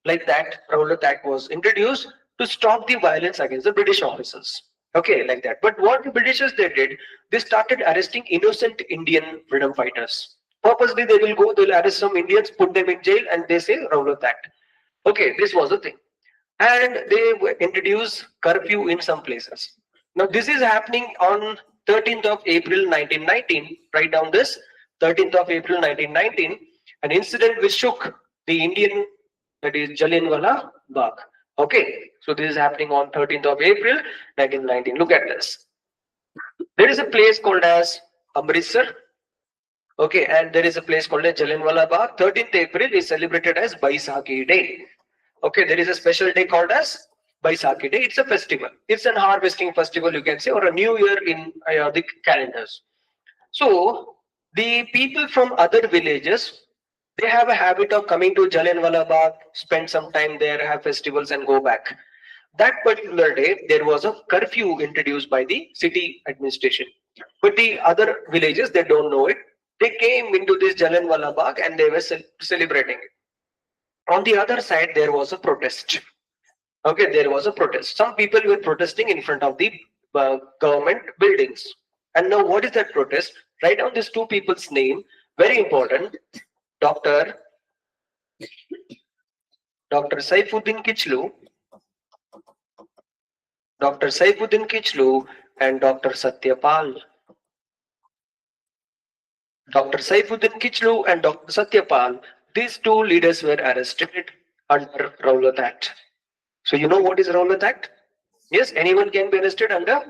Like that, Rowlatt Act was introduced to stop the violence against the British officers. Okay, like that. But what the Britishers they did, they started arresting innocent Indian freedom fighters. Purposely, they will go, they'll arrest some Indians, put them in jail, and they say Rowlatt Act. Okay, this was the thing. And they introduced curfew in some places. Now, this is happening on 13th of April 1919. Write down this 13th of April 1919, an incident which shook the Indian, that is Jallianwala Bagh. Okay, so this is happening on 13th of April 1919. Look at this. There is a place called as Amritsar. Okay, and there is a place called as Jallianwala Bagh. 13th April is celebrated as Baisakhi Day. Okay, there is a special day called as Baisakhi Day. It's a festival. It's an harvesting festival, you can say, or a new year in the calendars. So the people from other villages, they have a habit of coming to Jallianwala Bagh, spend some time there, have festivals and go back. That particular day, there was a curfew introduced by the city administration. But the other villages, they don't know it. They came into this Jallianwala Bagh and they were celebrating it. On the other side, there was a protest. Okay, there was a protest. Some people were protesting in front of the government buildings. And now what is that protest? Write down these two people's name. Very important. Dr. Saifuddin Kichlu. Dr. Saifuddin Kichlu and Dr. Satyapal. Dr. Saifuddin Kichlu and Dr. Satyapal, these two leaders were arrested under Rowlatt Act. So you know what is Rowlatt Act? Yes, anyone can be arrested under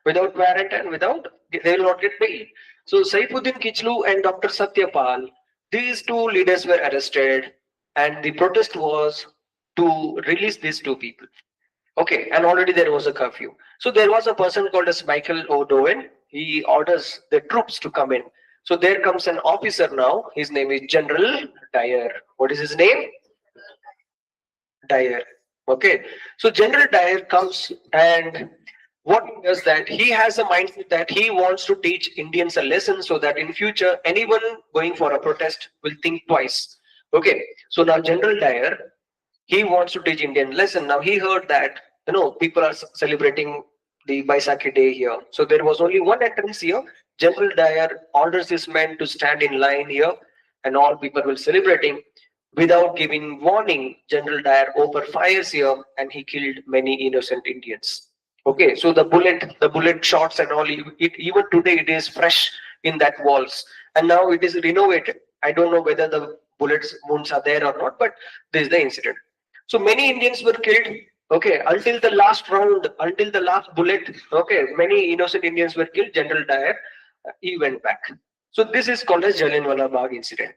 without warrant and without, they will not get bail. So Saifuddin Kichlu and Dr. Satyapal, these two leaders were arrested and the protest was to release these two people. Okay, and already there was a curfew. So there was a person called as Michael O'Dowen. He orders the troops to come in. So there comes an officer now. His name is General Dyer. What is his name? Dyer. Okay. So General Dyer comes and what he does that he has a mindset that he wants to teach Indians a lesson so that in future anyone going for a protest will think twice. Okay. So now General Dyer, he wants to teach Indian lesson. Now he heard that people are celebrating the Baisakhi Day here. So there was only one entrance here. General Dyer orders his men to stand in line here and all people will celebrating. Without giving warning, General Dyer opened fires here and he killed many innocent Indians. Okay, so the bullet shots and all, even today it is fresh in that walls. And now it is renovated. I don't know whether the bullets wounds are there or not, but this is the incident. So many Indians were killed. Okay, until the last round, until the last bullet. Okay, many innocent Indians were killed. General Dyer, he went back. So this is called as Jallianwala Bagh incident.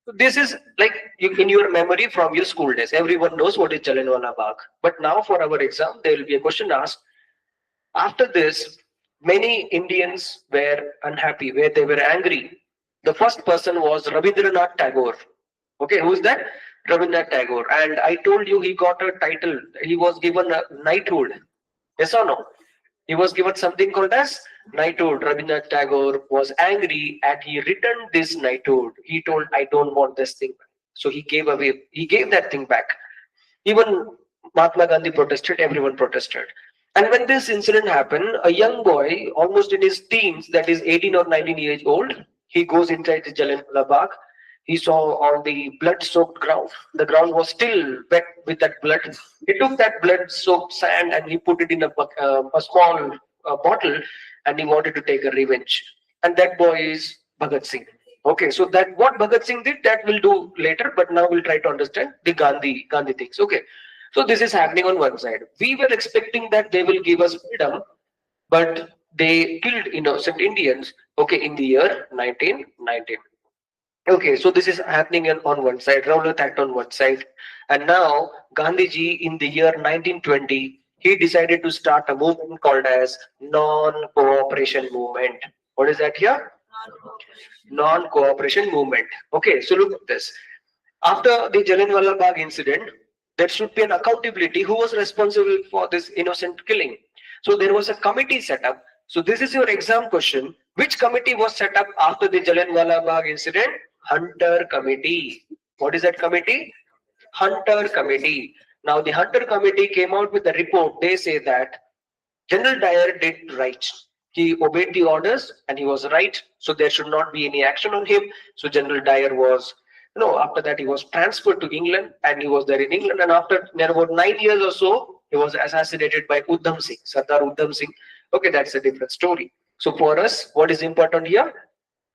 So this is like in your memory from your school days. Everyone knows what is Jallianwala Bagh. But now for our exam, there will be a question asked. After this, many Indians were unhappy, where they were angry. The first person was Rabindranath Tagore. Okay, who is that? Rabindranath Tagore. And I told you he got a title. He was given a knighthood. Yes or no? He was given something called as knighthood. Rabindranath Tagore was angry and he returned this knighthood. He told, I don't want this thing. So he gave that thing back. Even Mahatma Gandhi protested, everyone protested. And when this incident happened, a young boy, almost in his teens, that is 18 or 19 years old, he goes inside the Jallianwala Bagh. He saw all the blood-soaked ground. The ground was still wet with that blood. He took that blood-soaked sand and he put it in a small bottle, and he wanted to take a revenge. And that boy is Bhagat Singh. Okay, so that what Bhagat Singh did, that we'll do later, but now we'll try to understand the Gandhi things. Okay, so this is happening on one side. We were expecting that they will give us freedom, but they killed innocent Indians. Okay, in the year 1919. Okay, so this is happening on one side, Rowlatt Act on one side, and now Gandhiji in the year 1920 he decided to start a movement called as non-cooperation movement. What is that here? Non-cooperation movement. Okay, so look at this. After the Jallianwala Bagh incident, there should be an accountability. Who was responsible for this innocent killing? So there was a committee set up. So this is your exam question. Which committee was set up after the Jallianwala Bagh incident? Hunter Committee. What is that committee? Hunter Committee. Now the Hunter Committee came out with a report. They say that General Dyer did right. He obeyed the orders and he was right. So there should not be any action on him. So General Dyer was, after that he was transferred to England and he was there in England. And after about 9 years or so, he was assassinated by Udham Singh, Sardar Udham Singh. Okay, that's a different story. So for us, what is important here?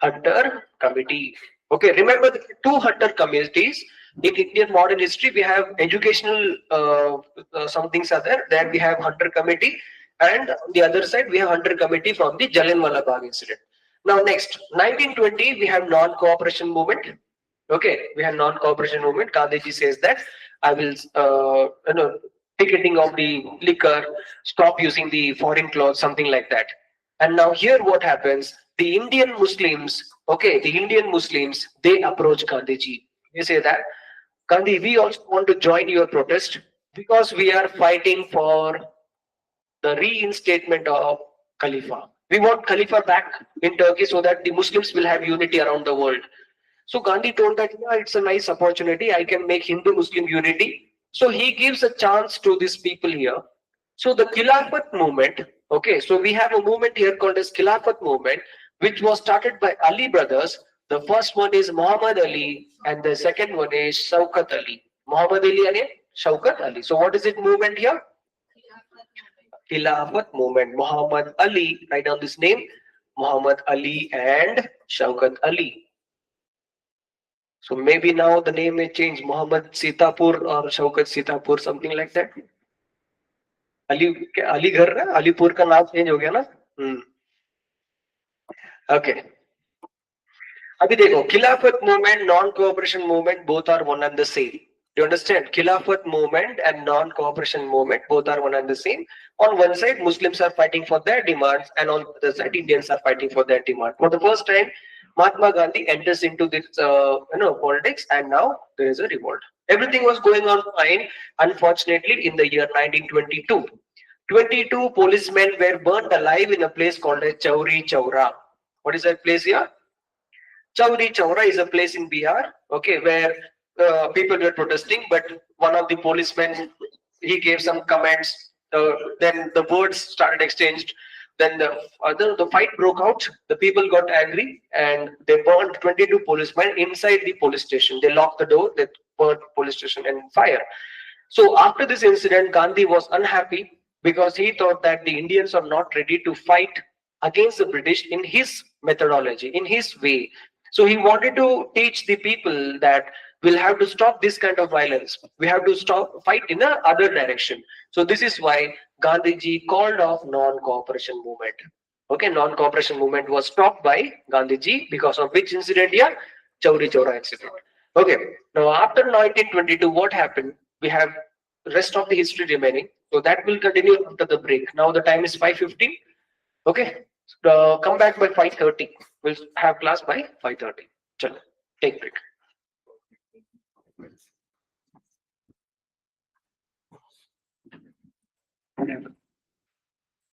Hunter Committee. Okay, remember the two Hunter committees in Indian modern history. We have educational some things are there. Then we have Hunter Committee, and on the other side we have Hunter Committee from the Jallianwala Bagh incident. Now next, 1920 we have non-cooperation movement. Okay, we have non-cooperation movement. Gandhiji says that I will, ticketing of the liquor, stop using the foreign clothes, something like that. And now here what happens? The Indian Muslims, okay, the Indian Muslims, they approach Gandhiji. They say that, Gandhi, we also want to join your protest because we are fighting for the reinstatement of Khalifa. We want Khalifa back in Turkey so that the Muslims will have unity around the world. So Gandhi told that, yeah, it's a nice opportunity. I can make Hindu-Muslim unity. So he gives a chance to these people here. So the Khilafat movement, okay, so we have a movement here called as Khilafat movement, which was started by Ali brothers. The first one is Muhammad Ali and the second one is Shaukat Ali. Muhammad Ali and Shaukat Ali. So what is it movement here? Khilafat movement. Muhammad Ali, write down this name. Muhammad Ali and Shaukat Ali. So maybe now the name may change, Muhammad Sitapur or Shaukat Sitapur, something like that. Ali घर ना, अलीपुर का नाम change हो गया ना. Okay, अभी देखो, Khilafat movement, non cooperation movement, both are one and the same. You understand? Khilafat movement and non-cooperation movement both are one and the same. On one side, Muslims are fighting for their demands, and on the other side, Indians are fighting for their demand. For the first time, Mahatma Gandhi enters into this, politics, and now there is a revolt. Everything was going on fine. Unfortunately, in the year 1922, 22 policemen were burnt alive in a place called as Chauri Chaura. What is that place here? Chauri Chaura is a place in Bihar, okay, where people were protesting, but one of the policemen, he gave some comments. Then the words started exchanged. Then the fight broke out. The people got angry and they burned 22 policemen inside the police station. They locked the door, they burned police station and fire. So after this incident, Gandhi was unhappy because he thought that the Indians are not ready to fight against the British in his methodology, in his way. So he wanted to teach the people that we'll have to stop this kind of violence. We have to stop fight in the other direction. So this is why Gandhiji called off non-cooperation movement. Okay, non-cooperation movement was stopped by Gandhiji because of which incident here? Chauri Chaura incident. Okay, now after 1922, what happened? We have rest of the history remaining. So that will continue after the break. Now the time is 5:15. Okay, come back by 5:30. We'll have class by 5:30. Chalo, take break.